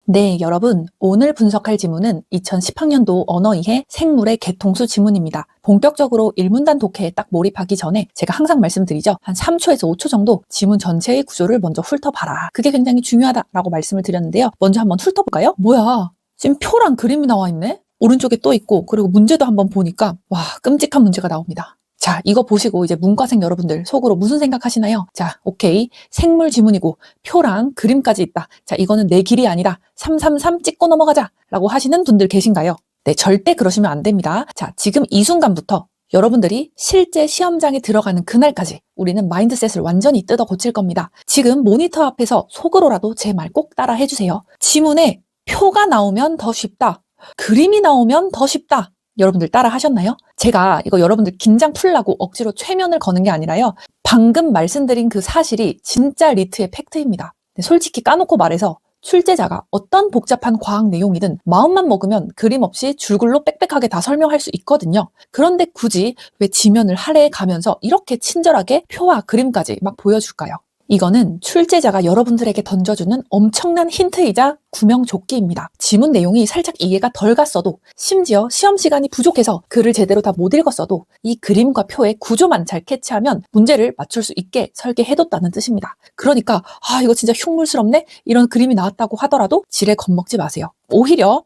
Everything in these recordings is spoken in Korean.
네, 여러분. 오늘 분석할 지문은 2010학년도 언어이해 생물의 개통수 지문입니다. 본격적으로 일문단 독해에 딱 몰입하기 전에 제가 항상 말씀드리죠. 한 3초에서 5초 정도 지문 전체의 구조를 먼저 훑어봐라. 그게 굉장히 중요하다라고 말씀을 드렸는데요. 먼저 한번 훑어볼까요? 뭐야? 지금 표랑 그림이 나와 있네? 오른쪽에 또 있고, 그리고 문제도 한번 보니까 와, 끔찍한 문제가 나옵니다. 자, 이거 보시고 이제 문과생 여러분들 속으로 무슨 생각하시나요? 자, 오케이. 생물 지문이고 표랑 그림까지 있다. 자, 이거는 내 길이 아니다. 333 찍고 넘어가자 라고 하시는 분들 계신가요? 네, 절대 그러시면 안 됩니다. 자, 지금 이 순간부터 여러분들이 실제 시험장에 들어가는 그날까지 우리는 마인드셋을 완전히 뜯어 고칠 겁니다. 지금 모니터 앞에서 속으로라도 제 말 꼭 따라 해주세요. 지문에 표가 나오면 더 쉽다. 그림이 나오면 더 쉽다. 여러분들 따라 하셨나요? 제가 이거 여러분들 긴장 풀라고 억지로 최면을 거는 게 아니라요. 방금 말씀드린 그 사실이 진짜 리트의 팩트입니다. 솔직히 까놓고 말해서 출제자가 어떤 복잡한 과학 내용이든 마음만 먹으면 그림 없이 줄글로 빽빽하게 다 설명할 수 있거든요. 그런데 굳이 왜 지면을 할애해 가면서 이렇게 친절하게 표와 그림까지 막 보여줄까요? 이거는 출제자가 여러분들에게 던져주는 엄청난 힌트이자 구명조끼입니다. 지문 내용이 살짝 이해가 덜 갔어도, 심지어 시험 시간이 부족해서 글을 제대로 다 못 읽었어도 이 그림과 표의 구조만 잘 캐치하면 문제를 맞출 수 있게 설계해뒀다는 뜻입니다. 그러니까 이거 진짜 흉물스럽네? 이런 그림이 나왔다고 하더라도 지레 겁먹지 마세요. 오히려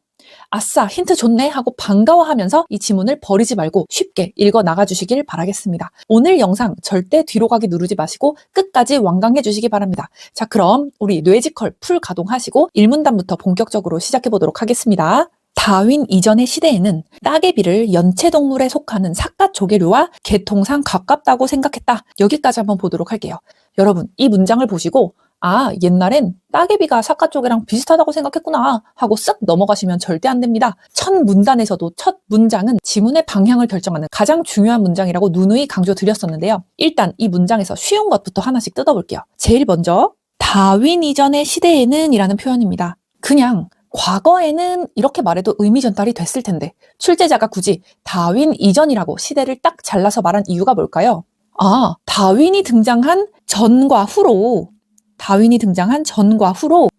아싸, 힌트 좋네 하고 반가워하면서 이 지문을 버리지 말고 쉽게 읽어 나가주시길 바라겠습니다. 오늘 영상 절대 뒤로 가기 누르지 마시고 끝까지 완강해 주시기 바랍니다. 자, 그럼 우리 뇌지컬 풀 가동하시고 1문단부터 본격적으로 시작해 보도록 하겠습니다. 다윈 이전의 시대에는 따개비를 연체동물에 속하는 사과조개류와 계통상 가깝다고 생각했다. 여기까지 한번 보도록 할게요. 여러분, 이 문장을 보시고 옛날엔 따개비가 사과조개랑 비슷하다고 생각했구나 하고 쓱 넘어가시면 절대 안 됩니다. 첫 문단에서도 첫 문장은 지문의 방향을 결정하는 가장 중요한 문장이라고 누누이 강조드렸었는데요. 일단 이 문장에서 쉬운 것부터 하나씩 뜯어볼게요. 제일 먼저 다윈 이전의 시대에는 이라는 표현입니다. 그냥 과거에는 이렇게 말해도 의미 전달이 됐을 텐데 출제자가 굳이 다윈 이전이라고 시대를 딱 잘라서 말한 이유가 뭘까요? 다윈이 등장한 전과 후로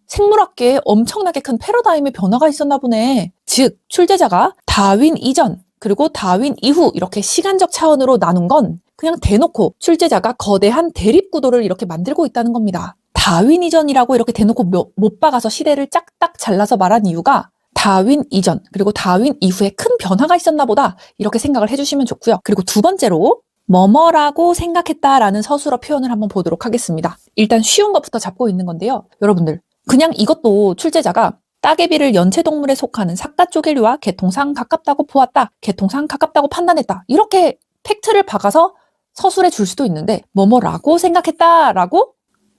생물학계에 엄청나게 큰 패러다임의 변화가 있었나 보네. 즉, 출제자가 다윈 이전 그리고 다윈 이후 이렇게 시간적 차원으로 나눈 건 그냥 대놓고 출제자가 거대한 대립구도를 이렇게 만들고 있다는 겁니다. 다윈 이전이라고 이렇게 대놓고 못 박아서 시대를 짝딱 잘라서 말한 이유가 다윈 이전 그리고 다윈 이후에 큰 변화가 있었나 보다 이렇게 생각을 해주시면 좋고요. 그리고 두 번째로 뭐뭐라고 생각했다라는 서술어 표현을 한번 보도록 하겠습니다. 일단 쉬운 것부터 잡고 있는 건데요. 여러분들, 그냥 이것도 출제자가 따개비를 연체동물에 속하는 사과조개류와 계통상 가깝다고 보았다. 계통상 가깝다고 판단했다. 이렇게 팩트를 박아서 서술해 줄 수도 있는데 뭐뭐라고 생각했다라고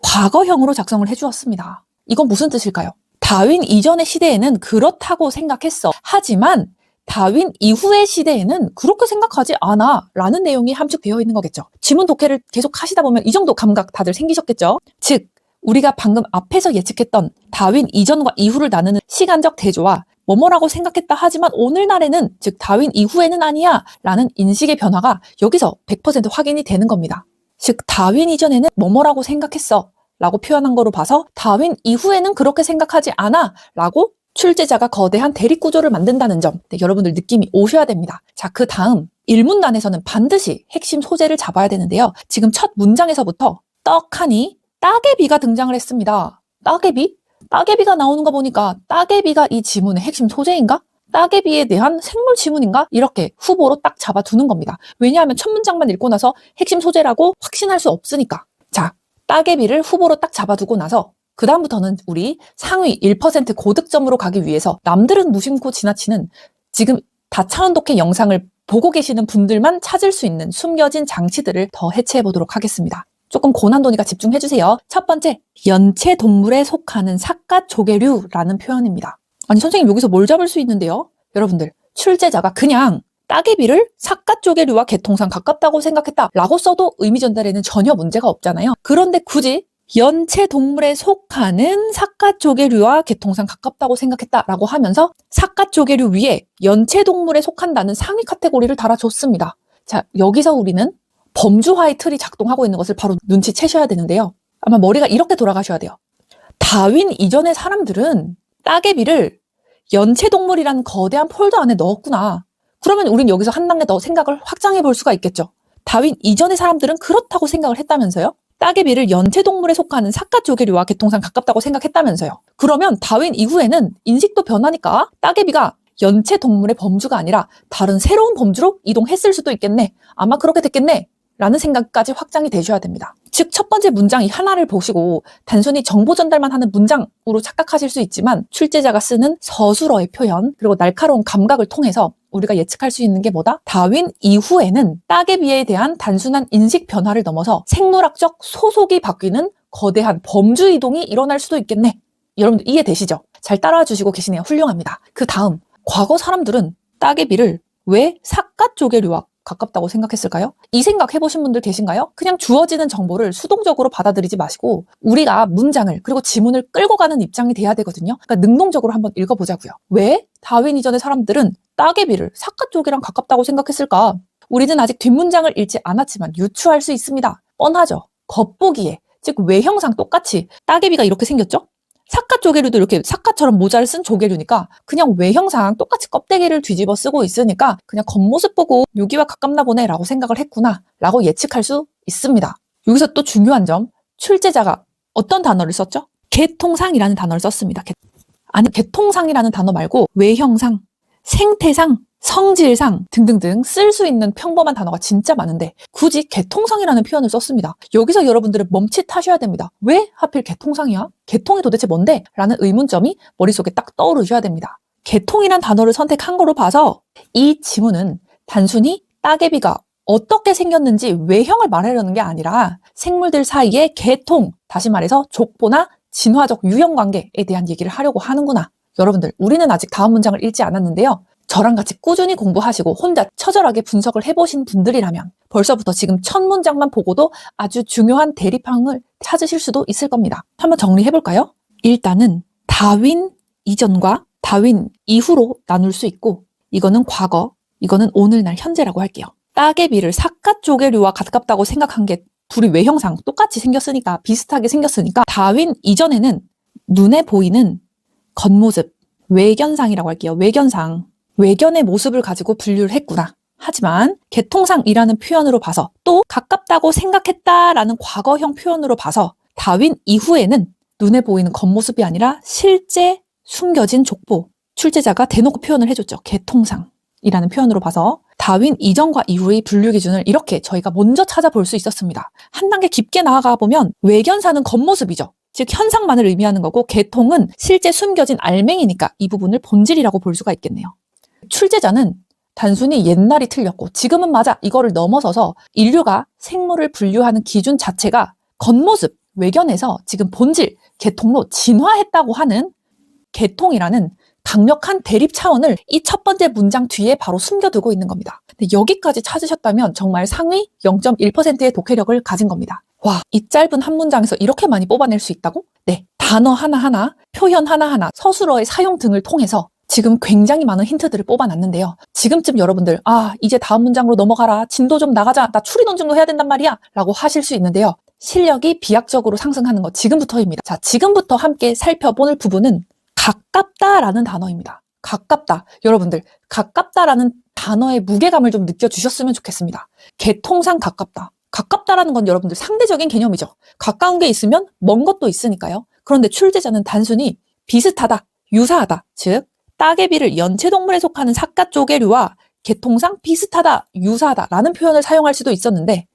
과거형으로 작성을 해주었습니다. 이건 무슨 뜻일까요? 다윈 이전의 시대에는 그렇다고 생각했어. 하지만 다윈 이후의 시대에는 그렇게 생각하지 않아 라는 내용이 함축되어 있는 거겠죠. 지문 독해를 계속 하시다 보면 이 정도 감각 다들 생기셨겠죠. 즉, 우리가 방금 앞에서 예측했던 다윈 이전과 이후를 나누는 시간적 대조와 뭐뭐라고 생각했다 하지만 오늘날에는, 즉 다윈 이후에는 아니야 라는 인식의 변화가 여기서 100% 확인이 되는 겁니다. 즉, 다윈 이전에는 뭐뭐라고 생각했어 라고 표현한 거로 봐서 다윈 이후에는 그렇게 생각하지 않아 라고 출제자가 거대한 대립구조를 만든다는 점, 여러분들 느낌이 오셔야 됩니다. 자, 그 다음 1문단에서는 반드시 핵심 소재를 잡아야 되는데요. 지금 첫 문장에서부터 떡하니 따개비가 등장을 했습니다. 따개비? 따개비가 나오는 거 보니까 따개비가 이 지문의 핵심 소재인가? 따개비에 대한 생물 지문인가? 이렇게 후보로 딱 잡아두는 겁니다. 왜냐하면 첫 문장만 읽고 나서 핵심 소재라고 확신할 수 없으니까. 자, 따개비를 후보로 딱 잡아두고 나서 그 다음부터는 우리 상위 1% 고득점으로 가기 위해서 남들은 무심코 지나치는 지금 다차원 독해 영상을 보고 계시는 분들만 찾을 수 있는 숨겨진 장치들을 더 해체해 보도록 하겠습니다. 조금 고난도니까 집중해주세요. 첫 번째, 연체동물에 속하는 사과조개류라는 표현입니다. 아니 선생님 여기서 뭘 잡을 수 있는데요? 여러분들, 출제자가 그냥 따개비를 사과조개류와 계통상 가깝다고 생각했다 라고 써도 의미 전달에는 전혀 문제가 없잖아요. 그런데 굳이 연체동물에 속하는 사과조개류와 계통상 가깝다고 생각했다라고 하면서 사과조개류 위에 연체동물에 속한다는 상위 카테고리를 달아줬습니다. 자, 여기서 우리는 범주화의 틀이 작동하고 있는 것을 바로 눈치채셔야 되는데요. 아마 머리가 이렇게 돌아가셔야 돼요. 다윈 이전의 사람들은 따개비를 연체동물이라는 거대한 폴더 안에 넣었구나. 그러면 우린 여기서 한 단계 더 생각을 확장해 볼 수가 있겠죠. 다윈 이전의 사람들은 그렇다고 생각을 했다면서요? 따개비를 연체동물에 속하는 사카조개류와 개통상 가깝다고 생각했다면서요. 그러면 다윈 이후에는 인식도 변하니까 따개비가 연체동물의 범주가 아니라 다른 새로운 범주로 이동했을 수도 있겠네. 아마 그렇게 됐겠네. 라는 생각까지 확장이 되셔야 됩니다. 즉, 첫 번째 문장 이 하나를 보시고 단순히 정보 전달만 하는 문장으로 착각하실 수 있지만 출제자가 쓰는 서술어의 표현 그리고 날카로운 감각을 통해서 우리가 예측할 수 있는 게 뭐다? 다윈 이후에는 따개비에 대한 단순한 인식 변화를 넘어서 생물학적 소속이 바뀌는 거대한 범주 이동이 일어날 수도 있겠네. 여러분들 이해되시죠? 잘 따라와 주시고 계시네요. 훌륭합니다. 그 다음, 과거 사람들은 따개비를 왜 사카조개류와 가깝다고 생각했을까요? 이 생각 해보신 분들 계신가요? 그냥 주어지는 정보를 수동적으로 받아들이지 마시고 우리가 문장을 그리고 지문을 끌고 가는 입장이 돼야 되거든요. 그러니까 능동적으로 한번 읽어보자고요. 왜 다윈 이전의 사람들은 따개비를 사카족이랑 가깝다고 생각했을까? 우리는 아직 뒷문장을 읽지 않았지만 유추할 수 있습니다. 뻔하죠. 겉보기에, 즉 외형상 똑같이 따개비가 이렇게 생겼죠? 사카조개류도 이렇게 사카처럼 모자를 쓴 조개류니까 그냥 외형상 똑같이 껍데기를 뒤집어 쓰고 있으니까 그냥 겉모습 보고 여기와 가깝나 보네 라고 생각을 했구나 라고 예측할 수 있습니다. 여기서 또 중요한 점, 출제자가 어떤 단어를 썼죠? 개통상이라는 단어를 썼습니다. 개통상이라는 단어 말고 외형상, 생태상, 성질상 등등등 쓸 수 있는 평범한 단어가 진짜 많은데 굳이 개통상이라는 표현을 썼습니다. 여기서 여러분들은 멈칫하셔야 됩니다. 왜 하필 개통상이야? 개통이 도대체 뭔데? 라는 의문점이 머릿속에 딱 떠오르셔야 됩니다. 개통이란 단어를 선택한 거로 봐서 이 지문은 단순히 따개비가 어떻게 생겼는지 외형을 말하려는 게 아니라 생물들 사이의 개통, 다시 말해서 족보나 진화적 유형관계에 대한 얘기를 하려고 하는구나. 여러분들, 우리는 아직 다음 문장을 읽지 않았는데요. 저랑 같이 꾸준히 공부하시고 혼자 처절하게 분석을 해보신 분들이라면 벌써부터 지금 첫 문장만 보고도 아주 중요한 대립항을 찾으실 수도 있을 겁니다. 한번 정리해볼까요? 일단은 다윈 이전과 다윈 이후로 나눌 수 있고 이거는 과거, 이거는 오늘날 현재라고 할게요. 따개비를 사카조개류와 가깝다고 생각한 게 둘이 외형상 똑같이 생겼으니까 비슷하게 생겼으니까 다윈 이전에는 눈에 보이는 겉모습, 외견상이라고 할게요. 외견의 모습을 가지고 분류를 했구나. 하지만 개통상이라는 표현으로 봐서 또 가깝다고 생각했다라는 과거형 표현으로 봐서 다윈 이후에는 눈에 보이는 겉모습이 아니라 실제 숨겨진 족보. 출제자가 대놓고 표현을 해줬죠. 개통상이라는 표현으로 봐서 다윈 이전과 이후의 분류 기준을 이렇게 저희가 먼저 찾아볼 수 있었습니다. 한 단계 깊게 나아가 보면 외견사는 겉모습이죠. 즉 현상만을 의미하는 거고 개통은 실제 숨겨진 알맹이니까 이 부분을 본질이라고 볼 수가 있겠네요. 출제자는 단순히 옛날이 틀렸고 지금은 맞아 이거를 넘어서서 인류가 생물을 분류하는 기준 자체가 겉모습, 외견에서 지금 본질, 개통로 진화했다고 하는 개통이라는 강력한 대립 차원을 이 첫 번째 문장 뒤에 바로 숨겨두고 있는 겁니다. 근데 여기까지 찾으셨다면 정말 상위 0.1%의 독해력을 가진 겁니다. 와, 이 짧은 한 문장에서 이렇게 많이 뽑아낼 수 있다고? 네, 단어 하나하나, 표현 하나하나, 서술어의 사용 등을 통해서 지금 굉장히 많은 힌트들을 뽑아놨는데요. 지금쯤 여러분들 이제 다음 문장으로 넘어가라. 진도 좀 나가자. 나 추리 논증도 해야 된단 말이야. 라고 하실 수 있는데요. 실력이 비약적으로 상승하는 것 지금부터입니다. 자, 지금부터 함께 살펴볼 부분은 가깝다라는 단어입니다. 가깝다. 여러분들, 가깝다라는 단어의 무게감을 좀 느껴주셨으면 좋겠습니다. 개통상 가깝다. 가깝다라는 건 여러분들 상대적인 개념이죠. 가까운 게 있으면 먼 것도 있으니까요. 그런데 출제자는 단순히 비슷하다, 유사하다, 즉 따개비를 연체동물에 속하는 사카조개류와 개통상 비슷하다, 유사하다라는 표현을 사용할 수도 있었는데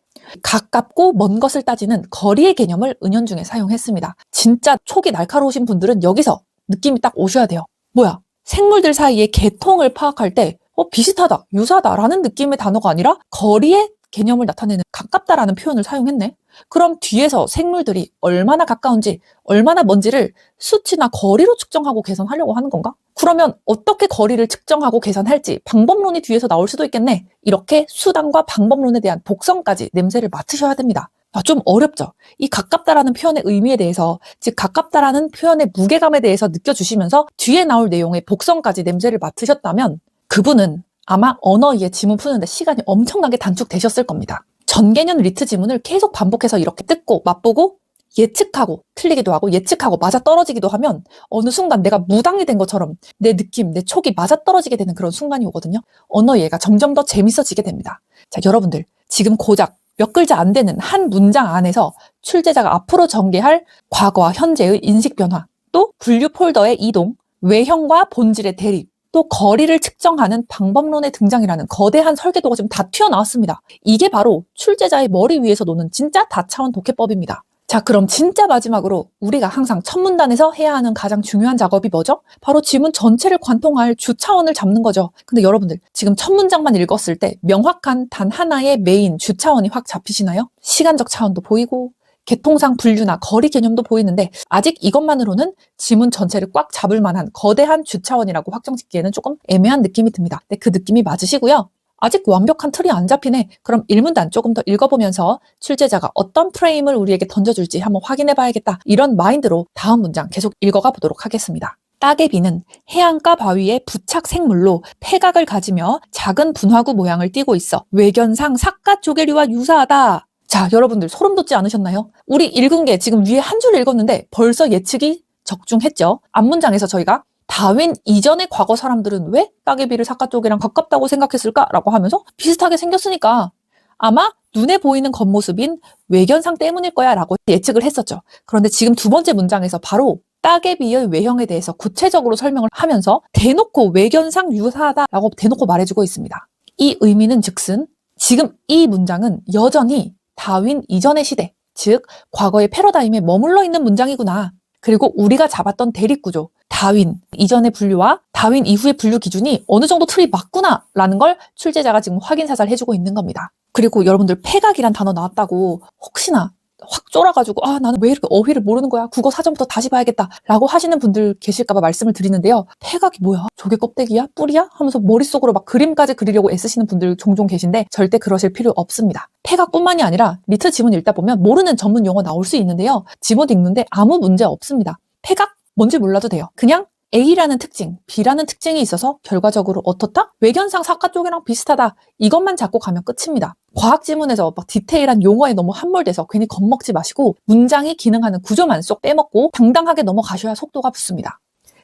가깝고 먼 것을 따지는 거리의 개념을 은연중에 사용했습니다. 진짜 촉이 날카로우신 분들은 여기서 느낌이 딱 오셔야 돼요. 뭐야? 생물들 사이의 개통을 파악할 때 비슷하다, 유사하다라는 느낌의 단어가 아니라 거리의 개념을 나타내는 가깝다라는 표현을 사용했네. 그럼 뒤에서 생물들이 얼마나 가까운지, 얼마나 먼지를 수치나 거리로 측정하고 계산하려고 하는 건가? 그러면 어떻게 거리를 측정하고 계산할지 방법론이 뒤에서 나올 수도 있겠네. 이렇게 수단과 방법론에 대한 독성까지 냄새를 맡으셔야 됩니다. 좀 어렵죠? 이 가깝다라는 표현의 의미에 대해서, 즉 가깝다라는 표현의 무게감에 대해서 느껴주시면서 뒤에 나올 내용의 복성까지 냄새를 맡으셨다면 그분은 아마 언어이해 지문 푸는데 시간이 엄청나게 단축되셨을 겁니다. 전개년 리트 지문을 계속 반복해서 이렇게 뜯고 맛보고 예측하고 틀리기도 하고 예측하고 맞아떨어지기도 하면 어느 순간 내가 무당이 된 것처럼 내 느낌, 내 촉이 맞아떨어지게 되는 그런 순간이 오거든요. 언어 이해가 점점 더 재밌어지게 됩니다. 자, 여러분들 지금 고작 몇 글자 안 되는 한 문장 안에서 출제자가 앞으로 전개할 과거와 현재의 인식 변화, 또 분류 폴더의 이동, 외형과 본질의 대립, 또 거리를 측정하는 방법론의 등장이라는 거대한 설계도가 지금 다 튀어나왔습니다. 이게 바로 출제자의 머리 위에서 노는 진짜 다차원 독해법입니다. 자, 그럼 진짜 마지막으로 우리가 항상 첫 문단에서 해야 하는 가장 중요한 작업이 뭐죠? 바로 지문 전체를 관통할 주차원을 잡는 거죠. 근데 여러분들 지금 첫 문장만 읽었을 때 명확한 단 하나의 메인 주차원이 확 잡히시나요? 시간적 차원도 보이고 개통상 분류나 거리 개념도 보이는데 아직 이것만으로는 지문 전체를 꽉 잡을 만한 거대한 주차원이라고 확정짓기에는 조금 애매한 느낌이 듭니다. 근데 그 느낌이 맞으시고요. 아직 완벽한 틀이 안 잡히네. 그럼 1문단 조금 더 읽어보면서 출제자가 어떤 프레임을 우리에게 던져줄지 한번 확인해봐야겠다. 이런 마인드로 다음 문장 계속 읽어가 보도록 하겠습니다. 따개비는 해안가 바위의 부착 생물로 폐각을 가지며 작은 분화구 모양을 띠고 있어 외견상 삿갓 조개류와 유사하다. 자, 여러분들 소름 돋지 않으셨나요? 우리 읽은 게 지금 위에 한 줄 읽었는데 벌써 예측이 적중했죠. 앞문장에서 저희가 다윈 이전의 과거 사람들은 왜 따개비를 삿갓 조개랑 가깝다고 생각했을까라고 하면서 비슷하게 생겼으니까 아마 눈에 보이는 겉모습인 외견상 때문일 거야 라고 예측을 했었죠. 그런데 지금 두 번째 문장에서 바로 따개비의 외형에 대해서 구체적으로 설명을 하면서 대놓고 외견상 유사하다라고 대놓고 말해주고 있습니다. 이 의미는 즉슨 지금 이 문장은 여전히 다윈 이전의 시대, 즉 과거의 패러다임에 머물러 있는 문장이구나. 그리고 우리가 잡았던 대립구조, 다윈 이전의 분류와 다윈 이후의 분류 기준이 어느 정도 틀이 맞구나라는 걸 출제자가 지금 확인사살 해주고 있는 겁니다. 그리고 여러분들 폐각이란 단어 나왔다고 혹시나 확 쫄아가지고 나는 왜 이렇게 어휘를 모르는 거야? 국어 사전부터 다시 봐야겠다 라고 하시는 분들 계실까봐 말씀을 드리는데요. 폐각이 뭐야? 조개 껍데기야? 뿌리야? 하면서 머릿속으로 막 그림까지 그리려고 애쓰시는 분들 종종 계신데 절대 그러실 필요 없습니다. 폐각뿐만이 아니라 리트 지문 읽다 보면 모르는 전문 용어 나올 수 있는데요. 지문 읽는데 아무 문제 없습니다. 폐각 뭔지 몰라도 돼요. 그냥 A라는 특징, B라는 특징이 있어서 결과적으로 어떻다? 외견상 삿갓 조개랑 비슷하다. 이것만 잡고 가면 끝입니다. 과학 지문에서 막 디테일한 용어에 너무 함몰돼서 괜히 겁먹지 마시고 문장이 기능하는 구조만 쏙 빼먹고 당당하게 넘어가셔야 속도가 붙습니다.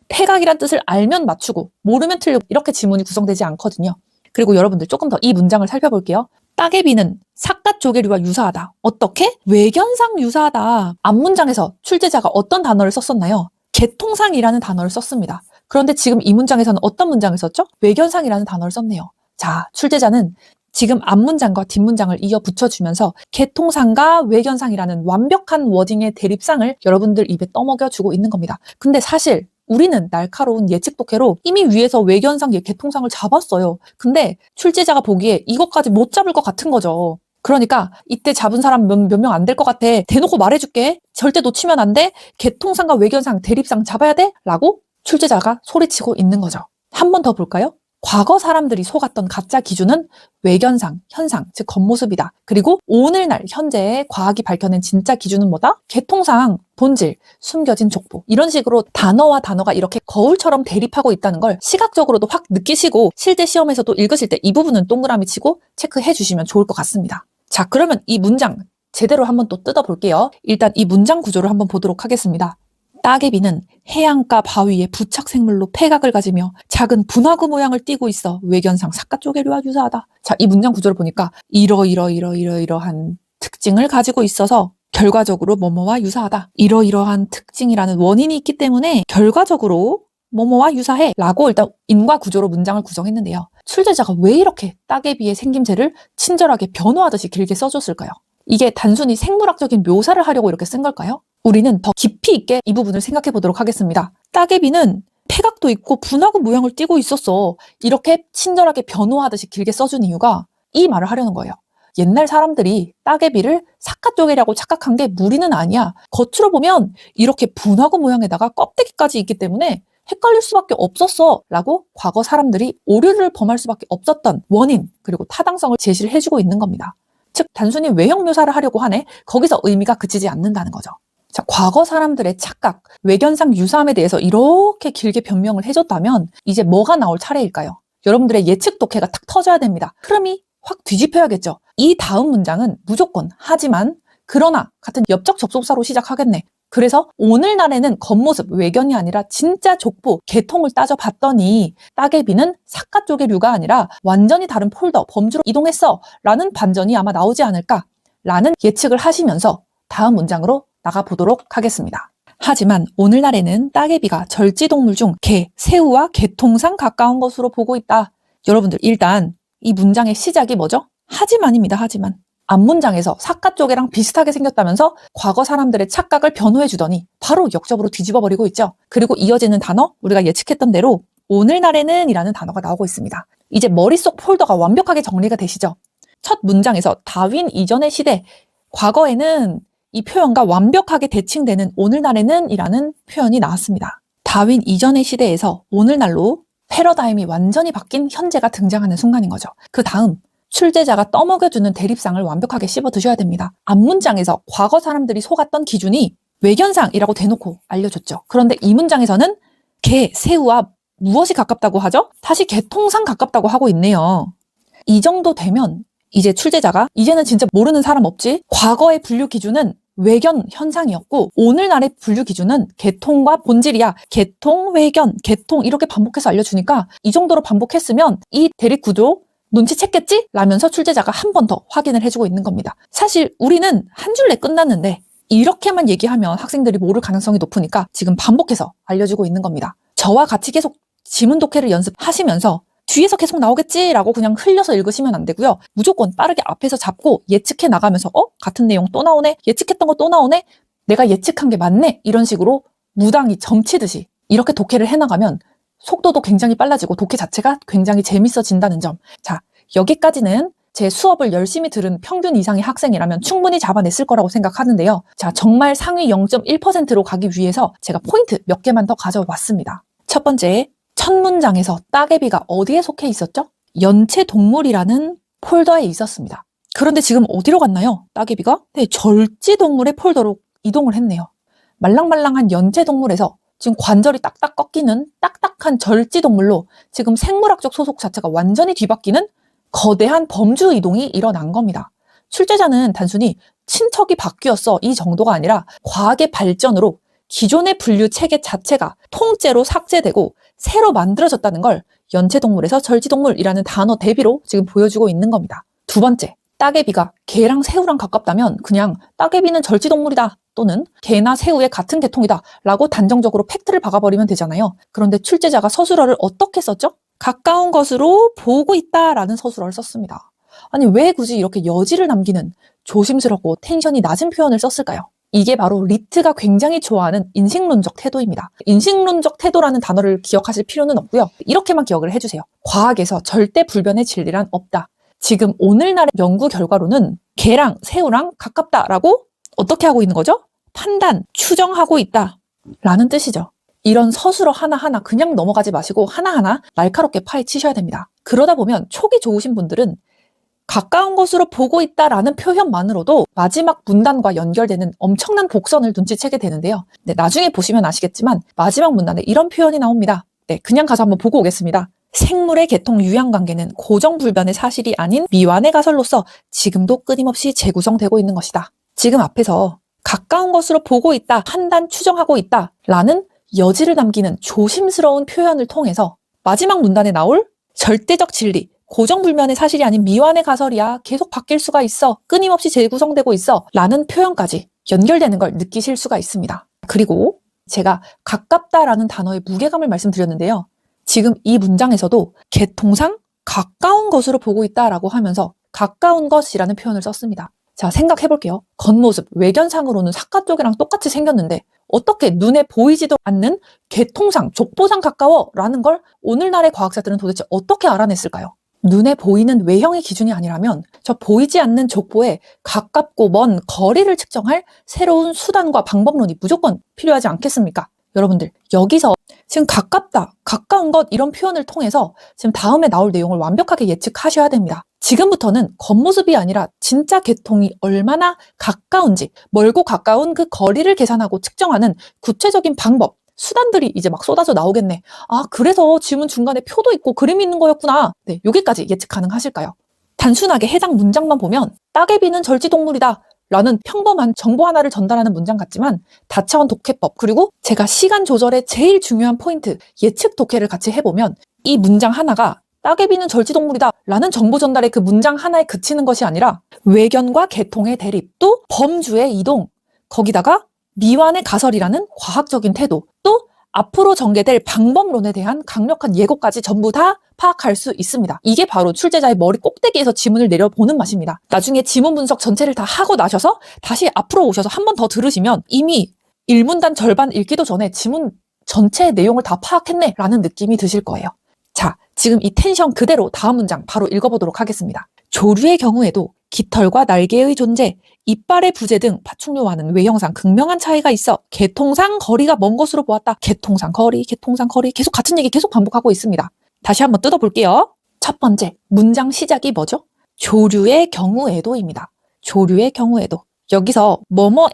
폐각이란 뜻을 알면 맞추고 모르면 틀리고 이렇게 지문이 구성되지 않거든요. 그리고 여러분들 조금 더 이 문장을 살펴볼게요. 따개비는 삿갓 조개류와 유사하다. 어떻게? 외견상 유사하다. 앞문장에서 출제자가 어떤 단어를 썼었나요? 개통상이라는 단어를 썼습니다. 그런데 지금 이 문장에서는 어떤 문장을 썼죠? 외견상이라는 단어를 썼네요. 자, 출제자는 지금 앞문장과 뒷문장을 이어 붙여주면서 개통상과 외견상이라는 완벽한 워딩의 대립상을 여러분들 입에 떠먹여주고 있는 겁니다. 근데 사실 우리는 날카로운 예측 독해로 이미 위에서 외견상, 개통상을 잡았어요. 근데 출제자가 보기에 이것까지 못 잡을 것 같은 거죠. 그러니까 이때 잡은 사람 몇 명 안 될 것 같아. 대놓고 말해줄게. 절대 놓치면 안 돼. 개통상과 외견상, 대립상 잡아야 돼. 라고 출제자가 소리치고 있는 거죠. 한 번 더 볼까요? 과거 사람들이 속았던 가짜 기준은 외견상, 현상, 즉 겉모습이다. 그리고 오늘날 현재의 과학이 밝혀낸 진짜 기준은 뭐다? 개통상, 본질, 숨겨진 족보. 이런 식으로 단어와 단어가 이렇게 거울처럼 대립하고 있다는 걸 시각적으로도 확 느끼시고 실제 시험에서도 읽으실 때 이 부분은 동그라미 치고 체크해 주시면 좋을 것 같습니다. 자, 그러면 이 문장 제대로 한번 또 뜯어볼게요. 일단 이 문장 구조를 한번 보도록 하겠습니다. 따개비는 해안가 바위의 부착 생물로 폐각을 가지며 작은 분화구 모양을 띠고 있어 외견상 삿갓 조개류와 유사하다. 자, 이 문장 구조를 보니까 이러한 특징을 가지고 있어서 결과적으로 뭐뭐와 유사하다. 이러이러한 특징이라는 원인이 있기 때문에 결과적으로 뭐뭐와 유사해 라고 일단 인과 구조로 문장을 구성했는데요. 출제자가 왜 이렇게 따개비의 생김새를 친절하게 변호하듯이 길게 써줬을까요? 이게 단순히 생물학적인 묘사를 하려고 이렇게 쓴 걸까요? 우리는 더 깊이 있게 이 부분을 생각해 보도록 하겠습니다. 따개비는 폐각도 있고 분화구 모양을 띠고 있었어. 이렇게 친절하게 변호하듯이 길게 써준 이유가 이 말을 하려는 거예요. 옛날 사람들이 따개비를 삿갓 조개라고 착각한 게 무리는 아니야. 겉으로 보면 이렇게 분화구 모양에다가 껍데기까지 있기 때문에 헷갈릴 수밖에 없었어 라고 과거 사람들이 오류를 범할 수밖에 없었던 원인 그리고 타당성을 제시를 해주고 있는 겁니다. 즉 단순히 외형 묘사를 하려고 하네. 거기서 의미가 그치지 않는다는 거죠. 자, 과거 사람들의 착각, 외견상 유사함에 대해서 이렇게 길게 변명을 해줬다면 이제 뭐가 나올 차례일까요? 여러분들의 예측 독해가 탁 터져야 됩니다. 흐름이 확 뒤집혀야겠죠. 이 다음 문장은 무조건 하지만 그러나 같은 엽적 접속사로 시작하겠네. 그래서 오늘날에는 겉모습, 외견이 아니라 진짜 족보, 계통을 따져봤더니 따개비는 사카 쪽의 류가 아니라 완전히 다른 폴더, 범주로 이동했어 라는 반전이 아마 나오지 않을까 라는 예측을 하시면서 다음 문장으로 나가보도록 하겠습니다. 하지만 오늘날에는 따개비가 절지동물 중 개, 새우와 계통상 가까운 것으로 보고 있다. 여러분들 일단 이 문장의 시작이 뭐죠? 하지만입니다. 하지만. 앞문장에서 사카 쪽이랑 비슷하게 생겼다면서 과거 사람들의 착각을 변호해주더니 바로 역접으로 뒤집어버리고 있죠. 그리고 이어지는 단어, 우리가 예측했던 대로 오늘날에는 이라는 단어가 나오고 있습니다. 이제 머릿속 폴더가 완벽하게 정리가 되시죠? 첫 문장에서 다윈 이전의 시대, 과거에는 이 표현과 완벽하게 대칭되는 오늘날에는 이라는 표현이 나왔습니다. 다윈 이전의 시대에서 오늘날로 패러다임이 완전히 바뀐 현재가 등장하는 순간인 거죠. 그 다음 출제자가 떠먹여주는 대립상을 완벽하게 씹어 드셔야 됩니다. 앞문장에서 과거 사람들이 속았던 기준이 외견상이라고 대놓고 알려줬죠. 그런데 이 문장에서는 개, 새우와 무엇이 가깝다고 하죠? 다시 개통상 가깝다고 하고 있네요. 이 정도 되면 이제 출제자가 이제는 진짜 모르는 사람 없지? 과거의 분류 기준은 외견 현상이었고 오늘날의 분류 기준은 개통과 본질이야. 개통, 외견, 개통 이렇게 반복해서 알려주니까 이 정도로 반복했으면 이 대립 구조 눈치챘겠지? 라면서 출제자가 한 번 더 확인을 해주고 있는 겁니다. 사실 우리는 한 줄에 끝났는데 이렇게만 얘기하면 학생들이 모를 가능성이 높으니까 지금 반복해서 알려주고 있는 겁니다. 저와 같이 계속 지문 독해를 연습하시면서 뒤에서 계속 나오겠지라고 그냥 흘려서 읽으시면 안 되고요. 무조건 빠르게 앞에서 잡고 예측해 나가면서 같은 내용 또 나오네? 예측했던 거 또 나오네? 내가 예측한 게 맞네? 이런 식으로 무당이 점치듯이 이렇게 독해를 해나가면 속도도 굉장히 빨라지고 독해 자체가 굉장히 재밌어진다는 점. 자, 여기까지는 제 수업을 열심히 들은 평균 이상의 학생이라면 충분히 잡아냈을 거라고 생각하는데요. 자, 정말 상위 0.1%로 가기 위해서 제가 포인트 몇 개만 더 가져왔습니다. 첫 번째, 첫 문장에서 따개비가 어디에 속해 있었죠? 연체동물이라는 폴더에 있었습니다. 그런데 지금 어디로 갔나요? 따개비가? 네, 절지동물의 폴더로 이동을 했네요. 말랑말랑한 연체동물에서 지금 관절이 딱딱 꺾이는 딱딱한 절지동물로 지금 생물학적 소속 자체가 완전히 뒤바뀌는 거대한 범주 이동이 일어난 겁니다. 출제자는 단순히 친척이 바뀌었어 이 정도가 아니라 과학의 발전으로 기존의 분류 체계 자체가 통째로 삭제되고 새로 만들어졌다는 걸 연체동물에서 절지동물이라는 단어 대비로 지금 보여주고 있는 겁니다. 두 번째, 따개비가 개랑 새우랑 가깝다면 그냥 따개비는 절지동물이다 또는 개나 새우의 같은 계통이다 라고 단정적으로 팩트를 박아버리면 되잖아요. 그런데 출제자가 서술어를 어떻게 썼죠? 가까운 것으로 보고 있다라는 서술어를 썼습니다. 아니 왜 굳이 이렇게 여지를 남기는 조심스럽고 텐션이 낮은 표현을 썼을까요? 이게 바로 리트가 굉장히 좋아하는 인식론적 태도입니다. 인식론적 태도라는 단어를 기억하실 필요는 없고요. 이렇게만 기억을 해주세요. 과학에서 절대 불변의 진리란 없다. 지금 오늘날의 연구 결과로는 개랑 새우랑 가깝다라고 어떻게 하고 있는 거죠? 판단, 추정하고 있다라는 뜻이죠. 이런 서술어 하나하나 그냥 넘어가지 마시고 하나하나 날카롭게 파헤치셔야 됩니다. 그러다 보면 촉이 좋으신 분들은 가까운 것으로 보고 있다라는 표현만으로도 마지막 문단과 연결되는 엄청난 복선을 눈치채게 되는데요. 네, 나중에 보시면 아시겠지만 마지막 문단에 이런 표현이 나옵니다. 네, 그냥 가서 한번 보고 오겠습니다. 생물의 개통 유형관계는 고정불변의 사실이 아닌 미완의 가설로서 지금도 끊임없이 재구성되고 있는 것이다. 지금 앞에서 가까운 것으로 보고 있다, 판단, 추정하고 있다 라는 여지를 남기는 조심스러운 표현을 통해서 마지막 문단에 나올 절대적 진리, 고정불변의 사실이 아닌 미완의 가설이야, 계속 바뀔 수가 있어, 끊임없이 재구성되고 있어 라는 표현까지 연결되는 걸 느끼실 수가 있습니다. 그리고 제가 가깝다라는 단어의 무게감을 말씀드렸는데요. 지금 이 문장에서도 개통상 가까운 것으로 보고 있다라고 하면서 가까운 것이라는 표현을 썼습니다. 자, 생각해 볼게요. 겉모습, 외견상으로는 사카 쪽이랑 똑같이 생겼는데 어떻게 눈에 보이지도 않는 개통상, 족보상 가까워 라는 걸 오늘날의 과학자들은 도대체 어떻게 알아냈을까요? 눈에 보이는 외형의 기준이 아니라면 저 보이지 않는 족보에 가깝고 먼 거리를 측정할 새로운 수단과 방법론이 무조건 필요하지 않겠습니까? 여러분들 여기서 지금 가깝다, 가까운 것 이런 표현을 통해서 지금 다음에 나올 내용을 완벽하게 예측하셔야 됩니다. 지금부터는 겉모습이 아니라 진짜 개통이 얼마나 가까운지, 멀고 가까운 그 거리를 계산하고 측정하는 구체적인 방법, 수단들이 이제 막 쏟아져 나오겠네. 아, 그래서 지문 중간에 표도 있고 그림이 있는 거였구나. 네, 여기까지 예측 가능하실까요? 단순하게 해당 문장만 보면 따개비는 절지동물이다 라는 평범한 정보 하나를 전달하는 문장 같지만 다차원 독해법, 그리고 제가 시간 조절의 제일 중요한 포인트, 예측 독해를 같이 해보면 이 문장 하나가 따개비는 절지동물이다 라는 정보 전달의 그 문장 하나에 그치는 것이 아니라 외견과 개통의 대립, 또 범주의 이동, 거기다가 미완의 가설이라는 과학적인 태도, 또 앞으로 전개될 방법론에 대한 강력한 예고까지 전부 다 파악할 수 있습니다. 이게 바로 출제자의 머리 꼭대기에서 지문을 내려보는 맛입니다. 나중에 지문 분석 전체를 다 하고 나셔서 다시 앞으로 오셔서 한 번 더 들으시면 이미 1문단 절반 읽기도 전에 지문 전체의 내용을 다 파악했네 라는 느낌이 드실 거예요. 자, 지금 이 텐션 그대로 다음 문장 바로 읽어보도록 하겠습니다. 조류의 경우에도 깃털과 날개의 존재, 이빨의 부재 등 파충류와는 외형상 극명한 차이가 있어 개통상 거리가 먼 것으로 보았다. 개통상 거리, 개통상 거리, 계속 같은 얘기 계속 반복하고 있습니다. 다시 한번 뜯어볼게요. 첫 번째, 문장 시작이 뭐죠? 조류의 경우에도입니다. 조류의 경우에도. 여기서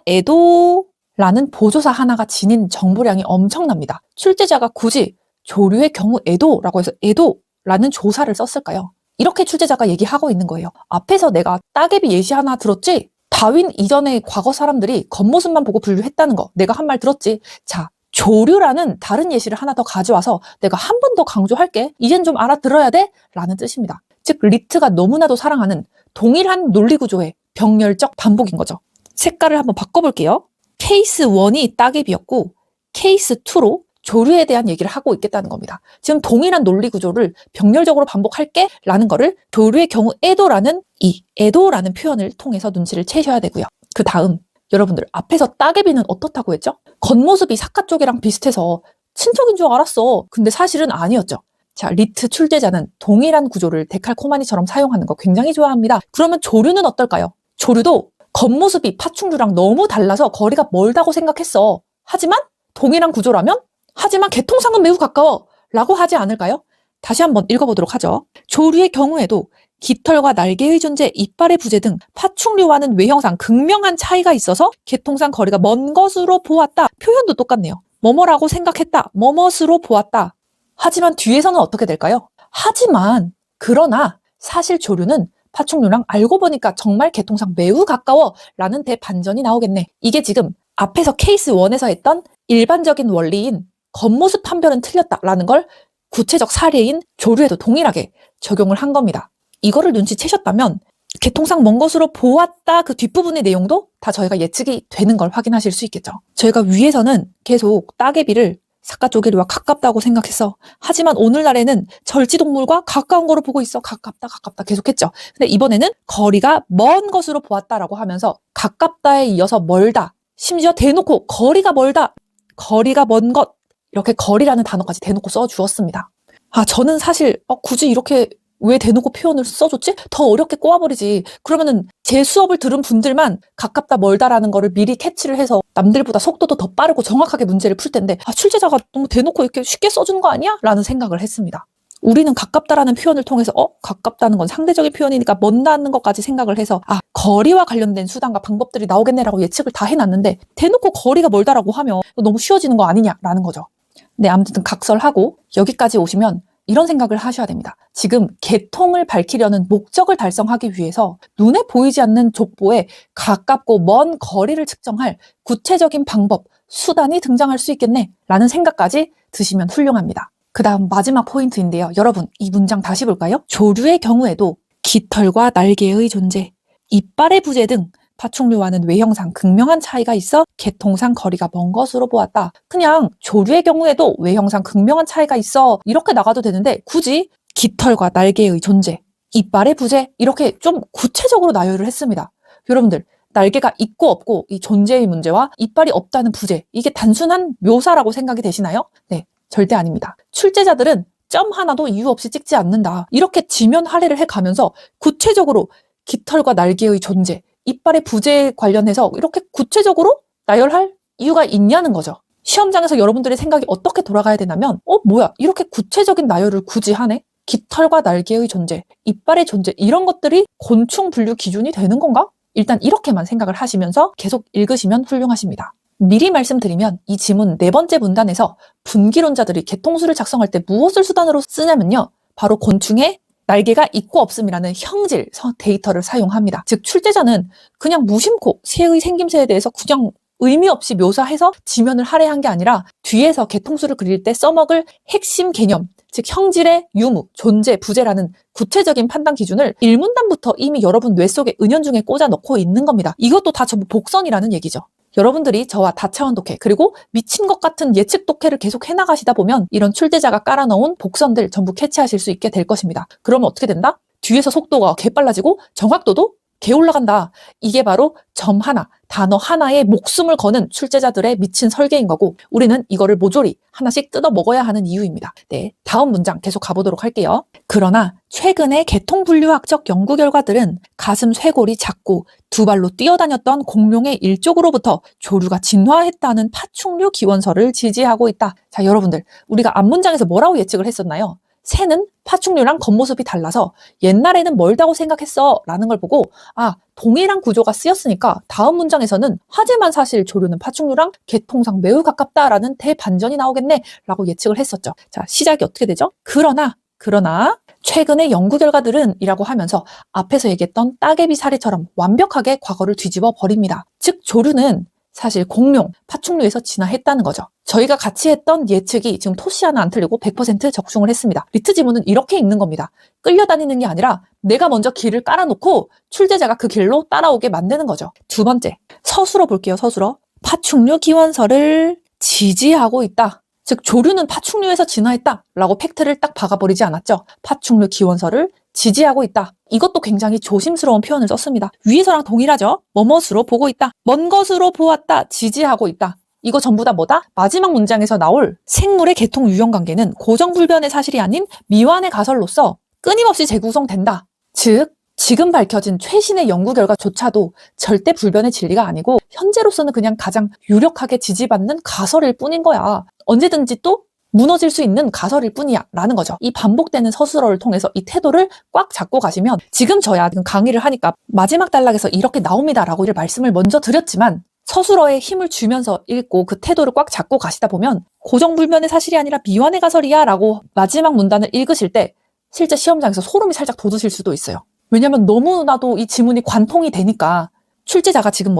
뭐뭐에도 라는 보조사 하나가 지닌 정보량이 엄청납니다. 출제자가 굳이 조류의 경우에도 라고 해서 에도라는 조사를 썼을까요? 이렇게 출제자가 얘기하고 있는 거예요. 앞에서 내가 따개비 예시 하나 들었지? 다윈 이전의 과거 사람들이 겉모습만 보고 분류했다는 거 내가 한 말 들었지? 자, 조류라는 다른 예시를 하나 더 가져와서 내가 한 번 더 강조할게. 이젠 좀 알아들어야 돼? 라는 뜻입니다. 즉 리트가 너무나도 사랑하는 동일한 논리구조의 병렬적 반복인 거죠. 색깔을 한번 바꿔볼게요. 케이스 1이 따개비였고 케이스 2로 조류에 대한 얘기를 하고 있겠다는 겁니다. 지금 동일한 논리 구조를 병렬적으로 반복할게 라는 거를 조류의 경우에도라는 이 에도라는 표현을 통해서 눈치를 채셔야 되고요. 그 다음 여러분들 앞에서 따개비는 어떻다고 했죠? 겉모습이 사카 쪽이랑 비슷해서 친척인 줄 알았어. 근데 사실은 아니었죠. 자, 리트 출제자는 동일한 구조를 데칼코마니처럼 사용하는 거 굉장히 좋아합니다. 그러면 조류는 어떨까요? 조류도 겉모습이 파충류랑 너무 달라서 거리가 멀다고 생각했어. 하지만 동일한 구조라면 하지만 개통상은 매우 가까워 라고 하지 않을까요? 다시 한번 읽어보도록 하죠. 조류의 경우에도 깃털과 날개의 존재, 이빨의 부재 등 파충류와는 외형상 극명한 차이가 있어서 개통상 거리가 먼 것으로 보았다. 표현도 똑같네요. 뭐뭐라고 생각했다. 뭐뭇으로 보았다. 하지만 뒤에서는 어떻게 될까요? 하지만 그러나 사실 조류는 파충류랑 알고 보니까 정말 개통상 매우 가까워 라는 대반전이 나오겠네. 이게 지금 앞에서 케이스 1에서 했던 일반적인 원리인 겉모습 판별은 틀렸다라는 걸 구체적 사례인 조류에도 동일하게 적용을 한 겁니다. 이거를 눈치채셨다면 개통상 먼 것으로 보았다 그 뒷부분의 내용도 다 저희가 예측이 되는 걸 확인하실 수 있겠죠. 저희가 위에서는 계속 따개비를 사카조개류와 가깝다고 생각했어. 하지만 오늘날에는 절지동물과 가까운 거로 보고 있어. 가깝다 계속했죠. 근데 이번에는 거리가 먼 것으로 보았다라고 하면서 가깝다에 이어서 멀다. 심지어 대놓고 거리가 멀다. 거리가 먼 것. 이렇게 거리라는 단어까지 대놓고 써주었습니다. 아, 저는 사실 굳이 이렇게 왜 대놓고 표현을 써줬지? 더 어렵게 꼬아버리지. 그러면은 제 수업을 들은 분들만 가깝다 멀다라는 거를 미리 캐치를 해서 남들보다 속도도 더 빠르고 정확하게 문제를 풀 텐데 출제자가 너무 대놓고 이렇게 쉽게 써준 거 아니야? 라는 생각을 했습니다. 우리는 가깝다라는 표현을 통해서 가깝다는 건 상대적인 표현이니까 먼다는 것까지 생각을 해서 거리와 관련된 수단과 방법들이 나오겠네라고 예측을 다 해놨는데 대놓고 거리가 멀다라고 하면 너무 쉬워지는 거 아니냐라는 거죠. 네, 아무튼 각설하고 여기까지 오시면 이런 생각을 하셔야 됩니다. 지금 개통을 밝히려는 목적을 달성하기 위해서 눈에 보이지 않는 족보에 가깝고 먼 거리를 측정할 구체적인 방법, 수단이 등장할 수 있겠네 라는 생각까지 드시면 훌륭합니다. 그 다음 마지막 포인트인데요. 여러분, 이 문장 다시 볼까요? 조류의 경우에도 깃털과 날개의 존재, 이빨의 부재 등 파충류와는 외형상 극명한 차이가 있어 개통상 거리가 먼 것으로 보았다. 그냥 조류의 경우에도 외형상 극명한 차이가 있어 이렇게 나가도 되는데 굳이 깃털과 날개의 존재, 이빨의 부재 이렇게 좀 구체적으로 나열을 했습니다. 여러분들 날개가 있고 없고 이 존재의 문제와 이빨이 없다는 부재 이게 단순한 묘사라고 생각이 되시나요? 네, 절대 아닙니다. 출제자들은 점 하나도 이유 없이 찍지 않는다. 이렇게 지면 할애를 해가면서 구체적으로 깃털과 날개의 존재, 이빨의 부재에 관련해서 이렇게 구체적으로 나열할 이유가 있냐는 거죠. 시험장에서 여러분들의 생각이 어떻게 돌아가야 되냐면 뭐야 이렇게 구체적인 나열을 굳이 하네? 깃털과 날개의 존재, 이빨의 존재 이런 것들이 곤충 분류 기준이 되는 건가? 일단 이렇게만 생각을 하시면서 계속 읽으시면 훌륭하십니다. 미리 말씀드리면 이 지문 4번째 문단에서 분기론자들이 개통수를 작성할 때 무엇을 수단으로 쓰냐면요. 바로 곤충의 날개가 있고 없음이라는 형질 데이터를 사용합니다. 즉 출제자는 그냥 무심코 새의 생김새에 대해서 그냥 의미 없이 묘사해서 지면을 할애한 게 아니라 뒤에서 개통수를 그릴 때 써먹을 핵심 개념, 즉 형질의 유무, 존재, 부재라는 구체적인 판단 기준을 일문단부터 이미 여러분 뇌 속에 은연중에 꽂아 넣고 있는 겁니다. 이것도 다 전부 복선이라는 얘기죠. 여러분들이 저와 다차원 독해 그리고 미친 것 같은 예측 독해를 계속 해나가시다 보면 이런 출제자가 깔아놓은 복선들 전부 캐치하실 수 있게 될 것입니다. 그러면 어떻게 된다? 뒤에서 속도가 개빨라지고 정확도도 개 올라간다. 이게 바로 점 하나, 단어 하나에 목숨을 거는 출제자들의 미친 설계인 거고 우리는 이거를 모조리 하나씩 뜯어 먹어야 하는 이유입니다. 네, 다음 문장 계속 가보도록 할게요. 그러나 최근의 개통분류학적 연구 결과들은 가슴 쇄골이 작고 두 발로 뛰어다녔던 공룡의 일족으로부터 조류가 진화했다는 파충류 기원설을 지지하고 있다. 자, 여러분들 우리가 앞문장에서 뭐라고 예측을 했었나요? 새는 파충류랑 겉모습이 달라서 옛날에는 멀다고 생각했어 라는 걸 보고 동일한 구조가 쓰였으니까 다음 문장에서는 하지만 사실 조류는 파충류랑 개통상 매우 가깝다라는 대반전이 나오겠네 라고 예측을 했었죠. 자, 시작이 어떻게 되죠? 그러나 최근의 연구 결과들은 이라고 하면서 앞에서 얘기했던 따개비 사례처럼 완벽하게 과거를 뒤집어 버립니다. 즉 조류는 사실 공룡, 파충류에서 진화했다는 거죠. 저희가 같이 했던 예측이 지금 토시 하나 안 틀리고 100% 적중을 했습니다. 리트 지문은 이렇게 읽는 겁니다. 끌려다니는 게 아니라 내가 먼저 길을 깔아놓고 출제자가 그 길로 따라오게 만드는 거죠. 두 번째, 서술어 볼게요. 서술어. 파충류 기원설을 지지하고 있다. 즉 조류는 파충류에서 진화했다라고 팩트를 딱 박아버리지 않았죠. 파충류 기원설을 지지하고 있다. 이것도 굉장히 조심스러운 표현을 썼습니다. 위에서랑 동일하죠. 뭐뭇으로 보고 있다. 먼 것으로 보았다. 지지하고 있다. 이거 전부 다 뭐다? 마지막 문장에서 나올 생물의 개통 유형 관계는 고정불변의 사실이 아닌 미완의 가설로서 끊임없이 재구성된다. 즉 지금 밝혀진 최신의 연구 결과조차도 절대 불변의 진리가 아니고 현재로서는 그냥 가장 유력하게 지지받는 가설일 뿐인 거야. 언제든지 또 무너질 수 있는 가설일 뿐이야 라는 거죠. 이 반복되는 서술어를 통해서 이 태도를 꽉 잡고 가시면 지금 저야 강의를 하니까 마지막 단락에서 이렇게 나옵니다 라고 말씀을 먼저 드렸지만 서술어에 힘을 주면서 읽고 그 태도를 꽉 잡고 가시다 보면 고정불변의 사실이 아니라 미완의 가설이야 라고 마지막 문단을 읽으실 때 실제 시험장에서 소름이 살짝 돋으실 수도 있어요. 왜냐면 너무나도 이 지문이 관통이 되니까 출제자가 지금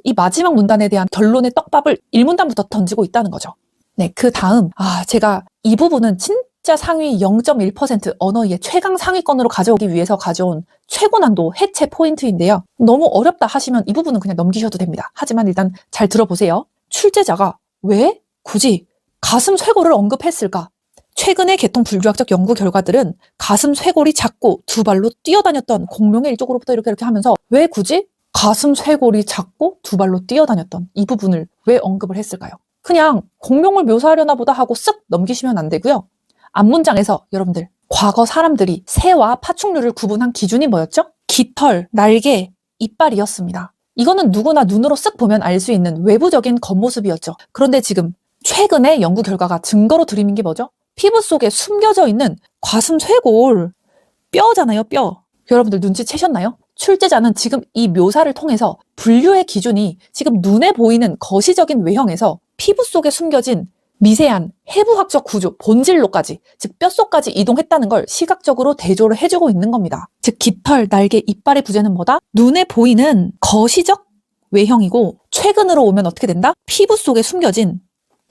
이 마지막 문단에 대한 결론의 떡밥을 1문단부터 던지고 있다는 거죠. 네, 그 다음 제가 이 부분은 진짜 상위 0.1% 언어의 최강 상위권으로 가져오기 위해서 가져온 최고 난도 해체 포인트인데요. 너무 어렵다 하시면 이 부분은 그냥 넘기셔도 됩니다. 하지만 일단 잘 들어보세요. 출제자가 왜 굳이 가슴 쇄골을 언급했을까? 최근의 개통 분류학적 연구 결과들은 가슴 쇄골이 작고 두 발로 뛰어다녔던 공룡의 일족으로부터 이렇게 하면서 왜 굳이 가슴 쇄골이 작고 두 발로 뛰어다녔던 이 부분을 왜 언급을 했을까요? 그냥 공룡을 묘사하려나 보다 하고 쓱 넘기시면 안 되고요. 앞문장에서 여러분들 과거 사람들이 새와 파충류를 구분한 기준이 뭐였죠? 깃털, 날개, 이빨이었습니다. 이거는 누구나 눈으로 쓱 보면 알 수 있는 외부적인 겉모습이었죠. 그런데 지금 최근의 연구 결과가 증거로 들이민 게 뭐죠? 피부 속에 숨겨져 있는 가슴 쇄골, 뼈잖아요, 뼈. 여러분들 눈치채셨나요? 출제자는 지금 이 묘사를 통해서 분류의 기준이 지금 눈에 보이는 거시적인 외형에서 피부 속에 숨겨진 미세한 해부학적 구조, 본질로까지, 즉 뼛속까지 이동했다는 걸 시각적으로 대조를 해주고 있는 겁니다. 즉 깃털, 날개, 이빨의 부재는 뭐다? 눈에 보이는 거시적 외형이고 최근으로 오면 어떻게 된다? 피부 속에 숨겨진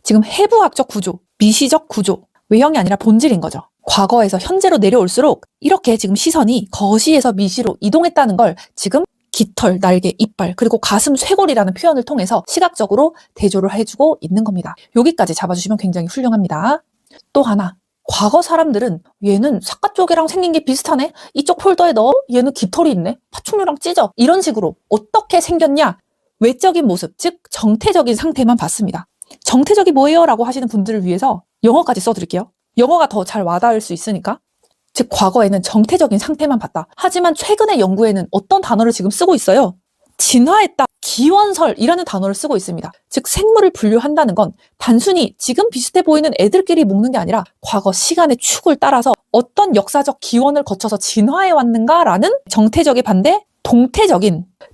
지금 해부학적 구조, 미시적 구조, 외형이 아니라 본질인 거죠. 과거에서 현재로 내려올수록 이렇게 지금 시선이 거시에서 미시로 이동했다는 걸 지금 깃털, 날개, 이빨, 그리고 가슴 쇄골이라는 표현을 통해서 시각적으로 대조를 해주고 있는 겁니다. 여기까지 잡아주시면 굉장히 훌륭합니다. 또 하나, 과거 사람들은 얘는 사과 쪽이랑 생긴 게 비슷하네? 이쪽 폴더에 넣어? 얘는 깃털이 있네? 파충류랑 찢어? 이런 식으로 어떻게 생겼냐? 외적인 모습, 즉 정태적인 상태만 봤습니다. 정태적이 뭐예요? 라고 하시는 분들을 위해서 영어까지 써드릴게요. 영어가 더 잘 와닿을 수 있으니까. 즉 과거에는 정태적인 상태만 봤다. 하지만 최근의 연구에는 어떤 단어를 지금 쓰고 있어요? 진화했다, 기원설이라는 단어를 쓰고 있습니다. 즉 생물을 분류한다는 건 단순히 지금 비슷해 보이는 애들끼리 묶는 게 아니라 과거 시간의 축을 따라서 어떤 역사적 기원을 거쳐서 진화해 왔는가라는 정태적의 반대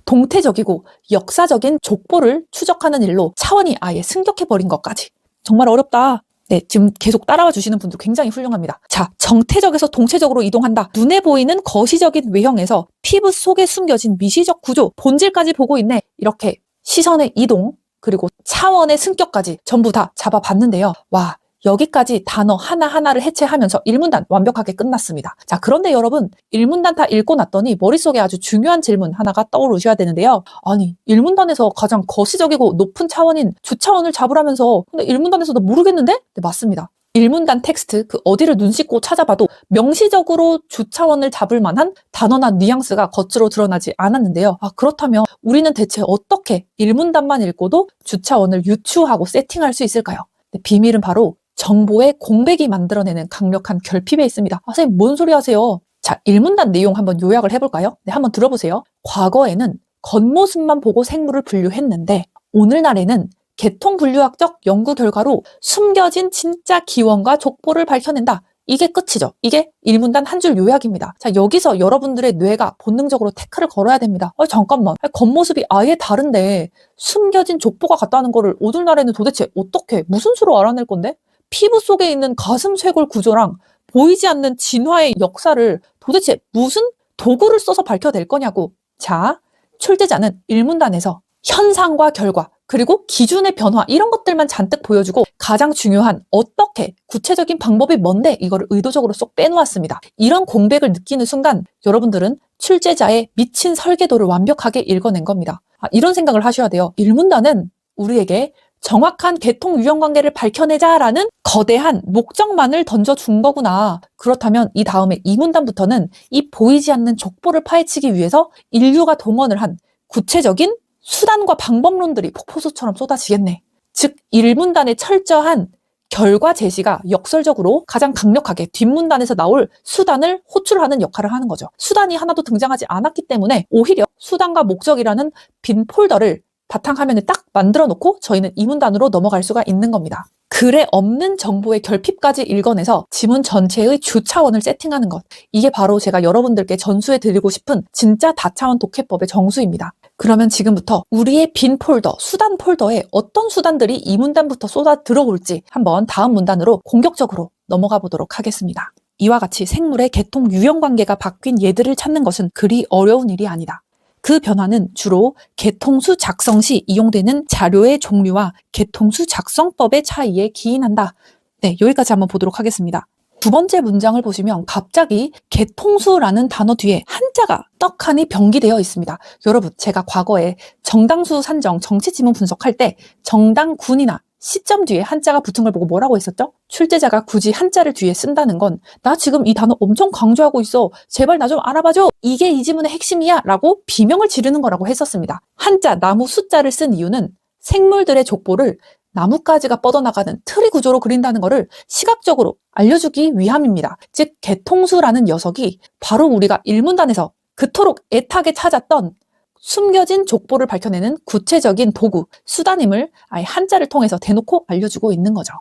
동태적이고 역사적인 족보를 추적하는 일로 차원이 아예 승격해버린 것까지. 정말 어렵다. 네, 지금 계속 따라와 주시는 분들 굉장히 훌륭합니다. 자, 정태적에서 동체적으로 이동한다. 눈에 보이는 거시적인 외형에서 피부 속에 숨겨진 미시적 구조, 본질까지 보고 있네. 이렇게 시선의 이동, 그리고 차원의 승격까지 전부 다 잡아봤는데요. 와, 여기까지 단어 하나하나를 해체하면서 1문단 완벽하게 끝났습니다. 자, 그런데 여러분, 1문단 다 읽고 났더니 머릿속에 아주 중요한 질문 하나가 떠오르셔야 되는데요. 아니, 1문단에서 가장 거시적이고 높은 차원인 주차원을 잡으라면서 근데 1문단에서도 모르겠는데? 네, 맞습니다. 1문단 텍스트 그 어디를 눈 씻고 찾아봐도 명시적으로 주차원을 잡을 만한 단어나 뉘앙스가 겉으로 드러나지 않았는데요. 아, 그렇다면 우리는 대체 어떻게 1문단만 읽고도 주차원을 유추하고 세팅할 수 있을까요? 네, 비밀은 바로 정보의 공백이 만들어내는 강력한 결핍에 있습니다. 아, 선생님 뭔 소리 하세요? 자, 1문단 내용 한번 요약을 해볼까요? 네, 한번 들어보세요. 과거에는 겉모습만 보고 생물을 분류했는데 오늘날에는 계통분류학적 연구 결과로 숨겨진 진짜 기원과 족보를 밝혀낸다. 이게 끝이죠. 이게 1문단 한 줄 요약입니다. 자, 여기서 여러분들의 뇌가 본능적으로 태클을 걸어야 됩니다. 잠깐만. 겉모습이 아예 다른데 숨겨진 족보가 같다는 거를 오늘날에는 도대체 어떻게 무슨 수로 알아낼 건데? 피부 속에 있는 가슴 쇄골 구조랑 보이지 않는 진화의 역사를 도대체 무슨 도구를 써서 밝혀낼 거냐고. 자, 출제자는 1문단에서 현상과 결과, 그리고 기준의 변화 이런 것들만 잔뜩 보여주고 가장 중요한 어떻게 구체적인 방법이 뭔데 이거를 의도적으로 쏙 빼놓았습니다. 이런 공백을 느끼는 순간 여러분들은 출제자의 미친 설계도를 완벽하게 읽어낸 겁니다. 이런 생각을 하셔야 돼요. 1문단은 우리에게 정확한 계통 유형 관계를 밝혀내자라는 거대한 목적만을 던져준 거구나. 그렇다면 이 다음에 2문단부터는 이 보이지 않는 족보를 파헤치기 위해서 인류가 동원을 한 구체적인 수단과 방법론들이 폭포수처럼 쏟아지겠네. 즉 1문단의 철저한 결과 제시가 역설적으로 가장 강력하게 뒷문단에서 나올 수단을 호출하는 역할을 하는 거죠. 수단이 하나도 등장하지 않았기 때문에 오히려 수단과 목적이라는 빈 폴더를 바탕화면에 딱 만들어 놓고 저희는 2문단으로 넘어갈 수가 있는 겁니다. 글에 없는 정보의 결핍까지 읽어내서 지문 전체의 주차원을 세팅하는 것. 이게 바로 제가 여러분들께 전수해 드리고 싶은 진짜 다차원 독해법의 정수입니다. 그러면 지금부터 우리의 빈 폴더, 수단 폴더에 어떤 수단들이 2문단부터 쏟아 들어올지 한번 다음 문단으로 공격적으로 넘어가 보도록 하겠습니다. 이와 같이 생물의 계통 유형 관계가 바뀐 예들을 찾는 것은 그리 어려운 일이 아니다. 그 변화는 주로 계통수 작성 시 이용되는 자료의 종류와 계통수 작성법의 차이에 기인한다. 네, 여기까지 한번 보도록 하겠습니다. 두 번째 문장을 보시면 갑자기 계통수라는 단어 뒤에 한자가 떡하니 병기되어 있습니다. 여러분, 제가 과거에 정당수 산정, 정치지문 분석할 때 정당군이나 시점 뒤에 한자가 붙은 걸 보고 뭐라고 했었죠? 출제자가 굳이 한자를 뒤에 쓴다는 건 나 지금 이 단어 엄청 강조하고 있어. 제발 나 좀 알아봐줘. 이게 이 지문의 핵심이야. 라고 비명을 지르는 거라고 했었습니다. 한자, 나무, 숫자를 쓴 이유는 생물들의 족보를 나뭇가지가 뻗어나가는 트리 구조로 그린다는 것을 시각적으로 알려주기 위함입니다. 즉 계통수라는 녀석이 바로 우리가 1문단에서 그토록 애타게 찾았던 숨겨진 족보를 밝혀내는 구체적인 도구, 수단임을 아예 한자를 통해서 대놓고 알려주고 있는 거죠.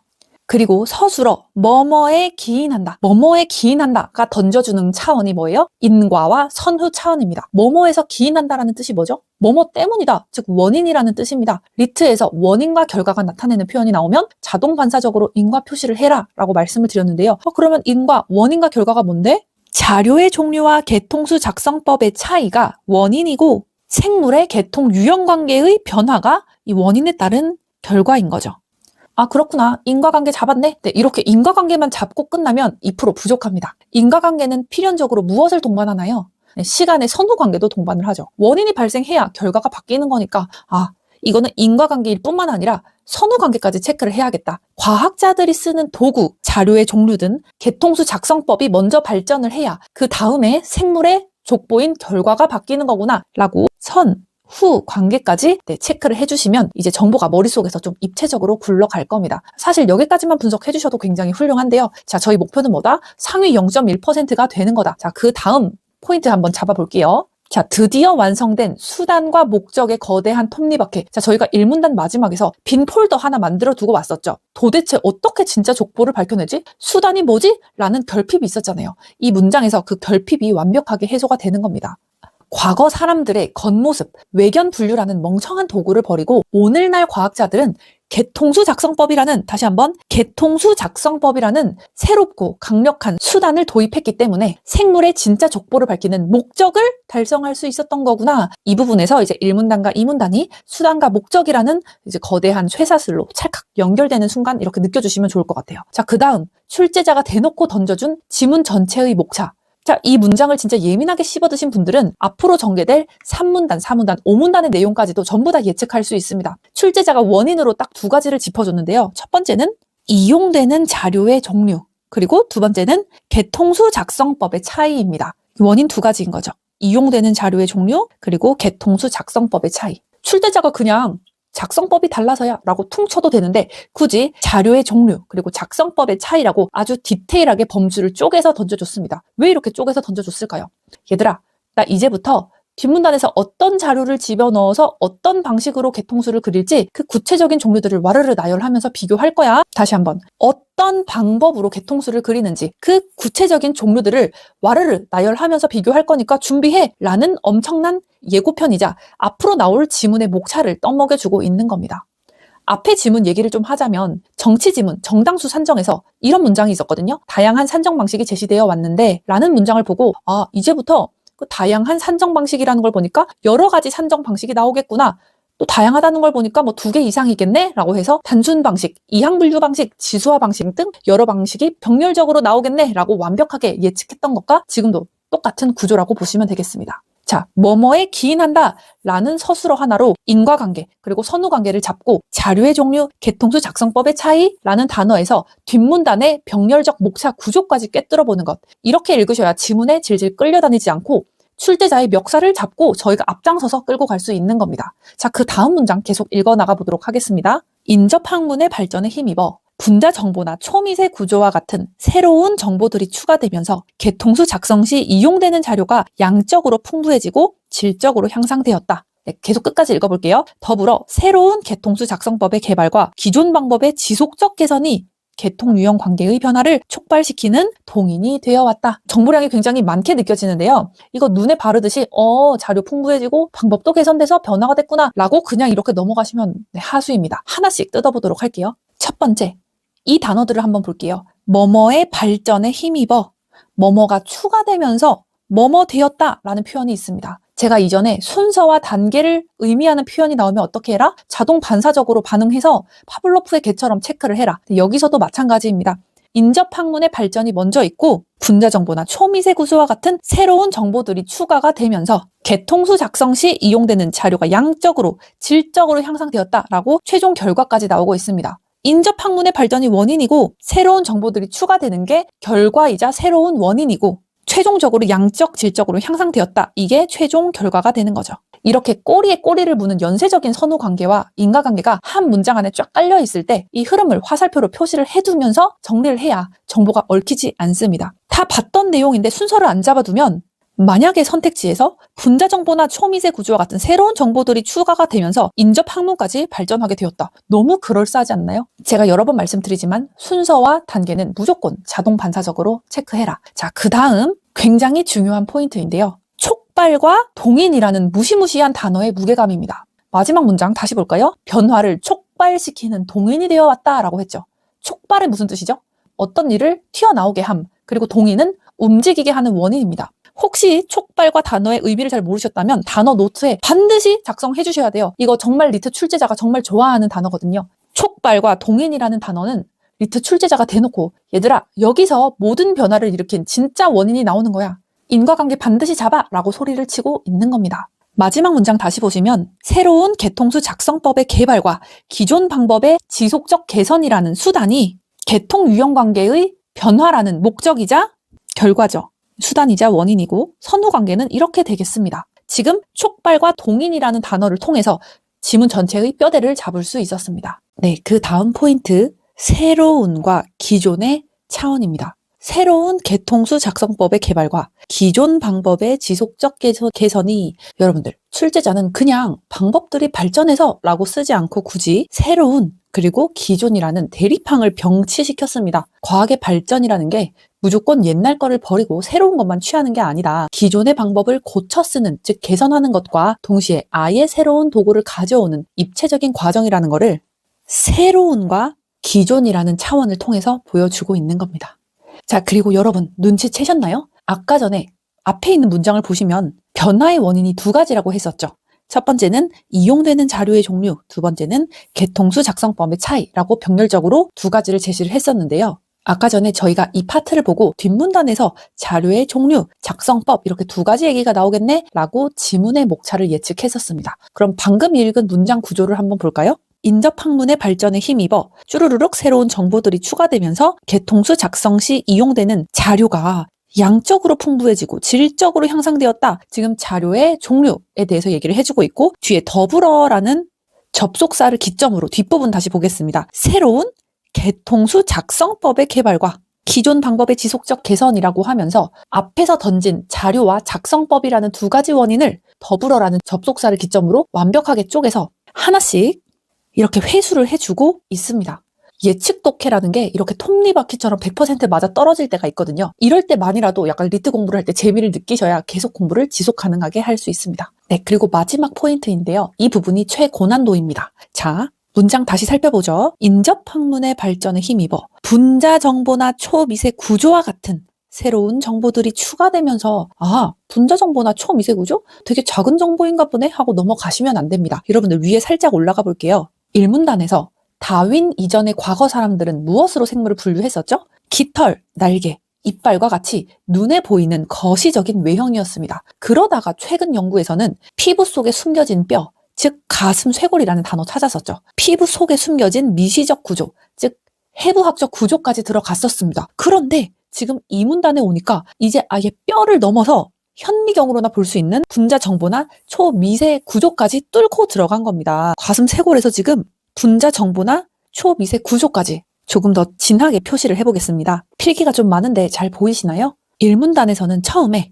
그리고 서술어, 뭐뭐에 기인한다. 뭐뭐에 기인한다가 던져주는 차원이 뭐예요? 인과와 선후 차원입니다. 뭐뭐에서 기인한다라는 뜻이 뭐죠? 뭐뭐 때문이다, 즉 원인이라는 뜻입니다. 리트에서 원인과 결과가 나타내는 표현이 나오면 자동 반사적으로 인과 표시를 해라 라고 말씀을 드렸는데요. 그러면 인과, 원인과 결과가 뭔데? 자료의 종류와 계통수 작성법의 차이가 원인이고 생물의 계통 유형 관계의 변화가 이 원인에 따른 결과인 거죠. 아, 그렇구나. 인과관계 잡았네. 네, 이렇게 인과관계만 잡고 끝나면 2% 부족합니다. 인과관계는 필연적으로 무엇을 동반하나요? 네, 시간의 선후관계도 동반을 하죠. 원인이 발생해야 결과가 바뀌는 거니까 이거는 인과관계일 뿐만 아니라 선후관계까지 체크를 해야겠다. 과학자들이 쓰는 도구, 자료의 종류 등 계통수 작성법이 먼저 발전을 해야 그 다음에 생물의 족보인 결과가 바뀌는 거구나 라고 후 관계까지 체크를 해주시면 이제 정보가 머릿속에서 좀 입체적으로 굴러갈 겁니다. 사실 여기까지만 분석해 주셔도 굉장히 훌륭한데요. 자, 저희 목표는 뭐다? 상위 0.1%가 되는 거다. 자, 그 다음 포인트 한번 잡아볼게요. 자, 드디어 완성된 수단과 목적의 거대한 톱니바퀴. 자, 저희가 1문단 마지막에서 빈 폴더 하나 만들어 두고 왔었죠. 도대체 어떻게 진짜 족보를 밝혀내지? 수단이 뭐지? 라는 결핍이 있었잖아요. 이 문장에서 그 결핍이 완벽하게 해소가 되는 겁니다. 과거 사람들의 겉모습, 외견 분류라는 멍청한 도구를 버리고 오늘날 과학자들은 개통수 작성법이라는, 다시 한번 개통수 작성법이라는 새롭고 강력한 수단을 도입했기 때문에 생물의 진짜 족보를 밝히는 목적을 달성할 수 있었던 거구나. 이 부분에서 이제 1문단과 2문단이 수단과 목적이라는 이제 거대한 쇠사슬로 찰칵 연결되는 순간 이렇게 느껴주시면 좋을 것 같아요. 자, 그 다음 출제자가 대놓고 던져준 지문 전체의 목차. 자, 이 문장을 진짜 예민하게 씹어드신 분들은 앞으로 전개될 3문단, 4문단, 5문단의 내용까지도 전부 다 예측할 수 있습니다. 출제자가 원인으로 딱 두 가지를 짚어줬는데요. 첫 번째는 이용되는 자료의 종류, 그리고 두 번째는 개통수 작성법의 차이입니다. 원인 두 가지인 거죠. 이용되는 자료의 종류, 그리고 개통수 작성법의 차이. 출제자가 그냥 작성법이 달라서야 라고 퉁쳐도 되는데 굳이 자료의 종류 그리고 작성법의 차이라고 아주 디테일하게 범주를 쪼개서 던져줬습니다. 왜 이렇게 쪼개서 던져줬을까요? 얘들아, 나 이제부터 뒷문단에서 어떤 자료를 집어넣어서 어떤 방식으로 개통수를 그릴지 그 구체적인 종류들을 와르르 나열하면서 비교할 거야. 다시 한번 어떤 방법으로 개통수를 그리는지 그 구체적인 종류들을 와르르 나열하면서 비교할 거니까 준비해 라는 엄청난 예고편이자 앞으로 나올 지문의 목차를 떠먹여주고 있는 겁니다. 앞에 지문 얘기를 좀 하자면 정치 지문, 정당수 산정에서 이런 문장이 있었거든요. 다양한 산정 방식이 제시되어 왔는데 라는 문장을 보고 이제부터 그 다양한 산정 방식이라는 걸 보니까 여러 가지 산정 방식이 나오겠구나. 또 다양하다는 걸 보니까 뭐 2개 이상이겠네? 라고 해서 단순 방식, 이항분류 방식, 지수화 방식 등 여러 방식이 병렬적으로 나오겠네? 라고 완벽하게 예측했던 것과 지금도 똑같은 구조라고 보시면 되겠습니다. 자, 뭐뭐에 기인한다 라는 서술어 하나로 인과관계 그리고 선후관계를 잡고 자료의 종류, 개통수 작성법의 차이 라는 단어에서 뒷문단의 병렬적 목차 구조까지 꿰뚫어보는 것. 이렇게 읽으셔야 지문에 질질 끌려다니지 않고 출제자의 멱살을 잡고 저희가 앞장서서 끌고 갈 수 있는 겁니다. 자, 그 다음 문장 계속 읽어나가 보도록 하겠습니다. 인접학문의 발전에 힘입어 분자 정보나 초미세 구조와 같은 새로운 정보들이 추가되면서 개통수 작성 시 이용되는 자료가 양적으로 풍부해지고 질적으로 향상되었다. 네, 계속 끝까지 읽어볼게요. 더불어 새로운 개통수 작성법의 개발과 기존 방법의 지속적 개선이 개통 유형 관계의 변화를 촉발시키는 동인이 되어 왔다. 정보량이 굉장히 많게 느껴지는데요. 이거 눈에 바르듯이 자료 풍부해지고 방법도 개선돼서 변화가 됐구나 라고 그냥 이렇게 넘어가시면 하수입니다. 하나씩 뜯어보도록 할게요. 첫 번째, 이 단어들을 한번 볼게요. 뭐뭐의 발전에 힘입어 뭐뭐가 추가되면서 뭐뭐 되었다 라는 표현이 있습니다. 제가 이전에 순서와 단계를 의미하는 표현이 나오면 어떻게 해라? 자동 반사적으로 반응해서 파블로프의 개처럼 체크를 해라. 여기서도 마찬가지입니다. 인접학문의 발전이 먼저 있고 분자 정보나 초미세 구조와 같은 새로운 정보들이 추가가 되면서 개통수 작성 시 이용되는 자료가 양적으로, 질적으로 향상되었다라고 최종 결과까지 나오고 있습니다. 인접학문의 발전이 원인이고 새로운 정보들이 추가되는 게 결과이자 새로운 원인이고 최종적으로 양적, 질적으로 향상되었다. 이게 최종 결과가 되는 거죠. 이렇게 꼬리에 꼬리를 무는 연쇄적인 선후관계와 인과관계가 한 문장 안에 쫙 깔려 있을 때 이 흐름을 화살표로 표시를 해두면서 정리를 해야 정보가 얽히지 않습니다. 다 봤던 내용인데 순서를 안 잡아두면 만약에 선택지에서 분자 정보나 초미세 구조와 같은 새로운 정보들이 추가가 되면서 인접 학문까지 발전하게 되었다. 너무 그럴싸하지 않나요? 제가 여러 번 말씀드리지만 순서와 단계는 무조건 자동 반사적으로 체크해라. 자, 그 다음 굉장히 중요한 포인트인데요. 촉발과 동인이라는 무시무시한 단어의 무게감입니다. 마지막 문장 다시 볼까요? 변화를 촉발시키는 동인이 되어 왔다라고 했죠. 촉발은 무슨 뜻이죠? 어떤 일을 튀어나오게 함. 그리고 동인은 움직이게 하는 원인입니다. 혹시 촉발과 단어의 의미를 잘 모르셨다면 단어 노트에 반드시 작성해 주셔야 돼요. 이거 정말 리트 출제자가 정말 좋아하는 단어거든요. 촉발과 동인이라는 단어는 리트 출제자가 대놓고 얘들아 여기서 모든 변화를 일으킨 진짜 원인이 나오는 거야. 인과관계 반드시 잡아 라고 소리를 치고 있는 겁니다. 마지막 문장 다시 보시면 새로운 개통수 작성법의 개발과 기존 방법의 지속적 개선이라는 수단이 개통 유형 관계의 변화라는 목적이자 결과죠. 수단이자 원인이고 선후관계는 이렇게 되겠습니다. 지금 촉발과 동인이라는 단어를 통해서 지문 전체의 뼈대를 잡을 수 있었습니다. 네, 그 다음 포인트 새로운과 기존의 차원입니다. 새로운 개통수 작성법의 개발과 기존 방법의 지속적 개선이 여러분들 출제자는 그냥 방법들이 발전해서 라고 쓰지 않고 굳이 새로운 그리고 기존이라는 대립항을 병치시켰습니다. 과학의 발전이라는 게 무조건 옛날 거를 버리고 새로운 것만 취하는 게 아니라 기존의 방법을 고쳐 쓰는, 즉 개선하는 것과 동시에 아예 새로운 도구를 가져오는 입체적인 과정이라는 거를 새로운과 기존이라는 차원을 통해서 보여주고 있는 겁니다. 자, 그리고 여러분 눈치채셨나요? 아까 전에 앞에 있는 문장을 보시면 변화의 원인이 두 가지라고 했었죠. 첫 번째는 이용되는 자료의 종류, 두 번째는 개통수 작성법의 차이라고 병렬적으로 두 가지를 제시를 했었는데요. 아까 전에 저희가 이 파트를 보고 뒷문단에서 자료의 종류, 작성법 이렇게 두 가지 얘기가 나오겠네? 라고 지문의 목차를 예측했었습니다. 그럼 방금 읽은 문장 구조를 한번 볼까요? 인접학문의 발전에 힘입어 쭈루루룩 새로운 정보들이 추가되면서 개통수 작성 시 이용되는 자료가 양적으로 풍부해지고 질적으로 향상되었다. 지금 자료의 종류에 대해서 얘기를 해주고 있고 뒤에 더불어라는 접속사를 기점으로 뒷부분 다시 보겠습니다. 새로운 개통수 작성법의 개발과 기존 방법의 지속적 개선이라고 하면서 앞에서 던진 자료와 작성법이라는 두 가지 원인을 더불어라는 접속사를 기점으로 완벽하게 쪼개서 하나씩 이렇게 회수를 해주고 있습니다. 예측 독해라는 게 이렇게 톱니바퀴처럼 100% 맞아 떨어질 때가 있거든요. 이럴 때만이라도 약간 리트 공부를 할 때 재미를 느끼셔야 계속 공부를 지속 가능하게 할 수 있습니다. 네, 그리고 마지막 포인트인데요. 이 부분이 최고난도입니다. 자, 문장 다시 살펴보죠. 인접학문의 발전에 힘입어 분자 정보나 초미세 구조와 같은 새로운 정보들이 추가되면서 분자 정보나 초미세 구조? 되게 작은 정보인가 보네? 하고 넘어가시면 안 됩니다. 여러분들 위에 살짝 올라가 볼게요. 1문단에서 다윈 이전의 과거 사람들은 무엇으로 생물을 분류했었죠? 깃털, 날개, 이빨과 같이 눈에 보이는 거시적인 외형이었습니다. 그러다가 최근 연구에서는 피부 속에 숨겨진 뼈, 즉 가슴 쇄골이라는 단어 찾았었죠. 피부 속에 숨겨진 미시적 구조, 즉 해부학적 구조까지 들어갔었습니다. 그런데 지금 이 문단에 오니까 이제 아예 뼈를 넘어서 현미경으로나 볼 수 있는 분자 정보나 초미세 구조까지 뚫고 들어간 겁니다. 가슴 쇄골에서 지금 분자 정보나 초미세 구조까지 조금 더 진하게 표시를 해보겠습니다. 필기가 좀 많은데 잘 보이시나요? 1문단에서는 처음에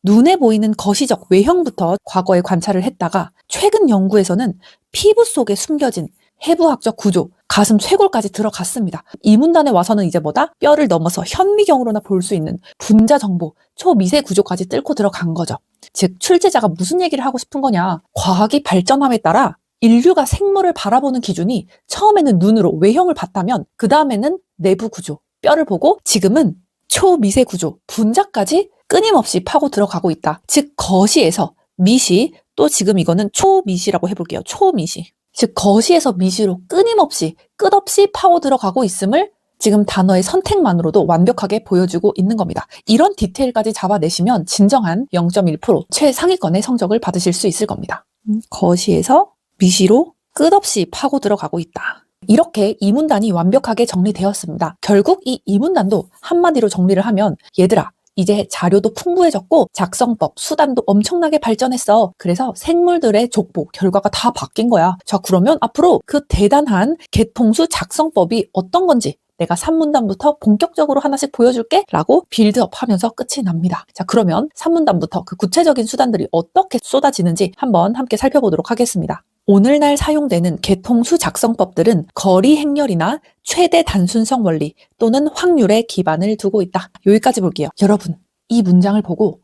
눈에 보이는 거시적 외형부터 과거에 관찰을 했다가 최근 연구에서는 피부 속에 숨겨진 해부학적 구조, 가슴 쇄골까지 들어갔습니다. 이 문단에 와서는 이제 뭐다? 뼈를 넘어서 현미경으로나 볼 수 있는 분자 정보, 초미세 구조까지 뚫고 들어간 거죠. 즉 출제자가 무슨 얘기를 하고 싶은 거냐? 과학이 발전함에 따라 인류가 생물을 바라보는 기준이 처음에는 눈으로 외형을 봤다면 그 다음에는 내부 구조, 뼈를 보고 지금은 초미세 구조, 분자까지 끊임없이 파고 들어가고 있다. 즉 거시에서 미시, 또 지금 이거는 초미시라고 해볼게요. 초미시. 즉 거시에서 미시로 끊임없이 끝없이 파고 들어가고 있음을 지금 단어의 선택만으로도 완벽하게 보여주고 있는 겁니다. 이런 디테일까지 잡아내시면 진정한 0.1% 최상위권의 성적을 받으실 수 있을 겁니다. 거시에서 미시로 끝없이 파고 들어가고 있다. 이렇게 이 문단이 완벽하게 정리되었습니다. 결국 이 문단도 한마디로 정리를 하면 얘들아 이제 자료도 풍부해졌고 작성법, 수단도 엄청나게 발전했어. 그래서 생물들의 족보, 결과가 다 바뀐 거야. 자, 그러면 앞으로 그 대단한 개통수 작성법이 어떤 건지 내가 3문단부터 본격적으로 하나씩 보여줄게 라고 빌드업 하면서 끝이 납니다. 자, 그러면 3문단부터 그 구체적인 수단들이 어떻게 쏟아지는지 한번 함께 살펴보도록 하겠습니다. 오늘날 사용되는 개통수 작성법들은 거리 행렬이나 최대 단순성 원리 또는 확률에 기반을 두고 있다. 여기까지 볼게요. 여러분, 이 문장을 보고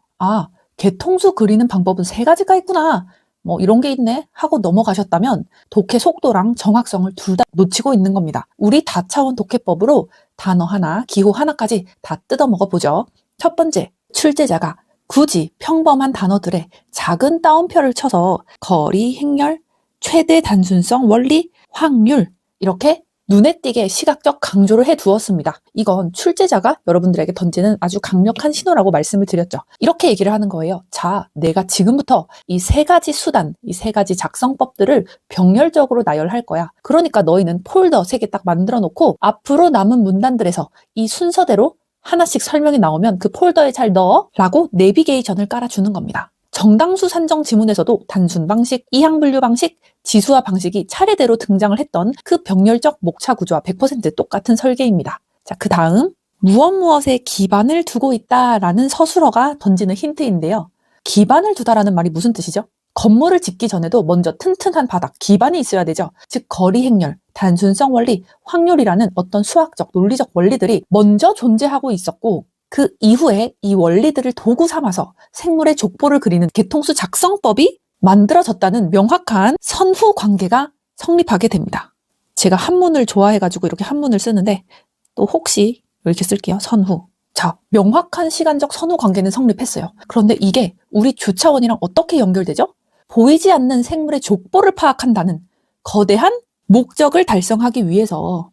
개통수 그리는 방법은 3가지가 있구나. 뭐 이런 게 있네 하고 넘어가셨다면 독해 속도랑 정확성을 둘 다 놓치고 있는 겁니다. 우리 다차원 독해법으로 단어 하나, 기호 하나까지 다 뜯어먹어 보죠. 첫 번째, 출제자가 굳이 평범한 단어들에 작은 따옴표를 쳐서 거리, 행렬, 최대 단순성, 원리, 확률 이렇게 눈에 띄게 시각적 강조를 해두었습니다. 이건 출제자가 여러분들에게 던지는 아주 강력한 신호라고 말씀을 드렸죠. 이렇게 얘기를 하는 거예요. 자, 내가 지금부터 이 3가지 수단, 이 3가지 작성법들을 병렬적으로 나열할 거야. 그러니까 너희는 폴더 3개 딱 만들어 놓고 앞으로 남은 문단들에서 이 순서대로 하나씩 설명이 나오면 그 폴더에 잘 넣어 라고 내비게이션을 깔아주는 겁니다. 정당수 산정 지문에서도 단순 방식, 이항 분류 방식, 지수화 방식이 차례대로 등장을 했던 그 병렬적 목차 구조와 100% 똑같은 설계입니다. 자, 그 다음 무엇에 기반을 두고 있다라는 서술어가 던지는 힌트인데요. 기반을 두다라는 말이 무슨 뜻이죠? 건물을 짓기 전에도 먼저 튼튼한 바닥, 기반이 있어야 되죠. 즉 거리 행렬, 단순성 원리, 확률이라는 어떤 수학적, 논리적 원리들이 먼저 존재하고 있었고 그 이후에 이 원리들을 도구 삼아서 생물의 족보를 그리는 개통수 작성법이 만들어졌다는 명확한 선후 관계가 성립하게 됩니다. 제가 한문을 좋아해가지고 이렇게 한문을 쓰는데 또 혹시 이렇게 쓸게요. 선후. 자, 명확한 시간적 선후 관계는 성립했어요. 그런데 이게 우리 주차원이랑 어떻게 연결되죠? 보이지 않는 생물의 족보를 파악한다는 거대한 목적을 달성하기 위해서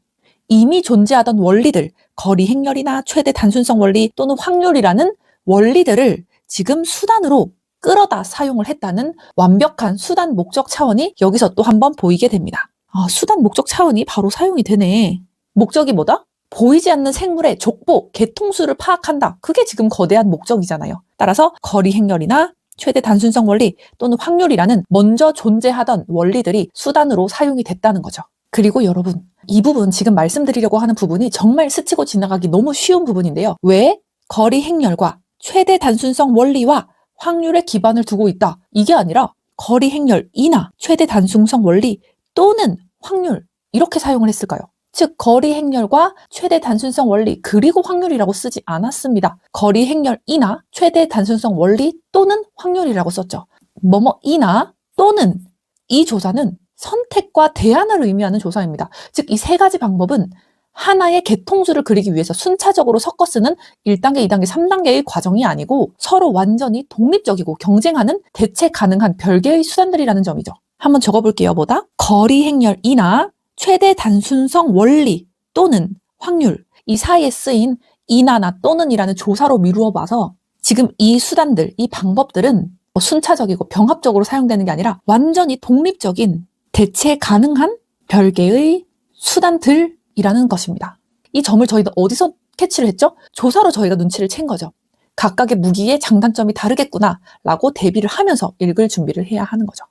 이미 존재하던 원리들, 거리 행렬이나 최대 단순성 원리 또는 확률이라는 원리들을 지금 수단으로 끌어다 사용을 했다는 완벽한 수단 목적 차원이 여기서 또 한번 보이게 됩니다. 수단 목적 차원이 바로 사용이 되네. 목적이 뭐다? 보이지 않는 생물의 족보, 개통수를 파악한다. 그게 지금 거대한 목적이잖아요. 따라서 거리 행렬이나 최대 단순성 원리 또는 확률이라는 먼저 존재하던 원리들이 수단으로 사용이 됐다는 거죠. 그리고 여러분, 이 부분 지금 말씀드리려고 하는 부분이 정말 스치고 지나가기 너무 쉬운 부분인데요. 왜 거리 행렬과 최대 단순성 원리와 확률에 기반을 두고 있다. 이게 아니라 거리 행렬이나 최대 단순성 원리 또는 확률 이렇게 사용을 했을까요? 즉 거리 행렬과 최대 단순성 원리 그리고 확률이라고 쓰지 않았습니다. 거리 행렬이나 최대 단순성 원리 또는 확률이라고 썼죠. 뭐뭐이나 또는 이 조사는 선택과 대안을 의미하는 조사입니다. 즉 이 세 가지 방법은 하나의 개통수를 그리기 위해서 순차적으로 섞어 쓰는 1단계, 2단계, 3단계의 과정이 아니고 서로 완전히 독립적이고 경쟁하는 대체 가능한 별개의 수단들이라는 점이죠. 한번 적어볼게요. 뭐다? 거리 행렬이나 최대 단순성 원리 또는 확률 이 사이에 쓰인 이나나 또는이라는 조사로 미루어 봐서 지금 이 수단들, 이 방법들은 순차적이고 병합적으로 사용되는 게 아니라 완전히 독립적인 대체 가능한 별개의 수단들이라는 것입니다. 이 점을 저희가 어디서 캐치를 했죠? 조사로 저희가 눈치를 챈 거죠. 각각의 무기의 장단점이 다르겠구나 라고 대비를 하면서 읽을 준비를 해야 하는 거죠.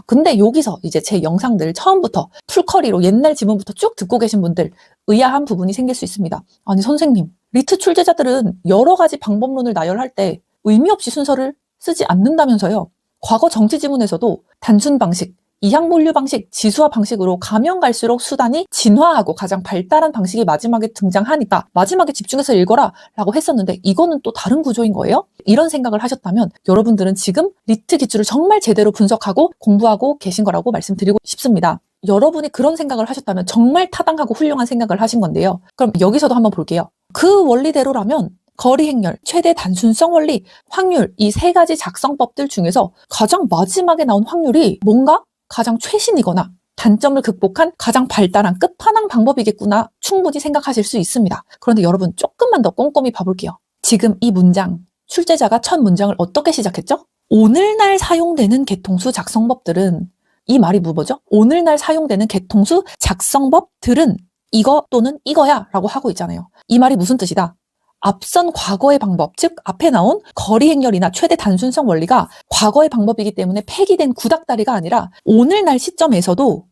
근데 여기서 이제 제 영상들 처음부터 풀커리로 옛날 지문부터 쭉 듣고 계신 분들 의아한 부분이 생길 수 있습니다. 아니 선생님, 리트 출제자들은 여러 가지 방법론을 나열할 때 의미 없이 순서를 쓰지 않는다면서요. 과거 정치 지문에서도 단순 방식, 이항몰류 방식, 지수화 방식으로 가면 갈수록 수단이 진화하고 가장 발달한 방식이 마지막에 등장하니까 마지막에 집중해서 읽어라 라고 했었는데 이거는 또 다른 구조인 거예요? 이런 생각을 하셨다면 여러분들은 지금 리트 기출을 정말 제대로 분석하고 공부하고 계신 거라고 말씀드리고 싶습니다. 여러분이 그런 생각을 하셨다면 정말 타당하고 훌륭한 생각을 하신 건데요. 그럼 여기서도 한번 볼게요. 그 원리대로라면 거리 행렬, 최대 단순성 원리, 확률 이 세 가지 작성법들 중에서 가장 마지막에 나온 확률이 뭔가 가장 최신이거나 단점을 극복한 가장 발달한 끝판왕 방법이겠구나 충분히 생각하실 수 있습니다. 그런데 여러분 조금만 더 꼼꼼히 봐볼게요. 지금 이 문장, 출제자가 첫 문장을 어떻게 시작했죠? 오늘날 사용되는 개통수 작성법들은 이 말이 뭐죠? 오늘날 사용되는 개통수 작성법들은 이거 또는 이거야 라고 하고 있잖아요. 이 말이 무슨 뜻이다? 앞선 과거의 방법, 즉 앞에 나온 거리 행렬이나 최대 단순성 원리가 과거의 방법이기 때문에 폐기된 구닥다리가 아니라 오늘날 시점에서도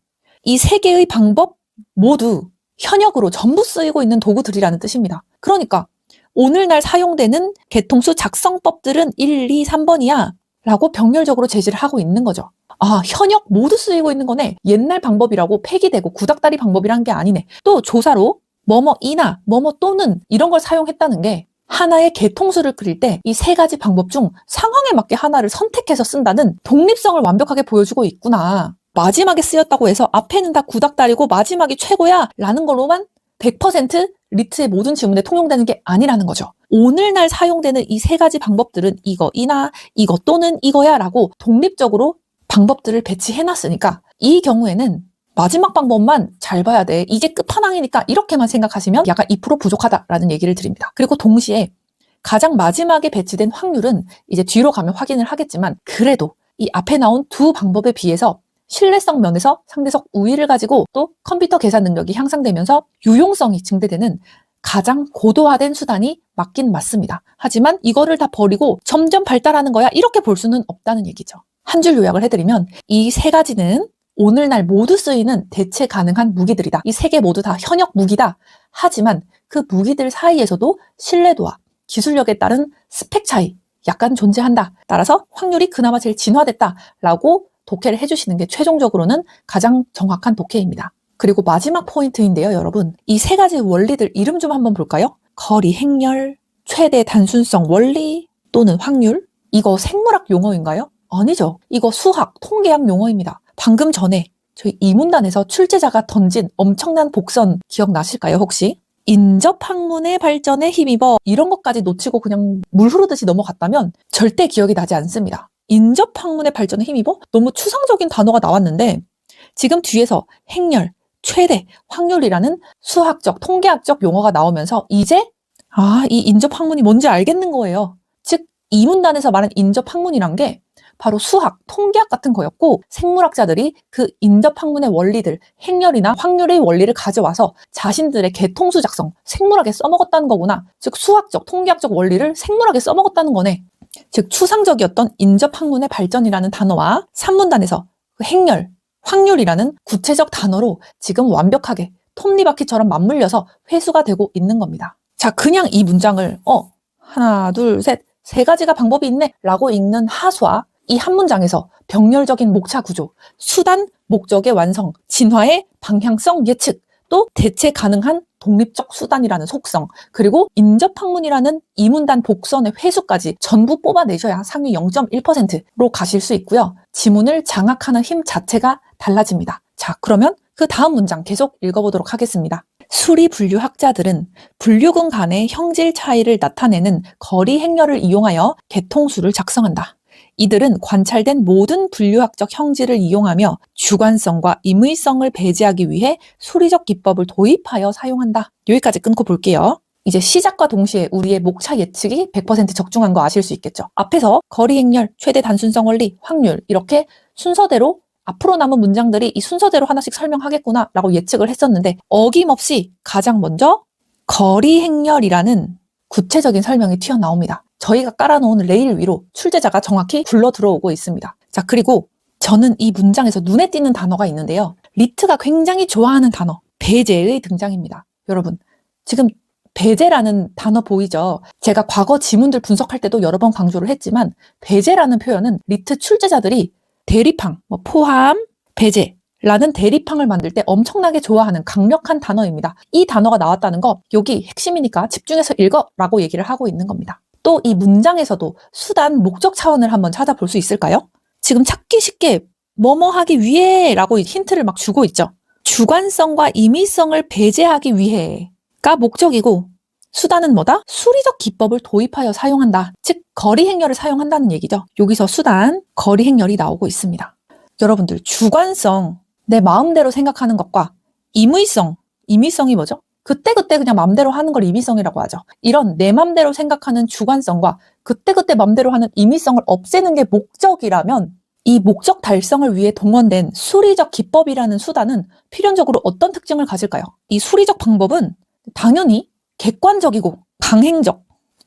이 세 개의 방법 모두 현역으로 전부 쓰이고 있는 도구들이라는 뜻입니다. 그러니까 오늘날 사용되는 개통수 작성법들은 1, 2, 3번이야 라고 병렬적으로 제시를 하고 있는 거죠. 현역 모두 쓰이고 있는 거네. 옛날 방법이라고 폐기되고 구닥다리 방법이란 게 아니네. 또 조사로 뭐뭐이나 뭐뭐 또는 이런 걸 사용했다는 게 하나의 개통수를 그릴 때 이 세 가지 방법 중 상황에 맞게 하나를 선택해서 쓴다는 독립성을 완벽하게 보여주고 있구나. 마지막에 쓰였다고 해서 앞에는 다 구닥다리고 마지막이 최고야 라는 걸로만 100% 리트의 모든 지문에 통용되는 게 아니라는 거죠. 오늘날 사용되는 이 세 가지 방법들은 이거이나 이거 또는 이거야 라고 독립적으로 방법들을 배치해놨으니까 이 경우에는 마지막 방법만 잘 봐야 돼. 이게 끝판왕이니까 이렇게만 생각하시면 약간 2% 부족하다라는 얘기를 드립니다. 그리고 동시에 가장 마지막에 배치된 확률은 이제 뒤로 가면 확인을 하겠지만 그래도 이 앞에 나온 두 방법에 비해서 신뢰성 면에서 상대적 우위를 가지고 또 컴퓨터 계산 능력이 향상되면서 유용성이 증대되는 가장 고도화된 수단이 맞긴 맞습니다. 하지만 이거를 다 버리고 점점 발달하는 거야 이렇게 볼 수는 없다는 얘기죠. 한 줄 요약을 해드리면 이 세 가지는 오늘날 모두 쓰이는 대체 가능한 무기들이다. 이 세 개 모두 다 현역 무기다. 하지만 그 무기들 사이에서도 신뢰도와 기술력에 따른 스펙 차이 약간 존재한다. 따라서 확률이 그나마 제일 진화됐다라고 독해를 해주시는 게 최종적으로는 가장 정확한 독해입니다. 그리고 마지막 포인트인데요, 여러분. 이 세 가지 원리들 이름 좀 한번 볼까요? 거리 행렬, 최대 단순성 원리 또는 확률? 이거 생물학 용어인가요? 아니죠. 이거 수학, 통계학 용어입니다. 방금 전에 저희 이문단에서 출제자가 던진 엄청난 복선 기억나실까요, 혹시? 인접학문의 발전에 힘입어 이런 것까지 놓치고 그냥 물 흐르듯이 넘어갔다면 절대 기억이 나지 않습니다. 인접학문의 발전에 힘입어? 너무 추상적인 단어가 나왔는데 지금 뒤에서 행렬, 최대, 확률이라는 수학적, 통계학적 용어가 나오면서 이제 이 인접학문이 뭔지 알겠는 거예요. 즉 이문단에서 말한 인접학문이란 게 바로 수학, 통계학 같은 거였고 생물학자들이 그 인접학문의 원리들, 행렬이나 확률의 원리를 가져와서 자신들의 개통수 작성, 생물학에 써먹었다는 거구나. 즉 수학적, 통계학적 원리를 생물학에 써먹었다는 거네. 즉 추상적이었던 인접학문의 발전이라는 단어와 산문단에서 그 행렬, 확률이라는 구체적 단어로 지금 완벽하게 톱니바퀴처럼 맞물려서 회수가 되고 있는 겁니다. 자, 그냥 이 문장을 하나, 둘, 셋, 세 가지가 방법이 있네 라고 읽는 하수와 이 한 문장에서 병렬적인 목차 구조, 수단, 목적의 완성, 진화의 방향성 예측, 또 대체 가능한 독립적 수단이라는 속성, 그리고 인접학문이라는 이문단 복선의 회수까지 전부 뽑아내셔야 상위 0.1%로 가실 수 있고요. 지문을 장악하는 힘 자체가 달라집니다. 자, 그러면 그 다음 문장 계속 읽어보도록 하겠습니다. 수리 분류학자들은 분류군 간의 형질 차이를 나타내는 거리 행렬을 이용하여 개통수를 작성한다. 이들은 관찰된 모든 분류학적 형질을 이용하며 주관성과 임의성을 배제하기 위해 수리적 기법을 도입하여 사용한다. 여기까지 끊고 볼게요. 이제 시작과 동시에 우리의 목차 예측이 100% 적중한 거 아실 수 있겠죠. 앞에서 거리 행렬, 최대 단순성 원리, 확률 이렇게 순서대로 앞으로 남은 문장들이 이 순서대로 하나씩 설명하겠구나 라고 예측을 했었는데 어김없이 가장 먼저 거리 행렬이라는 구체적인 설명이 튀어나옵니다. 저희가 깔아놓은 레일 위로 출제자가 정확히 굴러 들어오고 있습니다. 자, 그리고 저는 이 문장에서 눈에 띄는 단어가 있는데요. 리트가 굉장히 좋아하는 단어, 배제의 등장입니다. 여러분, 지금 배제라는 단어 보이죠? 제가 과거 지문들 분석할 때도 여러 번 강조를 했지만 배제라는 표현은 리트 출제자들이 대립항, 포함, 배제라는 대립항을 만들 때 엄청나게 좋아하는 강력한 단어입니다. 이 단어가 나왔다는 거 여기 핵심이니까 집중해서 읽어 라고 얘기를 하고 있는 겁니다. 또 이 문장에서도 수단, 목적 차원을 한번 찾아볼 수 있을까요? 지금 찾기 쉽게 뭐뭐 하기 위해 라고 힌트를 막 주고 있죠. 주관성과 임의성을 배제하기 위해가 목적이고 수단은 뭐다? 수리적 기법을 도입하여 사용한다. 즉 거리 행렬을 사용한다는 얘기죠. 여기서 수단, 거리 행렬이 나오고 있습니다. 여러분들 주관성, 내 마음대로 생각하는 것과 임의성, 임의성이 뭐죠? 그때그때 그냥 맘대로 하는 걸 임의성이라고 하죠. 이런 내 맘대로 생각하는 주관성과 그때그때 맘대로 하는 임의성을 없애는 게 목적이라면 이 목적 달성을 위해 동원된 수리적 기법이라는 수단은 필연적으로 어떤 특징을 가질까요? 이 수리적 방법은 당연히 객관적이고 강행적,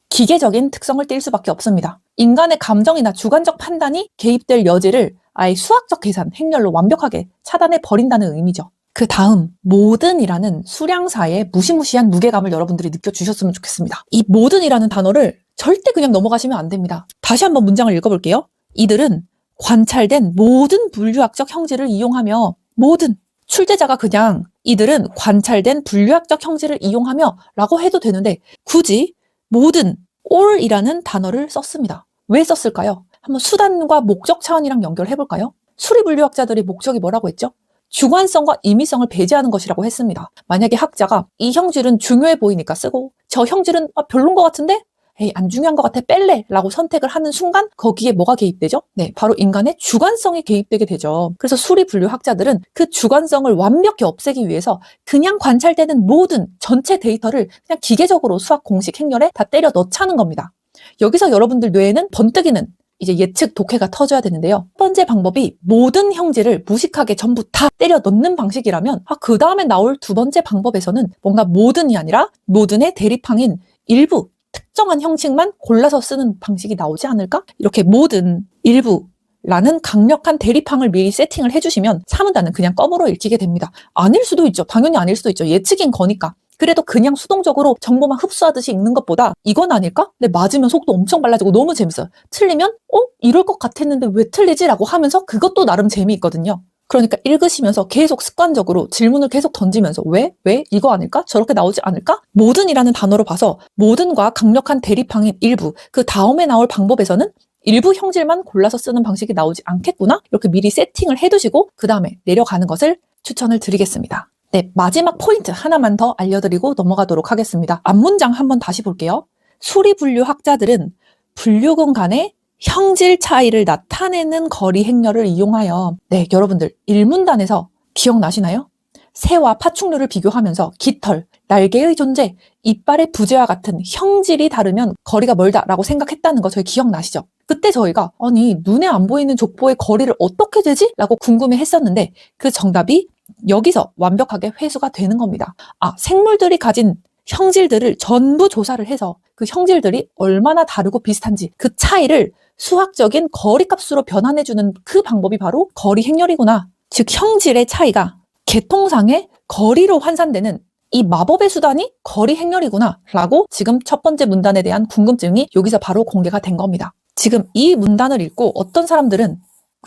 기계적인 특성을 띌 수밖에 없습니다. 인간의 감정이나 주관적 판단이 개입될 여지를 아예 수학적 계산, 행렬로 완벽하게 차단해 버린다는 의미죠. 그 다음 모든이라는 수량사의 무시무시한 무게감을 여러분들이 느껴주셨으면 좋겠습니다. 이 모든이라는 단어를 절대 그냥 넘어가시면 안 됩니다. 다시 한번 문장을 읽어볼게요. 이들은 관찰된 모든 분류학적 형질을 이용하며 모든 출제자가 그냥 이들은 관찰된 분류학적 형질을 이용하며 라고 해도 되는데 굳이 모든 all이라는 단어를 썼습니다. 왜 썼을까요? 한번 수단과 목적 차원이랑 연결해볼까요? 수리분류학자들이 목적이 뭐라고 했죠? 주관성과 임의성을 배제하는 것이라고 했습니다. 만약에 학자가 이 형질은 중요해 보이니까 쓰고 저 형질은 별론 것 같은데? 에이, 안 중요한 것 같아 뺄래 라고 선택을 하는 순간 거기에 뭐가 개입되죠? 네, 바로 인간의 주관성이 개입되게 되죠. 그래서 수리분류학자들은 그 주관성을 완벽히 없애기 위해서 그냥 관찰되는 모든 전체 데이터를 그냥 기계적으로 수학 공식 행렬에 다 때려 넣자는 겁니다. 여기서 여러분들 뇌에는 번뜩이는 이제 예측 독해가 터져야 되는데요. 첫 번째 방법이 모든 형질을 무식하게 전부 다 때려 넣는 방식이라면 그 다음에 나올 두 번째 방법에서는 뭔가 모든이 아니라 모든의 대립항인 일부 특정한 형식만 골라서 쓰는 방식이 나오지 않을까? 이렇게 모든, 일부라는 강력한 대립항을 미리 세팅을 해주시면 사문단은 그냥 껌으로 읽히게 됩니다. 아닐 수도 있죠. 당연히 아닐 수도 있죠. 예측인 거니까. 그래도 그냥 수동적으로 정보만 흡수하듯이 읽는 것보다 이건 아닐까? 근데 맞으면 속도 엄청 빨라지고 너무 재밌어요. 틀리면 이럴 것 같았는데 왜 틀리지? 라고 하면서 그것도 나름 재미있거든요. 그러니까 읽으시면서 계속 습관적으로 질문을 계속 던지면서 왜? 이거 아닐까? 저렇게 나오지 않을까? 모든이라는 단어로 봐서 모든과 강력한 대립항인 일부, 그 다음에 나올 방법에서는 일부 형질만 골라서 쓰는 방식이 나오지 않겠구나? 이렇게 미리 세팅을 해두시고 그 다음에 내려가는 것을 추천을 드리겠습니다. 네, 마지막 포인트 하나만 더 알려드리고 넘어가도록 하겠습니다. 앞문장 한번 다시 볼게요. 수리분류학자들은 분류군 간의 형질 차이를 나타내는 거리 행렬을 이용하여, 네, 여러분들 일문단에서 기억나시나요? 새와 파충류를 비교하면서 깃털, 날개의 존재, 이빨의 부재와 같은 형질이 다르면 거리가 멀다라고 생각했다는 거 저희 기억나시죠? 그때 저희가 아니 눈에 안 보이는 족보의 거리를 어떻게 재지? 라고 궁금해 했었는데 그 정답이 여기서 완벽하게 회수가 되는 겁니다. 생물들이 가진 형질들을 전부 조사를 해서 그 형질들이 얼마나 다르고 비슷한지 그 차이를 수학적인 거리값으로 변환해주는 그 방법이 바로 거리 행렬이구나. 즉 형질의 차이가 계통상의 거리로 환산되는 이 마법의 수단이 거리 행렬이구나 라고 지금 첫 번째 문단에 대한 궁금증이 여기서 바로 공개가 된 겁니다. 지금 이 문단을 읽고 어떤 사람들은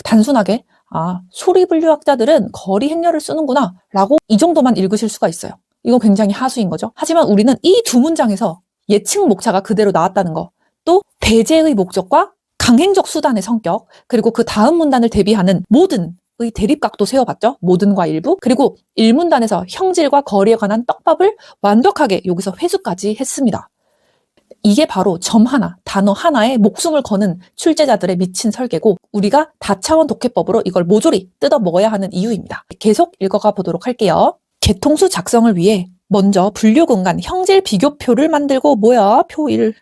단순하게 소리분류학자들은 거리 행렬을 쓰는구나 라고 이 정도만 읽으실 수가 있어요. 이건 굉장히 하수인 거죠. 하지만 우리는 이 두 문장에서 예측 목차가 그대로 나왔다는 거, 또 배제의 목적과 강행적 수단의 성격, 그리고 그 다음 문단을 대비하는 모든의 대립각도 세워봤죠. 모든과 일부, 그리고 1문단에서 형질과 거리에 관한 떡밥을 완벽하게 여기서 회수까지 했습니다. 이게 바로 점 하나, 단어 하나에 목숨을 거는 출제자들의 미친 설계고 우리가 다차원 독해법으로 이걸 모조리 뜯어 먹어야 하는 이유입니다. 계속 읽어가 보도록 할게요. 개통수 작성을 위해 먼저 분류군 간 형질 비교표를 만들고 표 1.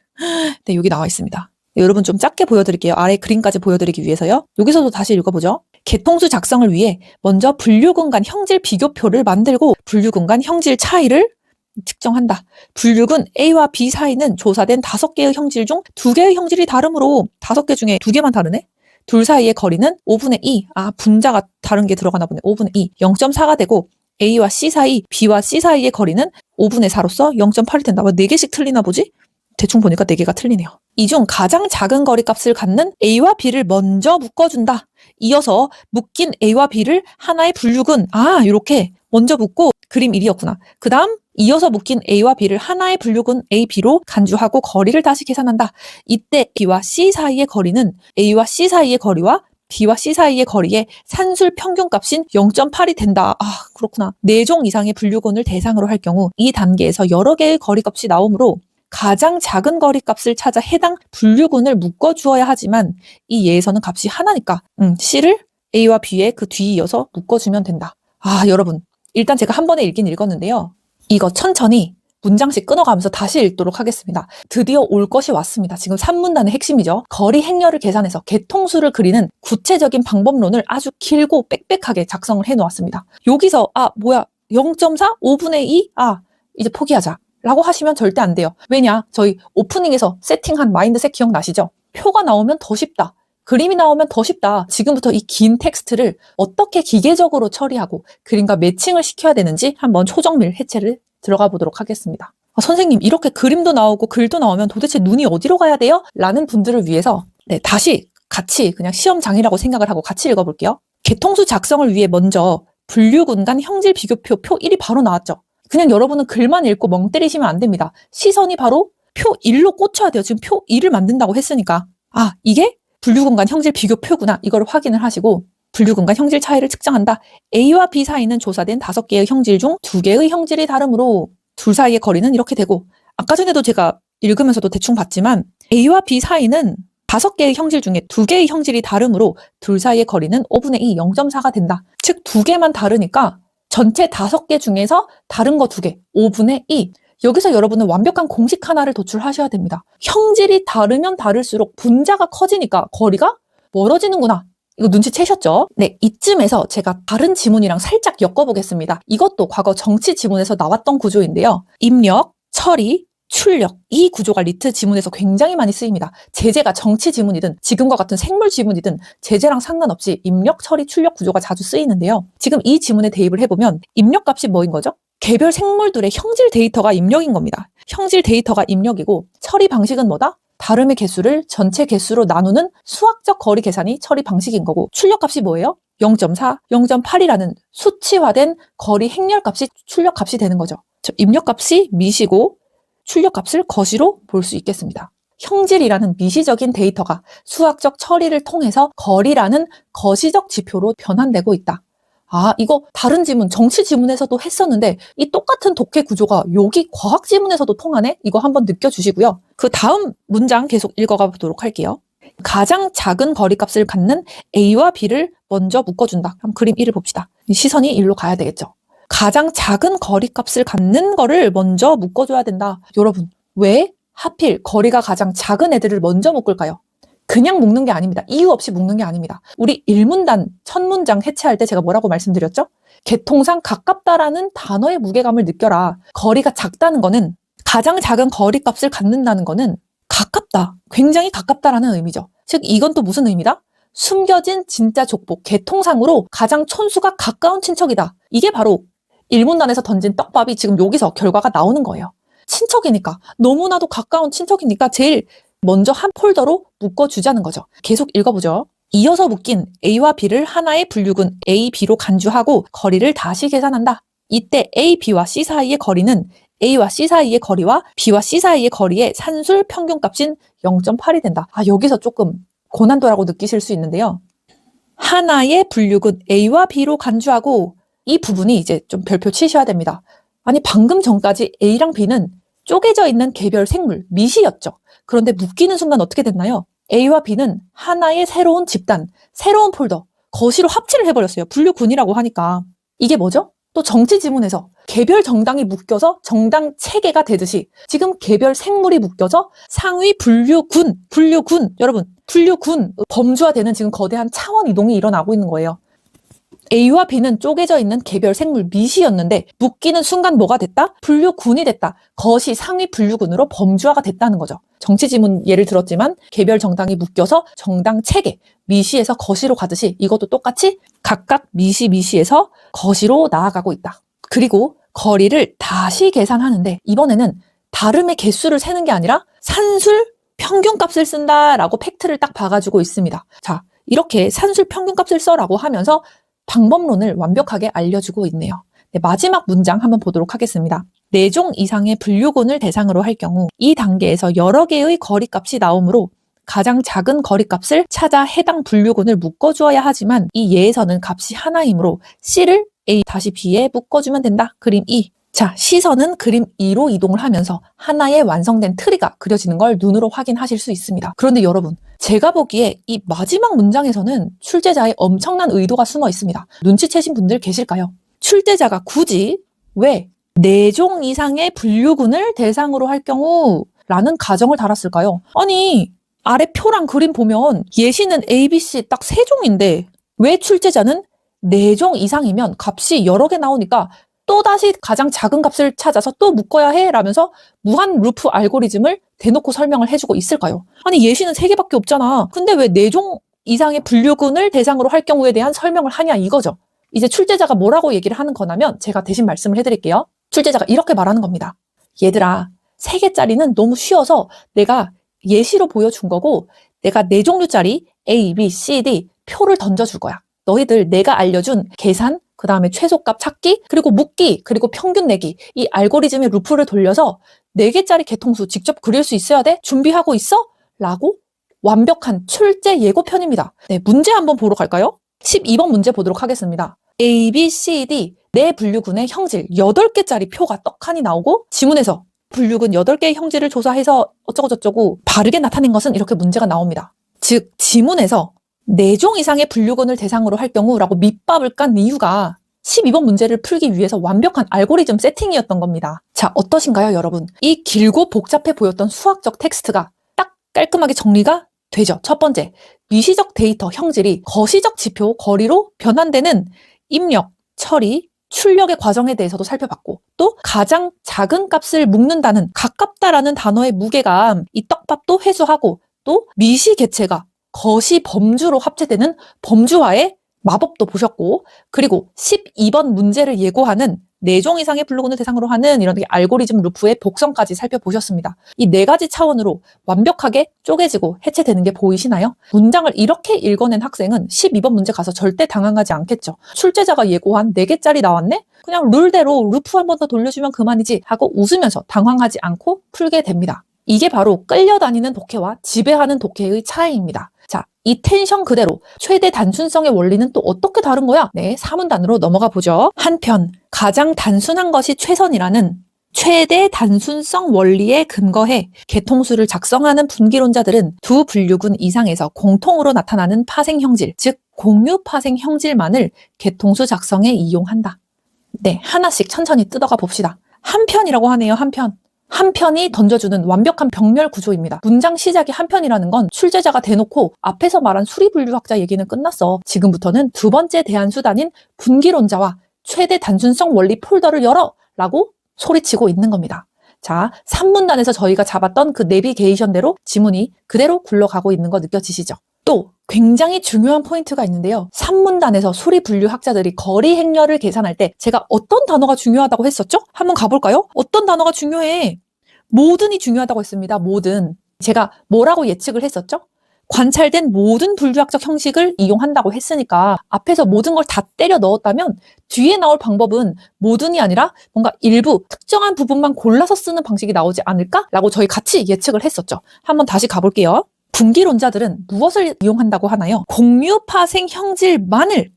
네, 여기 나와 있습니다. 여러분 좀 작게 보여드릴게요. 아래 그림까지 보여드리기 위해서요. 여기서도 다시 읽어보죠. 개통수 작성을 위해 먼저 분류군 간 형질 비교표를 만들고 분류군 간 형질 차이를 측정한다. 분류군 A와 B 사이는 조사된 5개의 형질 중 2개의 형질이 다르므로 5개 중에 2개만 다르네? 둘 사이의 거리는 5분의 2. 분자가 다른 게 들어가나 보네. 5분의 2. 0.4가 되고 A와 C 사이, B와 C 사이의 거리는 5분의 4로서 0.8이 된다. 4개씩 틀리나 보지? 대충 보니까 4개가 틀리네요. 이 중 가장 작은 거리값을 갖는 A와 B를 먼저 묶어준다. 이어서 묶인 A와 B를 하나의 분류군, 이렇게 먼저 묶고 그림 1이었구나. 그 다음 이어서 묶인 A와 B를 하나의 분류군 A, B로 간주하고 거리를 다시 계산한다. 이때 B와 C 사이의 거리는 A와 C 사이의 거리와 B와 C 사이의 거리의 산술 평균값인 0.8이 된다. 그렇구나. 4종 이상의 분류군을 대상으로 할 경우 이 단계에서 여러 개의 거리값이 나오므로 가장 작은 거리값을 찾아 해당 분류군을 묶어주어야 하지만 이 예에서는 값이 하나니까 C를 A와 B에 그 뒤에 이어서 묶어주면 된다. 여러분 일단 제가 한 번에 읽긴 읽었는데요. 이거 천천히 문장씩 끊어가면서 다시 읽도록 하겠습니다. 드디어 올 것이 왔습니다. 지금 3문단의 핵심이죠. 거리 행렬을 계산해서 개통수를 그리는 구체적인 방법론을 아주 길고 빽빽하게 작성을 해놓았습니다. 여기서 0.4? 5분의 2? 이제 포기하자 라고 하시면 절대 안 돼요. 왜냐? 저희 오프닝에서 세팅한 마인드셋 기억나시죠? 표가 나오면 더 쉽다. 그림이 나오면 더 쉽다. 지금부터 이 긴 텍스트를 어떻게 기계적으로 처리하고 그림과 매칭을 시켜야 되는지 한번 초정밀 해체를 들어가 보도록 하겠습니다. 선생님 이렇게 그림도 나오고 글도 나오면 도대체 눈이 어디로 가야 돼요? 라는 분들을 위해서 다시 같이 그냥 시험장이라고 생각을 하고 같이 읽어볼게요. 개통수 작성을 위해 먼저 분류군 간 형질 비교표 표 1이 바로 나왔죠. 그냥 여러분은 글만 읽고 멍 때리시면 안 됩니다. 시선이 바로 표 1로 꽂혀야 돼요. 지금 표 1을 만든다고 했으니까 이게 분류군 간 형질 비교표구나. 이걸 확인을 하시고 분류군 간 형질 차이를 측정한다. A와 B 사이는 조사된 5개의 형질 중 2개의 형질이 다르므로 둘 사이의 거리는 이렇게 되고 아까 전에도 제가 읽으면서도 대충 봤지만 A와 B 사이는 5개의 형질 중에 2개의 형질이 다르므로 둘 사이의 거리는 5분의 2, 0.4가 된다. 즉 2개만 다르니까 전체 5개 중에서 다른 거 2개, 5분의 2. 여기서 여러분은 완벽한 공식 하나를 도출하셔야 됩니다. 형질이 다르면 다를수록 분자가 커지니까 거리가 멀어지는구나. 이거 눈치채셨죠? 네, 이쯤에서 제가 다른 지문이랑 살짝 엮어보겠습니다. 이것도 과거 정치 지문에서 나왔던 구조인데요. 입력, 처리, 출력, 이 구조가 리트 지문에서 굉장히 많이 쓰입니다. 제재가 정치 지문이든 지금과 같은 생물 지문이든 제재랑 상관없이 입력, 처리, 출력 구조가 자주 쓰이는데요. 지금 이 지문에 대입을 해보면 입력값이 뭐인 거죠? 개별 생물들의 형질 데이터가 입력인 겁니다. 형질 데이터가 입력이고 처리 방식은 뭐다? 다름의 개수를 전체 개수로 나누는 수학적 거리 계산이 처리 방식인 거고 출력값이 뭐예요? 0.4, 0.8이라는 수치화된 거리 행렬값이 출력값이 되는 거죠. 입력값이 미시고 출력값을 거시로 볼 수 있겠습니다. 형질이라는 미시적인 데이터가 수학적 처리를 통해서 거리라는 거시적 지표로 변환되고 있다. 아, 이거 다른 지문, 정치 지문에서도 했었는데 이 똑같은 독해 구조가 여기 과학 지문에서도 통하네? 이거 한번 느껴주시고요. 그 다음 문장 계속 읽어가 보도록 할게요. 가장 작은 거리값을 갖는 A와 B를 먼저 묶어준다. 그럼 그림 1을 봅시다. 시선이 일로 가야 되겠죠. 가장 작은 거리값을 갖는 거를 먼저 묶어줘야 된다. 여러분, 왜 하필 거리가 가장 작은 애들을 먼저 묶을까요? 그냥 묶는 게 아닙니다. 이유 없이 묶는 게 아닙니다. 우리 1문단, 첫 문장 해체할 때 제가 뭐라고 말씀드렸죠? 개통상 가깝다라는 단어의 무게감을 느껴라. 거리가 작다는 거는, 가장 작은 거리값을 갖는다는 거는 가깝다, 굉장히 가깝다라는 의미죠. 즉 이건 또 무슨 의미다? 숨겨진 진짜 족보, 개통상으로 가장 촌수가 가까운 친척이다. 이게 바로 1문단에서 던진 떡밥이 지금 여기서 결과가 나오는 거예요. 친척이니까, 너무나도 가까운 친척이니까 제일 먼저 한 폴더로 묶어주자는 거죠. 계속 읽어보죠. 이어서 묶인 A와 B를 하나의 분류군 A, B로 간주하고 거리를 다시 계산한다. 이때 A, B와 C 사이의 거리는 A와 C 사이의 거리와 B와 C 사이의 거리의 산술 평균값인 0.8이 된다. 아, 여기서 조금 고난도라고 느끼실 수 있는데요. 하나의 분류군 A와 B로 간주하고, 이 부분이 이제 좀 별표 치셔야 됩니다. 아니, 방금 전까지 A랑 B는 쪼개져 있는 개별 생물, 미시였죠. 그런데 묶이는 순간 어떻게 됐나요? A와 B는 하나의 새로운 집단, 새로운 폴더, 거시로 합치를 해버렸어요. 분류군이라고 하니까. 이게 뭐죠? 또 정치 지문에서 개별 정당이 묶여서 정당 체계가 되듯이 지금 개별 생물이 묶여서 상위 분류군, 여러분, 분류군, 범주화되는 지금 거대한 차원 이동이 일어나고 있는 거예요. A와 B는 쪼개져 있는 개별 생물 미시였는데 묶이는 순간 뭐가 됐다? 분류군이 됐다. 거시 상위 분류군으로 범주화가 됐다는 거죠. 정치 지문 예를 들었지만 개별 정당이 묶여서 정당 체계, 미시에서 거시로 가듯이 이것도 똑같이 각각 미시에서 거시로 나아가고 있다. 그리고 거리를 다시 계산하는데 이번에는 다름의 개수를 세는 게 아니라 산술 평균값을 쓴다라고 팩트를 딱 봐가지고 있습니다. 자, 이렇게 산술 평균값을 써라고 하면서 방법론을 완벽하게 알려주고 있네요. 네, 마지막 문장 한번 보도록 하겠습니다. 4종 이상의 분류군을 대상으로 할 경우 이 단계에서 여러 개의 거리값이 나오므로 가장 작은 거리값을 찾아 해당 분류군을 묶어주어야 하지만 이 예에서는 값이 하나이므로 C를 A-B에 묶어주면 된다. 그림 2. 자, 시선은 그림 2로 이동을 하면서 하나의 완성된 트리가 그려지는 걸 눈으로 확인하실 수 있습니다. 그런데 여러분, 제가 보기에 이 마지막 문장에서는 출제자의 엄청난 의도가 숨어 있습니다. 눈치채신 분들 계실까요? 출제자가 굳이 왜 4종 이상의 분류군을 대상으로 할 경우 라는 가정을 달았을까요? 아니, 아래 표랑 그림 보면 예시는 A, B, C 딱 3종인데 왜 출제자는 4종 이상이면 값이 여러 개 나오니까 또다시 가장 작은 값을 찾아서 또 묶어야 해 라면서 무한 루프 알고리즘을 대놓고 설명을 해주고 있을까요? 아니, 예시는 3개밖에 없잖아. 근데 왜 4종 이상의 분류군을 대상으로 할 경우에 대한 설명을 하냐 이거죠. 이제 출제자가 뭐라고 얘기를 하는 거냐면 제가 대신 말씀을 해드릴게요. 출제자가 이렇게 말하는 겁니다. 얘들아, 3개짜리는 너무 쉬워서 내가 예시로 보여준 거고 내가 4종류짜리 A, B, C, D 표를 던져줄 거야. 너희들 내가 알려준 계산, 그 다음에 최소값 찾기, 그리고 묶기, 그리고 평균 내기, 이 알고리즘의 루프를 돌려서 4개짜리 개통수 직접 그릴 수 있어야 돼? 준비하고 있어? 라고 완벽한 출제 예고편입니다. 네, 문제 한번 보러 갈까요? 12번 문제 보도록 하겠습니다. A, B, C, D 네 분류군의 형질 8개짜리 표가 떡하니 나오고 지문에서 분류군 8개의 형질을 조사해서 어쩌고저쩌고 바르게 나타낸 것은 이렇게 문제가 나옵니다. 즉 지문에서 4종 이상의 분류군을 대상으로 할 경우라고 밑밥을 깐 이유가 12번 문제를 풀기 위해서 완벽한 알고리즘 세팅이었던 겁니다. 자, 어떠신가요, 여러분? 이 길고 복잡해 보였던 수학적 텍스트가 딱 깔끔하게 정리가 되죠. 첫 번째, 미시적 데이터 형질이 거시적 지표 거리로 변환되는 입력, 처리, 출력의 과정에 대해서도 살펴봤고 또 가장 작은 값을 묶는다는 가깝다라는 단어의 무게감, 이 떡밥도 회수하고 또 미시 개체가 거시 범주로 합체되는 범주화의 마법도 보셨고, 그리고 12번 문제를 예고하는 4종 이상의 블로그를 대상으로 하는 이런 알고리즘 루프의 복선까지 살펴보셨습니다. 이 4가지 차원으로 완벽하게 쪼개지고 해체되는 게 보이시나요? 문장을 이렇게 읽어낸 학생은 12번 문제 가서 절대 당황하지 않겠죠. 출제자가 예고한 4개짜리 나왔네? 그냥 룰대로 루프 한 번 더 돌려주면 그만이지 하고 웃으면서 당황하지 않고 풀게 됩니다. 이게 바로 끌려다니는 독해와 지배하는 독해의 차이입니다. 자, 이 텐션 그대로 최대 단순성의 원리는 또 어떻게 다른 거야? 네, 사문단으로 넘어가 보죠. 한편 가장 단순한 것이 최선이라는 최대 단순성 원리에 근거해 개통수를 작성하는 분기론자들은 두 분류군 이상에서 공통으로 나타나는 파생 형질, 즉 공유 파생 형질만을 개통수 작성에 이용한다. 네, 하나씩 천천히 뜯어가 봅시다. 한편이라고 하네요. 한편이 던져주는 완벽한 병렬 구조입니다. 문장 시작이 한편이라는 건 출제자가 대놓고 앞에서 말한 수리분류학자 얘기는 끝났어. 지금부터는 두 번째 대안 수단인 분기론자와 최대 단순성 원리 폴더를 열어! 라고 소리치고 있는 겁니다. 자, 3문단에서 저희가 잡았던 그 내비게이션대로 지문이 그대로 굴러가고 있는 거 느껴지시죠? 또 굉장히 중요한 포인트가 있는데요. 3문단에서 수리분류학자들이 거리 행렬을 계산할 때 제가 어떤 단어가 중요하다고 했었죠? 한번 가볼까요? 어떤 단어가 중요해? 모든이 중요하다고 했습니다. 모든. 제가 뭐라고 예측을 했었죠? 관찰된 모든 분류학적 형식을 이용한다고 했으니까 앞에서 모든 걸 다 때려 넣었다면 뒤에 나올 방법은 모든이 아니라 뭔가 일부 특정한 부분만 골라서 쓰는 방식이 나오지 않을까라고 저희 같이 예측을 했었죠. 한번 다시 가볼게요. 분기론자들은 무엇을 이용한다고 하나요? 공유 파생 형질만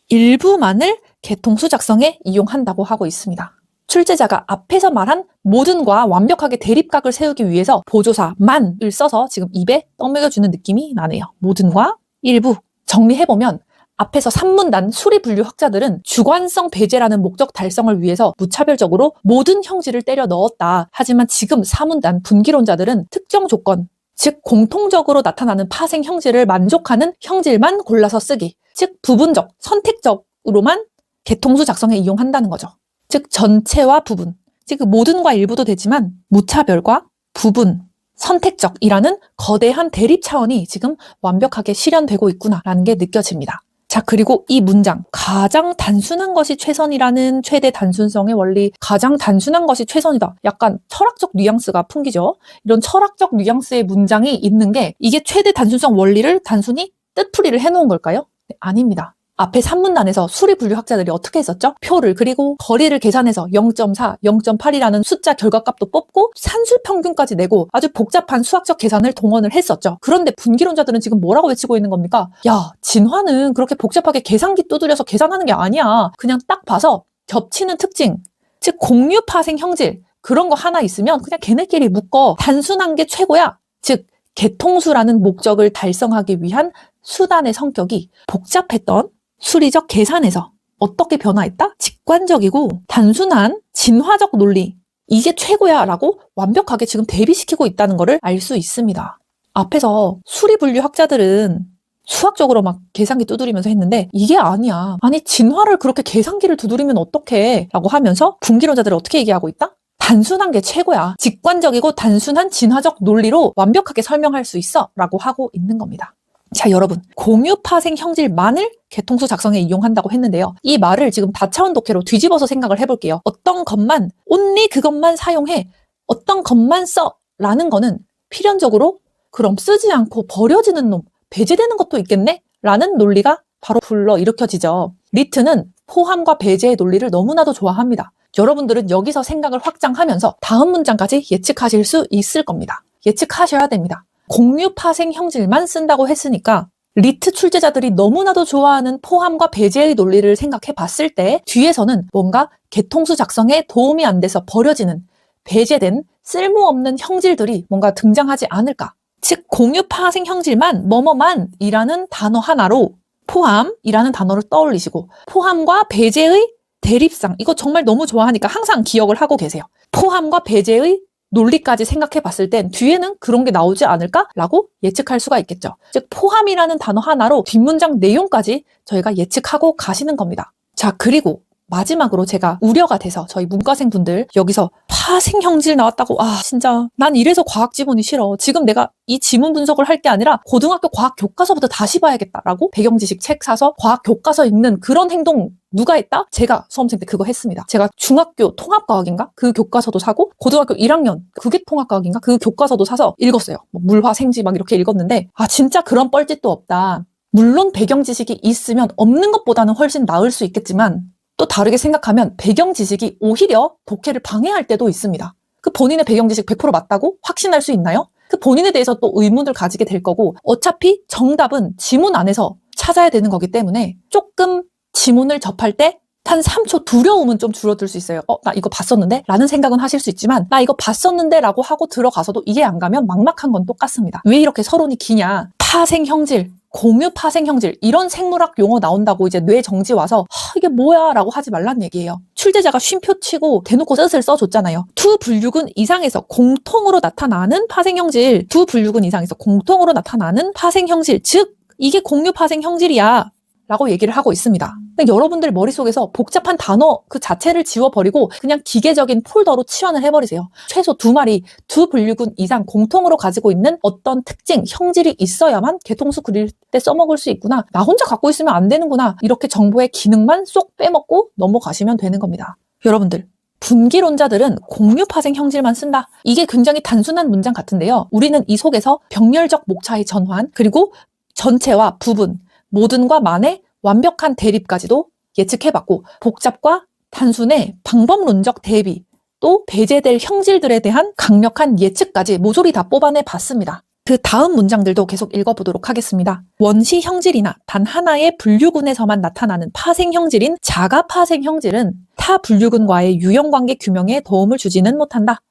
일부만을 개통수 작성에 이용한다고 하고 있습니다. 출제자가 앞에서 말한 모든과 완벽하게 대립각을 세우기 위해서 보조사 만을 써서 지금 입에 떠먹여주는 느낌이 나네요. 모든과 일부. 정리해보면 앞에서 3문단 수리분류학자들은 주관성 배제라는 목적 달성을 위해서 무차별적으로 모든 형질을 때려 넣었다. 하지만 지금 4문단 분기론자들은 특정 조건, 즉 공통적으로 나타나는 파생 형질을 만족하는 형질만 골라서 쓰기, 즉 부분적, 선택적으로만 개통수 작성에 이용한다는 거죠. 즉 전체와 부분, 즉 모든과 일부도 되지만 무차별과 부분, 선택적이라는 거대한 대립 차원이 지금 완벽하게 실현되고 있구나라는 게 느껴집니다. 자, 그리고 이 문장, 가장 단순한 것이 최선이라는 최대 단순성의 원리, 가장 단순한 것이 최선이다. 약간 철학적 뉘앙스가 풍기죠. 이런 철학적 뉘앙스의 문장이 있는 게 이게 최대 단순성 원리를 단순히 뜻풀이를 해놓은 걸까요? 네, 아닙니다. 앞에 3문단에서 수리분류학자들이 어떻게 했었죠? 표를 그리고 거리를 계산해서 0.4, 0.8이라는 숫자 결과값도 뽑고 산술평균까지 내고 아주 복잡한 수학적 계산을 동원을 했었죠. 그런데 분기론자들은 지금 뭐라고 외치고 있는 겁니까? 야, 진화는 그렇게 복잡하게 계산기 두드려서 계산하는 게 아니야. 그냥 딱 봐서 겹치는 특징, 즉 공유 파생 형질 그런 거 하나 있으면 그냥 걔네끼리 묶어. 단순한 게 최고야. 즉 개통수라는 목적을 달성하기 위한 수단의 성격이 복잡했던 수리적 계산에서 어떻게 변화했다? 직관적이고 단순한 진화적 논리, 이게 최고야 라고 완벽하게 지금 대비시키고 있다는 것을 알 수 있습니다. 앞에서 수리분류학자들은 수학적으로 막 계산기 두드리면서 했는데 이게 아니야. 아니 진화를 그렇게 계산기를 두드리면 어떡해 라고 하면서 분기론자들은 어떻게 얘기하고 있다? 단순한 게 최고야. 직관적이고 단순한 진화적 논리로 완벽하게 설명할 수 있어 라고 하고 있는 겁니다. 자, 여러분, 공유 파생 형질만을 개통수 작성에 이용한다고 했는데요. 이 말을 지금 다차원 독해로 뒤집어서 생각을 해볼게요. 어떤 것만, only 그것만 사용해, 어떤 것만 써 라는 거는 필연적으로 그럼 쓰지 않고 버려지는 놈, 배제되는 것도 있겠네? 라는 논리가 바로 불러일으켜지죠. 리트는 포함과 배제의 논리를 너무나도 좋아합니다. 여러분들은 여기서 생각을 확장하면서 다음 문장까지 예측하실 수 있을 겁니다. 예측하셔야 됩니다. 공유 파생 형질만 쓴다고 했으니까 리트 출제자들이 너무나도 좋아하는 포함과 배제의 논리를 생각해 봤을 때 뒤에서는 뭔가 개통수 작성에 도움이 안 돼서 버려지는 배제된 쓸모없는 형질들이 뭔가 등장하지 않을까. 즉 공유 파생 형질만 뭐뭐만이라는 단어 하나로 포함이라는 단어를 떠올리시고 포함과 배제의 대립상, 이거 정말 너무 좋아하니까 항상 기억을 하고 계세요. 포함과 배제의 논리까지 생각해 봤을 땐 뒤에는 그런 게 나오지 않을까라고 예측할 수가 있겠죠. 즉 포함이라는 단어 하나로 뒷문장 내용까지 저희가 예측하고 가시는 겁니다. 자, 그리고 마지막으로 제가 우려가 돼서 저희 문과생 분들 여기서 파생형질 나왔다고 진짜 난 이래서 과학 지문이 싫어. 지금 내가 이 지문 분석을 할 게 아니라 고등학교 과학 교과서부터 다시 봐야겠다라고 배경지식 책 사서 과학 교과서 읽는 그런 행동 누가 했다? 제가 수험생 때 그거 했습니다. 제가 중학교 통합과학인가? 그 교과서도 사고 고등학교 1학년 그게 통합과학인가? 그 교과서도 사서 읽었어요. 뭐 물화, 생지 막 이렇게 읽었는데 진짜 그런 뻘짓도 없다. 물론 배경 지식이 있으면 없는 것보다는 훨씬 나을 수 있겠지만 또 다르게 생각하면 배경 지식이 오히려 독해를 방해할 때도 있습니다. 그 본인의 배경 지식 100% 맞다고 확신할 수 있나요? 그 본인에 대해서 또 의문을 가지게 될 거고 어차피 정답은 지문 안에서 찾아야 되는 거기 때문에 조금 지문을 접할 때 한 3초 두려움은 좀 줄어들 수 있어요. 나 이거 봤었는데? 라는 생각은 하실 수 있지만 나 이거 봤었는데? 라고 하고 들어가서도 이해 안 가면 막막한 건 똑같습니다. 왜 이렇게 서론이 기냐? 파생형질, 공유 파생형질 이런 생물학 용어 나온다고 이제 뇌 정지 와서 이게 뭐야? 라고 하지 말란 얘기예요. 출제자가 쉼표 치고 대놓고 뜻을 써줬잖아요. 두 분류군 이상에서 공통으로 나타나는 파생형질, 두 분류군 이상에서 공통으로 나타나는 파생형질, 즉 이게 공유 파생형질이야. 라고 얘기를 하고 있습니다. 근데 여러분들 머릿속에서 복잡한 단어 그 자체를 지워버리고 그냥 기계적인 폴더로 치환을 해버리세요. 최소 2마리, 두 분류군 이상 공통으로 가지고 있는 어떤 특징, 형질이 있어야만 개통수 그릴 때 써먹을 수 있구나. 나 혼자 갖고 있으면 안 되는구나. 이렇게 정보의 기능만 쏙 빼먹고 넘어가시면 되는 겁니다. 여러분들. 분기론자들은 공유 파생 형질만 쓴다. 이게 굉장히 단순한 문장 같은데요. 우리는 이 속에서 병렬적 목차의 전환, 그리고 전체와 부분, 모든과 만의 완벽한 대립까지도 예측해봤고 복잡과 단순의 방법론적 대비 또 배제될 형질들에 대한 강력한 예측까지 모조리 다 뽑아내봤습니다. 그 다음 문장들도 계속 읽어보도록 하겠습니다. 원시 형질이나 단 하나의 분류군에서만 나타나는 파생형질인 자가 파생형질은 타 분류군과의 유형관계 규명에 도움을 주지는 못한다.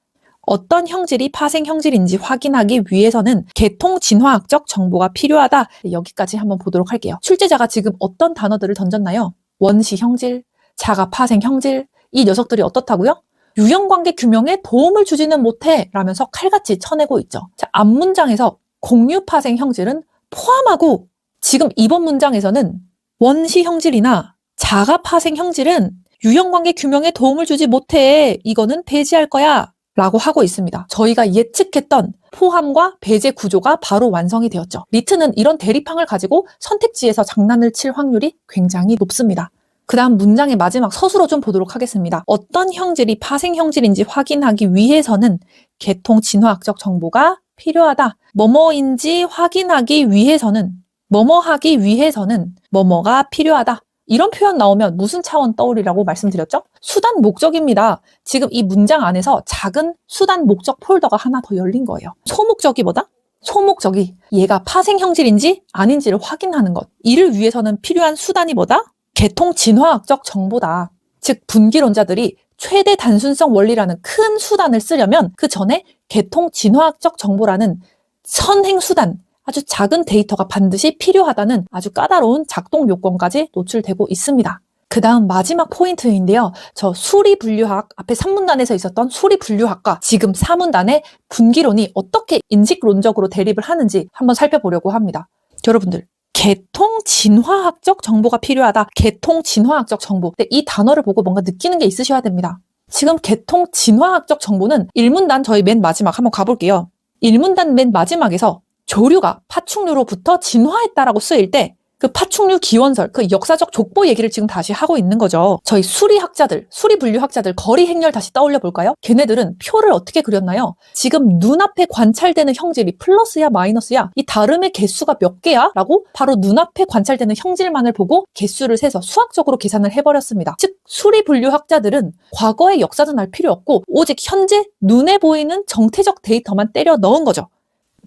어떤 형질이 파생형질인지 확인하기 위해서는 계통진화학적 정보가 필요하다. 여기까지 한번 보도록 할게요. 출제자가 지금 어떤 단어들을 던졌나요? 원시형질, 자가파생형질, 이 녀석들이 어떻다고요? 유형관계 규명에 도움을 주지는 못해 라면서 칼같이 쳐내고 있죠. 자, 앞문장에서 공유파생형질은 포함하고 지금 이번 문장에서는 원시형질이나 자가파생형질은 유형관계 규명에 도움을 주지 못해. 이거는 배제할 거야. 라고 하고 있습니다. 저희가 예측했던 포함과 배제 구조가 바로 완성이 되었죠. 리트는 이런 대립항을 가지고 선택지에서 장난을 칠 확률이 굉장히 높습니다. 그 다음 문장의 마지막 서술어 좀 보도록 하겠습니다. 어떤 형질이 파생형질인지 확인하기 위해서는 계통 진화학적 정보가 필요하다. 뭐뭐인지 확인하기 위해서는 뭐뭐하기 위해서는 뭐뭐가 필요하다. 이런 표현 나오면 무슨 차원 떠올리라고 말씀드렸죠? 수단 목적입니다. 지금 이 문장 안에서 작은 수단 목적 폴더가 하나 더 열린 거예요. 소목적이 뭐다? 소목적이 얘가 파생형질인지 아닌지를 확인하는 것. 이를 위해서는 필요한 수단이 뭐다? 계통 진화학적 정보다. 즉 분기론자들이 최대 단순성 원리라는 큰 수단을 쓰려면 그 전에 계통 진화학적 정보라는 선행 수단, 아주 작은 데이터가 반드시 필요하다는 아주 까다로운 작동 요건까지 노출되고 있습니다. 그 다음 마지막 포인트인데요. 저 수리분류학, 앞에 3문단에서 있었던 수리분류학과 지금 4문단의 분기론이 어떻게 인식론적으로 대립을 하는지 한번 살펴보려고 합니다. 여러분들, 계통진화학적 정보가 필요하다. 계통진화학적 정보. 근데 이 단어를 보고 뭔가 느끼는 게 있으셔야 됩니다. 지금 계통진화학적 정보는 1문단 저희 맨 마지막 한번 가볼게요. 1문단 맨 마지막에서 조류가 파충류로부터 진화했다라고 쓰일 때 그 파충류 기원설, 그 역사적 족보 얘기를 지금 다시 하고 있는 거죠. 저희 수리학자들, 수리분류학자들 거리 행렬 다시 떠올려 볼까요? 걔네들은 표를 어떻게 그렸나요? 지금 눈앞에 관찰되는 형질이 플러스야 마이너스야? 이 다름의 개수가 몇 개야? 라고 바로 눈앞에 관찰되는 형질만을 보고 개수를 세서 수학적으로 계산을 해버렸습니다. 즉 수리분류학자들은 과거의 역사는 알 필요 없고 오직 현재 눈에 보이는 정태적 데이터만 때려 넣은 거죠.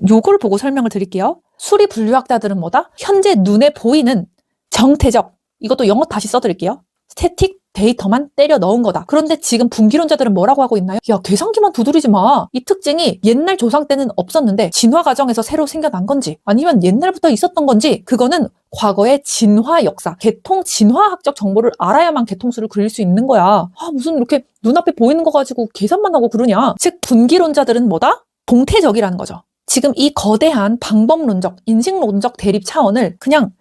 요걸 보고 설명을 드릴게요. 수리 분류학자들은 뭐다? 현재 눈에 보이는 정태적, 이것도 영어 다시 써드릴게요. 스태틱 데이터만 때려 넣은 거다. 그런데 지금 분기론자들은 뭐라고 하고 있나요? 야, 계산기만 두드리지 마. 이 특징이 옛날 조상 때는 없었는데 진화 과정에서 새로 생겨난 건지 아니면 옛날부터 있었던 건지 그거는 과거의 진화 역사, 계통 진화학적 정보를 알아야만 계통수를 그릴 수 있는 거야. 무슨 이렇게 눈앞에 보이는 거 가지고 계산만 하고 그러냐. 즉 분기론자들은 뭐다? 동태적이라는 거죠. 지금 이 거대한 방법론적, 인식론적 대립 차원을 그냥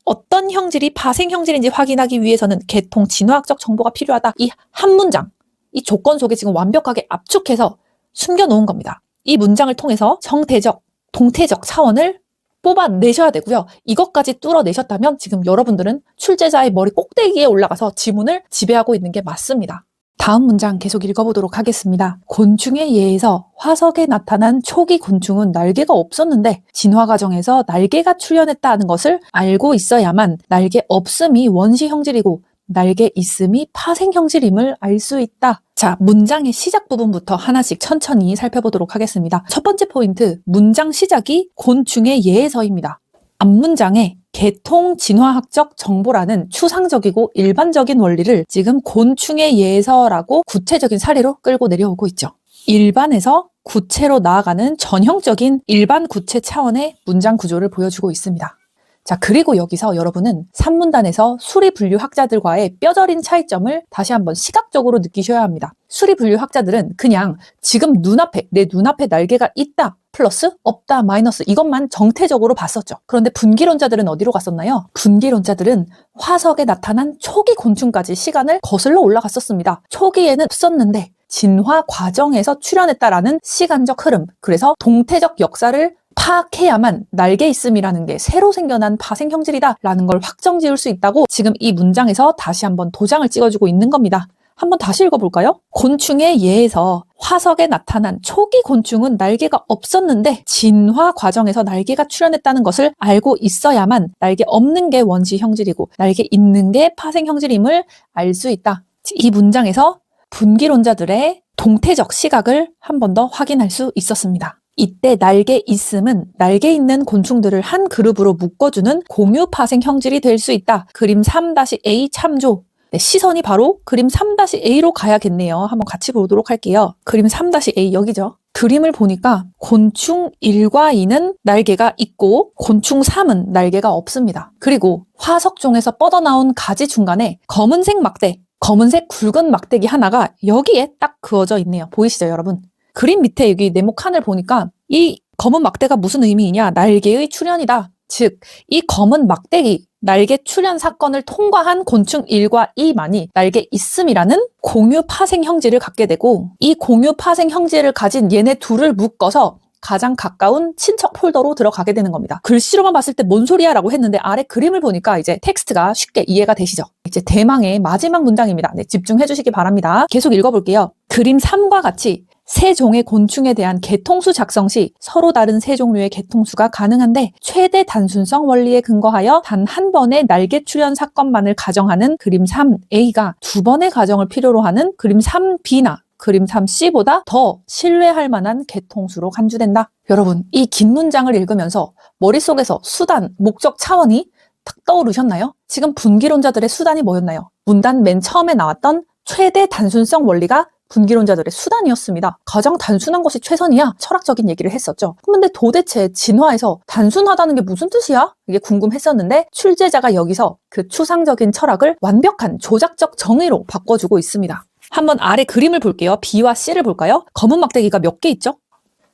어떤 형질이 파생 형질인지 확인하기 위해서는 계통 진화학적 정보가 필요하다. 이 한 문장, 이 조건 속에 지금 완벽하게 압축해서 숨겨놓은 겁니다. 이 문장을 통해서 정태적, 동태적 차원을 뽑아내셔야 되고요. 이것까지 뚫어내셨다면 지금 여러분들은 출제자의 머리 꼭대기에 올라가서 지문을 지배하고 있는 게 맞습니다. 다음 문장 계속 읽어보도록 하겠습니다. 곤충의 예에서 화석에 나타난 초기 곤충은 날개가 없었는데 진화 과정에서 날개가 출현했다는 것을 알고 있어야만 날개 없음이 원시 형질이고 날개 있음이 파생 형질임을 알 수 있다. 자, 문장의 시작 부분부터 하나씩 천천히 살펴보도록 하겠습니다. 첫 번째 포인트, 문장 시작이 곤충의 예에서입니다. 앞문장에 계통 진화학적 정보라는 추상적이고 일반적인 원리를 지금 곤충의 예에서라고 구체적인 사례로 끌고 내려오고 있죠. 일반에서 구체로 나아가는 전형적인 일반 구체 차원의 문장 구조를 보여주고 있습니다. 자, 그리고 여기서 여러분은 3문단에서 수리분류학자들과의 뼈저린 차이점을 다시 한번 시각적으로 느끼셔야 합니다. 수리분류학자들은 그냥 지금 눈앞에, 내 눈앞에 날개가 있다, 플러스, 없다, 마이너스 이것만 정태적으로 봤었죠. 그런데 분기론자들은 어디로 갔었나요? 분기론자들은 화석에 나타난 초기 곤충까지 시간을 거슬러 올라갔었습니다. 초기에는 없었는데 진화 과정에서 출현했다라는 시간적 흐름, 그래서 동태적 역사를 파악해야만 날개 있음이라는 게 새로 생겨난 파생 형질이다 라는 걸 확정 지을 수 있다고 지금 이 문장에서 다시 한번 도장을 찍어주고 있는 겁니다. 한번 다시 읽어볼까요? 곤충의 예에서 화석에 나타난 초기 곤충은 날개가 없었는데 진화 과정에서 날개가 출현했다는 것을 알고 있어야만 날개 없는 게 원시 형질이고 날개 있는 게 파생 형질임을 알 수 있다. 이 문장에서 분기론자들의 동태적 시각을 한 번 더 확인할 수 있었습니다. 이때 날개 있음은 날개 있는 곤충들을 한 그룹으로 묶어주는 공유 파생 형질이 될 수 있다. 그림 3-A 참조. 네, 시선이 바로 그림 3-A로 가야겠네요. 한번 같이 보도록 할게요. 그림 3-A 여기죠. 그림을 보니까 곤충 1과 2는 날개가 있고 곤충 3은 날개가 없습니다. 그리고 화석종에서 뻗어나온 가지 중간에 검은색 막대, 검은색 굵은 막대기 하나가 여기에 딱 그어져 있네요. 보이시죠, 여러분? 그림 밑에 여기 네모칸을 보니까 이 검은 막대가 무슨 의미이냐? 날개의 출현이다. 즉, 이 검은 막대기, 날개 출현 사건을 통과한 곤충 1과 2만이 날개 있음이라는 공유 파생 형질을 갖게 되고 이 공유 파생 형질을 가진 얘네 둘을 묶어서 가장 가까운 친척 폴더로 들어가게 되는 겁니다. 글씨로만 봤을 때 뭔 소리야 라고 했는데 아래 그림을 보니까 이제 텍스트가 쉽게 이해가 되시죠? 이제 대망의 마지막 문장입니다. 네, 집중해 주시기 바랍니다. 계속 읽어볼게요. 그림 3과 같이 세 종의 곤충에 대한 개통수 작성 시 서로 다른 세 종류의 개통수가 가능한데 최대 단순성 원리에 근거하여 단 한 번의 날개 출현 사건만을 가정하는 그림 3A가 두 번의 가정을 필요로 하는 그림 3B나 그림 3C보다 더 신뢰할 만한 개통수로 간주된다. 여러분, 이 긴 문장을 읽으면서 머릿속에서 수단, 목적 차원이 탁 떠오르셨나요? 지금 분기론자들의 수단이 뭐였나요? 문단 맨 처음에 나왔던 최대 단순성 원리가 분기론자들의 수단이었습니다. 가장 단순한 것이 최선이야. 철학적인 얘기를 했었죠. 그런데 도대체 진화에서 단순하다는 게 무슨 뜻이야? 이게 궁금했었는데 출제자가 여기서 그 추상적인 철학을 완벽한 조작적 정의로 바꿔주고 있습니다. 한번 아래 그림을 볼게요. B와 C를 볼까요? 검은 막대기가 몇 개 있죠?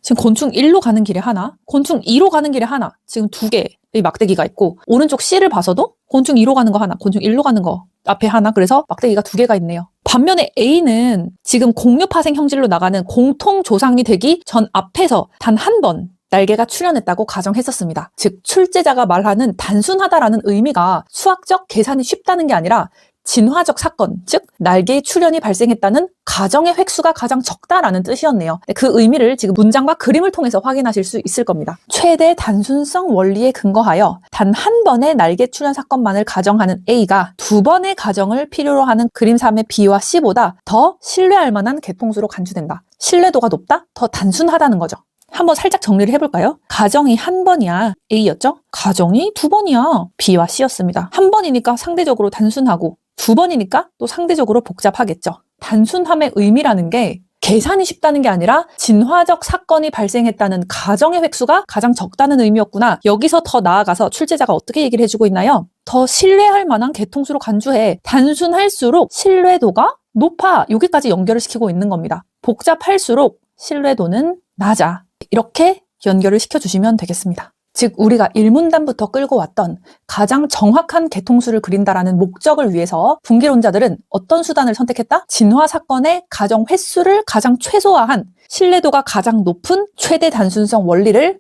지금 곤충 1로 가는 길에 하나, 곤충 2로 가는 길에 하나, 지금 두 개의 막대기가 있고 오른쪽 C를 봐서도 곤충 2로 가는 거 하나, 곤충 1로 가는 거 앞에 하나, 그래서 막대기가 두 개가 있네요. 반면에 A는 지금 공유 파생 형질로 나가는 공통 조상이 되기 전 앞에서 단 한 번 날개가 출현했다고 가정했었습니다. 즉 출제자가 말하는 단순하다라는 의미가 수학적 계산이 쉽다는 게 아니라 진화적 사건, 즉 날개의 출현이 발생했다는 가정의 획수가 가장 적다라는 뜻이었네요. 그 의미를 지금 문장과 그림을 통해서 확인하실 수 있을 겁니다. 최대 단순성 원리에 근거하여 단 한 번의 날개 출현 사건만을 가정하는 A가 두 번의 가정을 필요로 하는 그림 3의 B와 C보다 더 신뢰할 만한 개통수로 간주된다. 신뢰도가 높다? 더 단순하다는 거죠. 한번 살짝 정리를 해볼까요? 가정이 한 번이야 A였죠? 가정이 두 번이야 B와 C였습니다. 한 번이니까 상대적으로 단순하고 두 번이니까 또 상대적으로 복잡하겠죠. 단순함의 의미라는 게 계산이 쉽다는 게 아니라 진화적 사건이 발생했다는 가정의 획수가 가장 적다는 의미였구나. 여기서 더 나아가서 출제자가 어떻게 얘기를 해주고 있나요? 더 신뢰할 만한 개통수로 간주해. 단순할수록 신뢰도가 높아. 여기까지 연결을 시키고 있는 겁니다. 복잡할수록 신뢰도는 낮아. 이렇게 연결을 시켜주시면 되겠습니다. 즉 우리가 일문단부터 끌고 왔던 가장 정확한 개통수를 그린다라는 목적을 위해서 분기론자들은 어떤 수단을 선택했다? 진화 사건의 가정 횟수를 가장 최소화한 신뢰도가 가장 높은 최대 단순성 원리를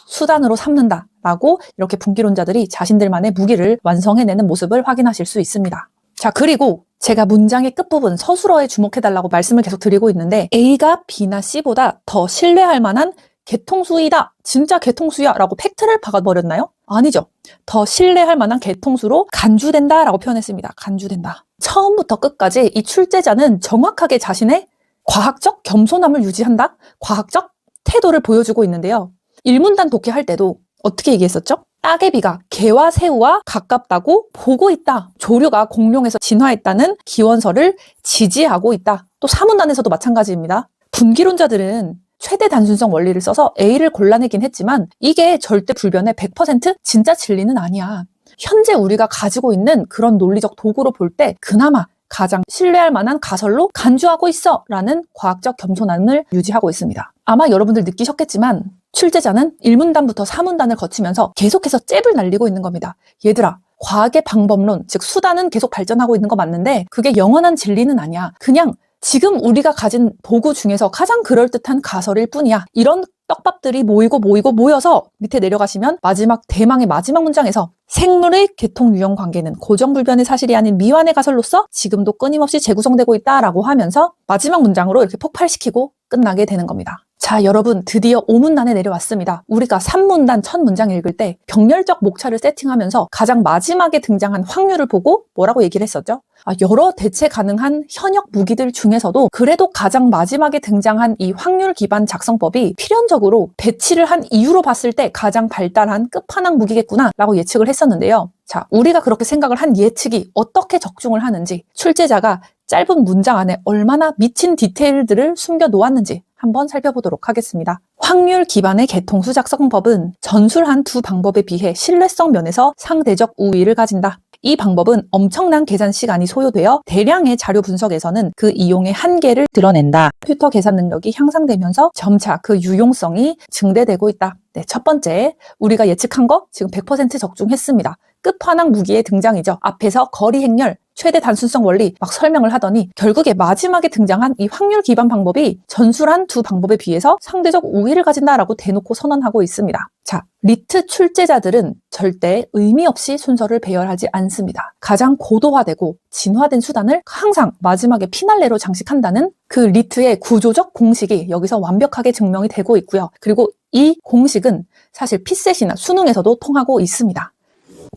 수단으로 삼는다라고 이렇게 분기론자들이 자신들만의 무기를 완성해내는 모습을 확인하실 수 있습니다. 자, 그리고 제가 문장의 끝부분 서술어에 주목해달라고 말씀을 계속 드리고 있는데 A가 B나 C보다 더 신뢰할 만한 개통수이다. 진짜 개통수야 라고 팩트를 박아버렸나요? 아니죠. 더 신뢰할 만한 개통수로 간주된다 라고 표현했습니다. 간주된다. 처음부터 끝까지 이 출제자는 정확하게 자신의 과학적 겸손함을 유지한다? 과학적 태도를 보여주고 있는데요. 일문단 독해할 때도 어떻게 얘기했었죠? 따개비가 개와 새우와 가깝다고 보고 있다. 조류가 공룡에서 진화했다는 기원설을 지지하고 있다. 또 사문단에서도 마찬가지입니다. 분기론자들은 최대 단순성 원리를 써서 A를 골라내긴 했지만 이게 절대 불변의 100% 진짜 진리는 아니야. 현재 우리가 가지고 있는 그런 논리적 도구로 볼 때 그나마 가장 신뢰할 만한 가설로 간주하고 있어 라는 과학적 겸손함을 유지하고 있습니다. 아마 여러분들 느끼셨겠지만 출제자는 1문단부터 4문단을 거치면서 계속해서 잽을 날리고 있는 겁니다. 얘들아, 과학의 방법론, 즉 수단은 계속 발전하고 있는 거 맞는데 그게 영원한 진리는 아니야. 그냥 지금 우리가 가진 도구 중에서 가장 그럴듯한 가설일 뿐이야. 이런 떡밥들이 모여서 밑에 내려가시면 마지막 대망의 마지막 문장에서 생물의 개통 유형 관계는 고정불변의 사실이 아닌 미완의 가설로서 지금도 끊임없이 재구성되고 있다라고 하면서 마지막 문장으로 이렇게 폭발시키고 끝나게 되는 겁니다. 자, 여러분 드디어 5문단에 내려왔습니다. 우리가 3문단 첫 문장 읽을 때 병렬적 목차를 세팅하면서 가장 마지막에 등장한 확률을 보고 뭐라고 얘기를 했었죠? 여러 대체 가능한 현역 무기들 중에서도 그래도 가장 마지막에 등장한 이 확률 기반 작성법이 필연적으로 배치를 한 이유로 봤을 때 가장 발달한 끝판왕 무기겠구나 라고 예측을 했었는데요. 자, 우리가 그렇게 생각을 한 예측이 어떻게 적중을 하는지 출제자가 짧은 문장 안에 얼마나 미친 디테일들을 숨겨 놓았는지 한번 살펴보도록 하겠습니다. 확률 기반의 개통수 작성법은 전술한 두 방법에 비해 신뢰성 면에서 상대적 우위를 가진다. 이 방법은 엄청난 계산 시간이 소요되어 대량의 자료 분석에서는 그 이용의 한계를 드러낸다. 컴퓨터 계산 능력이 향상되면서 점차 그 유용성이 증대되고 있다. 네, 첫 번째, 우리가 예측한 거 지금 100% 적중했습니다. 끝판왕 무기의 등장이죠. 앞에서 거리 행렬, 최대 단순성 원리 막 설명을 하더니 결국에 마지막에 등장한 이 확률 기반 방법이 전술한 두 방법에 비해서 상대적 우위를 가진다라고 대놓고 선언하고 있습니다. 자, 리트 출제자들은 절대 의미 없이 순서를 배열하지 않습니다. 가장 고도화되고 진화된 수단을 항상 마지막에 피날레로 장식한다는 그 리트의 구조적 공식이 여기서 완벽하게 증명이 되고 있고요. 그리고 이 공식은 사실 피셋이나 수능에서도 통하고 있습니다.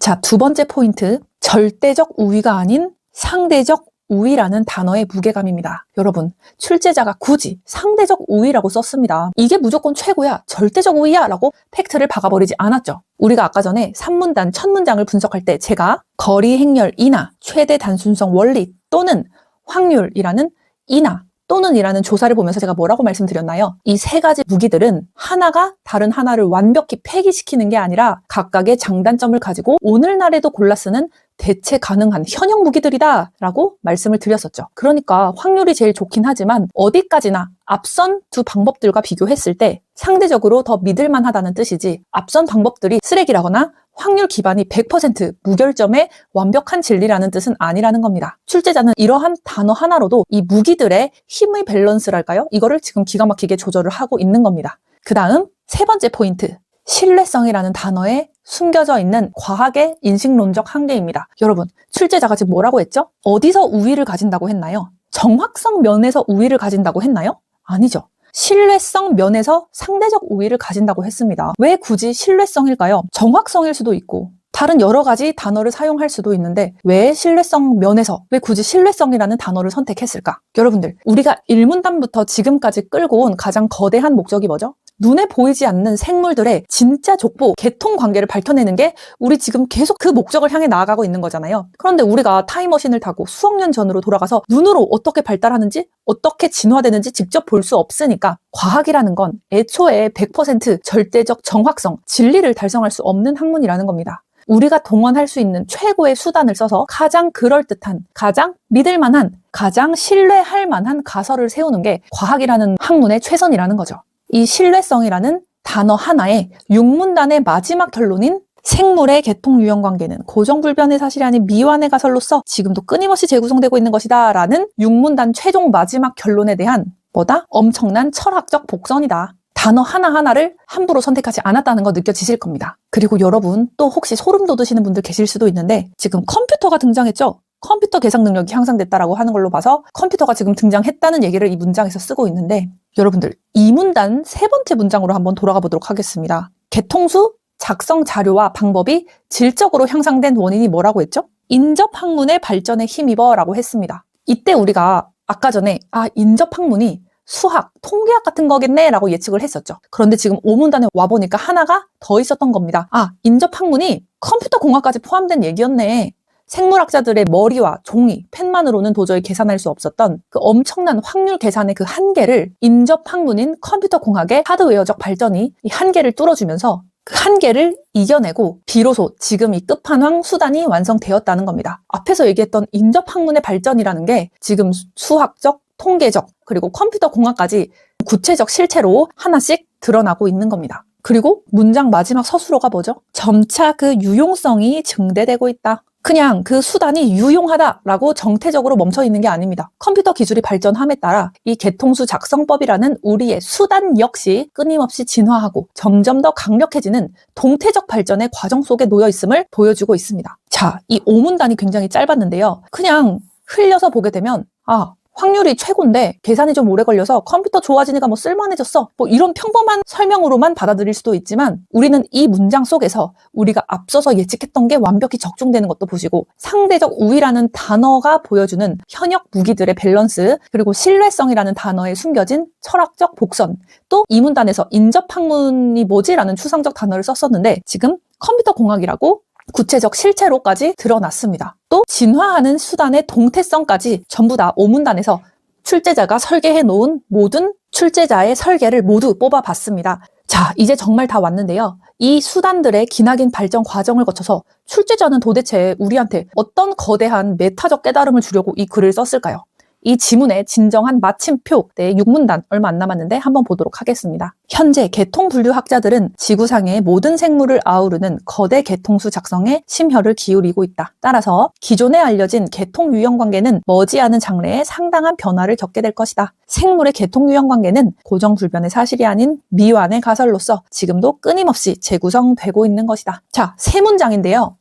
자, 두 번째 포인트, 절대적 우위가 아닌 상대적 우위라는 단어의 무게감입니다. 여러분, 출제자가 굳이 상대적 우위라고 썼습니다. 이게 무조건 최고야, 절대적 우위야 라고 팩트를 박아버리지 않았죠. 우리가 아까 전에 3문단 첫 문장을 분석할 때 제가 거리 행렬이나 최대 단순성 원리 또는 확률이라는 이나 또는 이라는 조사를 보면서 제가 뭐라고 말씀드렸나요? 이 세 가지 무기들은 하나가 다른 하나를 완벽히 폐기시키는 게 아니라 각각의 장단점을 가지고 오늘날에도 골라 쓰는 대체 가능한 현역 무기들이다 라고 말씀을 드렸었죠. 그러니까 확률이 제일 좋긴 하지만 어디까지나 앞선 두 방법들과 비교했을 때 상대적으로 더 믿을만하다는 뜻이지 앞선 방법들이 쓰레기라거나 확률 기반이 100% 무결점의 완벽한 진리라는 뜻은 아니라는 겁니다. 출제자는 이러한 단어 하나로도 이 무기들의 힘의 밸런스랄까요? 이거를 지금 기가 막히게 조절을 하고 있는 겁니다. 그 다음 세 번째 포인트, 신뢰성이라는 단어에 숨겨져 있는 과학의 인식론적 한계입니다. 여러분, 출제자가 지금 뭐라고 했죠? 어디서 우위를 가진다고 했나요? 정확성 면에서 우위를 가진다고 했나요? 아니죠. 신뢰성 면에서 상대적 우위를 가진다고 했습니다. 왜 굳이 신뢰성일까요? 정확성일 수도 있고 다른 여러 가지 단어를 사용할 수도 있는데 왜 신뢰성 면에서 왜 굳이 신뢰성이라는 단어를 선택했을까? 여러분들, 우리가 1문단부터 지금까지 끌고 온 가장 거대한 목적이 뭐죠? 눈에 보이지 않는 생물들의 진짜 족보, 개통 관계를 밝혀내는 게 우리 지금 계속 그 목적을 향해 나아가고 있는 거잖아요. 그런데 우리가 타임머신을 타고 수억 년 전으로 돌아가서 눈으로 어떻게 발달하는지, 어떻게 진화되는지 직접 볼 수 없으니까 과학이라는 건 애초에 100% 절대적 정확성, 진리를 달성할 수 없는 학문이라는 겁니다. 우리가 동원할 수 있는 최고의 수단을 써서 가장 그럴듯한, 가장 믿을만한, 가장 신뢰할 만한 가설을 세우는 게 과학이라는 학문의 최선이라는 거죠. 이 신뢰성이라는 단어 하나에 6문단의 마지막 결론인 생물의 개통 유형 관계는 고정불변의 사실이 아닌 미완의 가설로서 지금도 끊임없이 재구성되고 있는 것이다 라는 6문단 최종 마지막 결론에 대한 엄청난 철학적 복선이다. 단어 하나하나를 함부로 선택하지 않았다는 거 느껴지실 겁니다. 그리고 여러분 또 혹시 소름 돋으시는 분들 계실 수도 있는데 지금 컴퓨터가 등장했죠? 컴퓨터 계산 능력이 향상됐다라고 하는 걸로 봐서 컴퓨터가 지금 등장했다는 얘기를 이 문장에서 쓰고 있는데 여러분들 이 문단 세 번째 문장으로 한번 돌아가 보도록 하겠습니다. 개통수 작성 자료와 방법이 질적으로 향상된 원인이 뭐라고 했죠? 인접학문의 발전에 힘입어 라고 했습니다. 이때 우리가 아까 전에 인접학문이 수학, 통계학 같은 거겠네 라고 예측을 했었죠. 그런데 지금 5문단에 와보니까 하나가 더 있었던 겁니다. 인접학문이 컴퓨터 공학까지 포함된 얘기였네. 생물학자들의 머리와 종이, 펜만으로는 도저히 계산할 수 없었던 그 엄청난 확률 계산의 그 한계를 인접학문인 컴퓨터 공학의 하드웨어적 발전이 이 한계를 뚫어주면서 그 한계를 이겨내고 비로소 지금 이 끝판왕 수단이 완성되었다는 겁니다. 앞에서 얘기했던 인접학문의 발전이라는 게 지금 수학적, 통계적, 그리고 컴퓨터 공학까지 구체적 실체로 하나씩 드러나고 있는 겁니다. 그리고 문장 마지막 서술어가 뭐죠? 점차 그 유용성이 증대되고 있다. 그냥 그 수단이 유용하다라고 정태적으로 멈춰 있는 게 아닙니다. 컴퓨터 기술이 발전함에 따라 이 개통수 작성법이라는 우리의 수단 역시 끊임없이 진화하고 점점 더 강력해지는 동태적 발전의 과정 속에 놓여 있음을 보여주고 있습니다. 자, 이 5문단이 굉장히 짧았는데요. 그냥 흘려서 보게 되면 확률이 최고인데 계산이 좀 오래 걸려서 컴퓨터 좋아지니까 쓸만해졌어. 이런 평범한 설명으로만 받아들일 수도 있지만 우리는 이 문장 속에서 우리가 앞서서 예측했던 게 완벽히 적중되는 것도 보시고 상대적 우위라는 단어가 보여주는 현역 무기들의 밸런스 그리고 신뢰성이라는 단어에 숨겨진 철학적 복선 또 이 문단에서 인접학문이 뭐지라는 추상적 단어를 썼었는데 지금 컴퓨터 공학이라고 구체적 실체로까지 드러났습니다. 또 진화하는 수단의 동태성까지 전부 다 5문단에서 출제자가 설계해 놓은 모든 출제자의 설계를 모두 뽑아봤습니다. 자, 이제 정말 다 왔는데요. 이 수단들의 기나긴 발전 과정을 거쳐서 출제자는 도대체 우리한테 어떤 거대한 메타적 깨달음을 주려고 이 글을 썼을까요? 이 지문의 진정한 마침표, 6문단 얼마 안 남았는데 한번 보도록 하겠습니다. 현재 개통분류학자들은 지구상의 모든 생물을 아우르는 거대 개통수 작성에 심혈을 기울이고 있다. 따라서 기존에 알려진 개통 유형 관계는 머지않은 장래에 상당한 변화를 겪게 될 것이다. 생물의 개통 유형 관계는 고정불변의 사실이 아닌 미완의 가설로서 지금도 끊임없이 재구성되고 있는 것이다. 자, 세 문장인데요.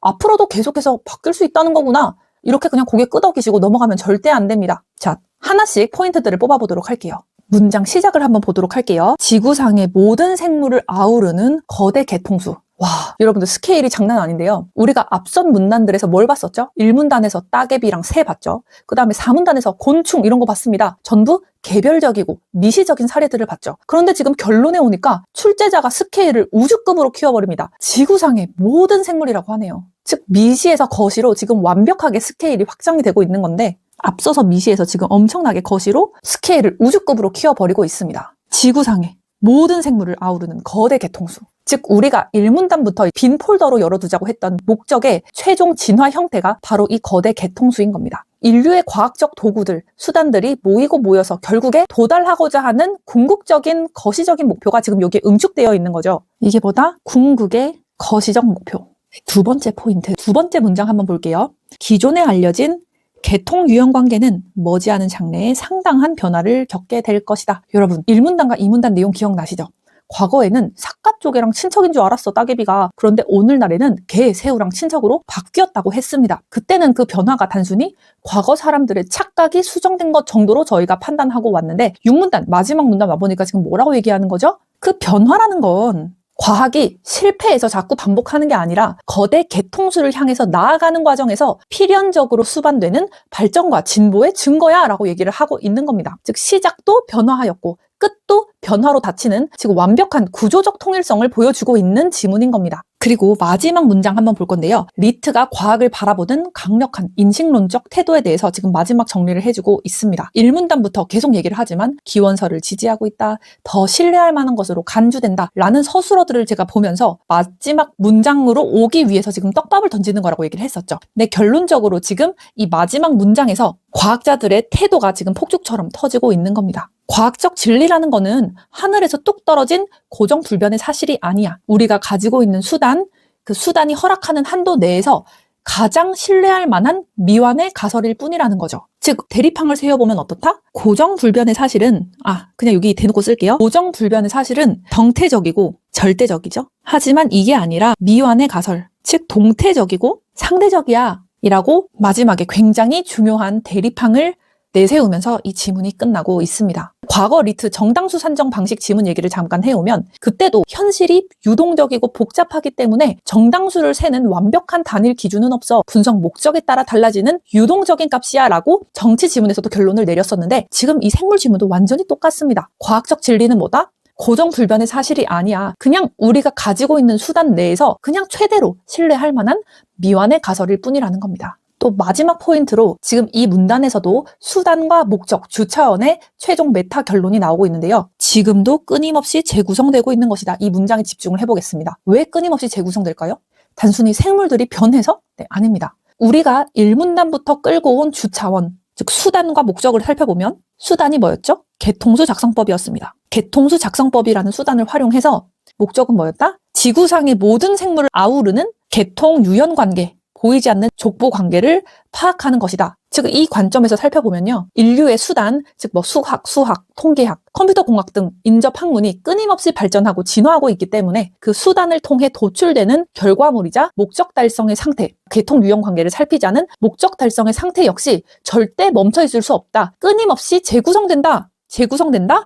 앞으로도 계속해서 바뀔 수 있다는 거구나. 이렇게 그냥 고개 끄덕이시고 넘어가면 절대 안 됩니다. 자, 하나씩 포인트들을 뽑아보도록 할게요. 문장 시작을 한번 보도록 할게요. 지구상의 모든 생물을 아우르는 거대 개통수. 와, 여러분들 스케일이 장난 아닌데요. 우리가 앞선 문단들에서 뭘 봤었죠? 1문단에서 따개비랑 새 봤죠. 그 다음에 4문단에서 곤충 이런 거 봤습니다. 전부 개별적이고 미시적인 사례들을 봤죠. 그런데 지금 결론에 오니까 출제자가 스케일을 우주급으로 키워버립니다. 지구상의 모든 생물이라고 하네요. 즉 미시에서 거시로 지금 완벽하게 스케일이 확장이 되고 있는 건데 앞서서 미시에서 지금 엄청나게 거시로 스케일을 우주급으로 키워버리고 있습니다. 지구상의 모든 생물을 아우르는 거대 개통수. 즉 우리가 1문단부터 빈 폴더로 열어두자고 했던 목적의 최종 진화 형태가 바로 이 거대 개통수인 겁니다. 인류의 과학적 도구들, 수단들이 모이고 모여서 결국에 도달하고자 하는 궁극적인 거시적인 목표가 지금 여기에 응축되어 있는 거죠. 이게 뭐다? 궁극의 거시적 목표. 두 번째 포인트, 두 번째 문장 한번 볼게요. 기존에 알려진 개통 유형 관계는 머지않은 장래에 상당한 변화를 겪게 될 것이다. 여러분, 1문단과 2문단 내용 기억나시죠? 과거에는 삿갓조개랑 친척인 줄 알았어, 따개비가. 그런데 오늘날에는 개, 새우랑 친척으로 바뀌었다고 했습니다. 그때는 그 변화가 단순히 과거 사람들의 착각이 수정된 것 정도로 저희가 판단하고 왔는데 6문단, 마지막 문단 와보니까 지금 뭐라고 얘기하는 거죠? 그 변화라는 건 과학이 실패해서 자꾸 반복하는 게 아니라 거대 개통수를 향해서 나아가는 과정에서 필연적으로 수반되는 발전과 진보의 증거야 라고 얘기를 하고 있는 겁니다. 즉 시작도 변화하였고 끝도 변화로 닫히는 지금 완벽한 구조적 통일성을 보여주고 있는 지문인 겁니다. 그리고 마지막 문장 한번 볼 건데요. 리트가 과학을 바라보는 강력한 인식론적 태도에 대해서 지금 마지막 정리를 해주고 있습니다. 1문단부터 계속 얘기를 하지만 기원설을 지지하고 있다. 더 신뢰할 만한 것으로 간주된다. 라는 서술어들을 제가 보면서 마지막 문장으로 오기 위해서 지금 떡밥을 던지는 거라고 얘기를 했었죠. 근데 결론적으로 지금 이 마지막 문장에서 과학자들의 태도가 지금 폭죽처럼 터지고 있는 겁니다. 과학적 진리라는 거는 하늘에서 뚝 떨어진 고정불변의 사실이 아니야. 우리가 가지고 있는 수단, 그 수단이 허락하는 한도 내에서 가장 신뢰할 만한 미완의 가설일 뿐이라는 거죠. 즉 대립항을 세워보면 어떻다? 고정불변의 사실은 그냥 여기 대놓고 쓸게요. 고정불변의 사실은 정태적이고 절대적이죠. 하지만 이게 아니라 미완의 가설, 즉 동태적이고 상대적이야 이라고 마지막에 굉장히 중요한 대립항을 내세우면서 이 지문이 끝나고 있습니다. 과거 리트 정당수 산정 방식 지문 얘기를 잠깐 해오면 그때도 현실이 유동적이고 복잡하기 때문에 정당수를 세는 완벽한 단일 기준은 없어 분석 목적에 따라 달라지는 유동적인 값이야 라고 정치 지문에서도 결론을 내렸었는데 지금 이 생물 지문도 완전히 똑같습니다. 과학적 진리는 뭐다? 고정불변의 사실이 아니야. 그냥 우리가 가지고 있는 수단 내에서 그냥 최대로 신뢰할 만한 미완의 가설일 뿐이라는 겁니다. 또 마지막 포인트로 지금 이 문단에서도 수단과 목적, 주차원의 최종 메타 결론이 나오고 있는데요. 지금도 끊임없이 재구성되고 있는 것이다. 이 문장에 집중을 해보겠습니다. 왜 끊임없이 재구성될까요? 단순히 생물들이 변해서? 네, 아닙니다. 우리가 1문단부터 끌고 온 주차원, 즉 수단과 목적을 살펴보면 수단이 뭐였죠? 개통수 작성법이었습니다. 개통수 작성법이라는 수단을 활용해서 목적은 뭐였다? 지구상의 모든 생물을 아우르는 개통 유연 관계, 보이지 않는 족보 관계를 파악하는 것이다. 즉 이 관점에서 살펴보면요. 인류의 수단, 즉 수학, 통계학, 컴퓨터 공학 등 인접 학문이 끊임없이 발전하고 진화하고 있기 때문에 그 수단을 통해 도출되는 결과물이자 목적 달성의 상태, 개통 유형 관계를 살피자는 목적 달성의 상태 역시 절대 멈춰 있을 수 없다. 끊임없이 재구성된다.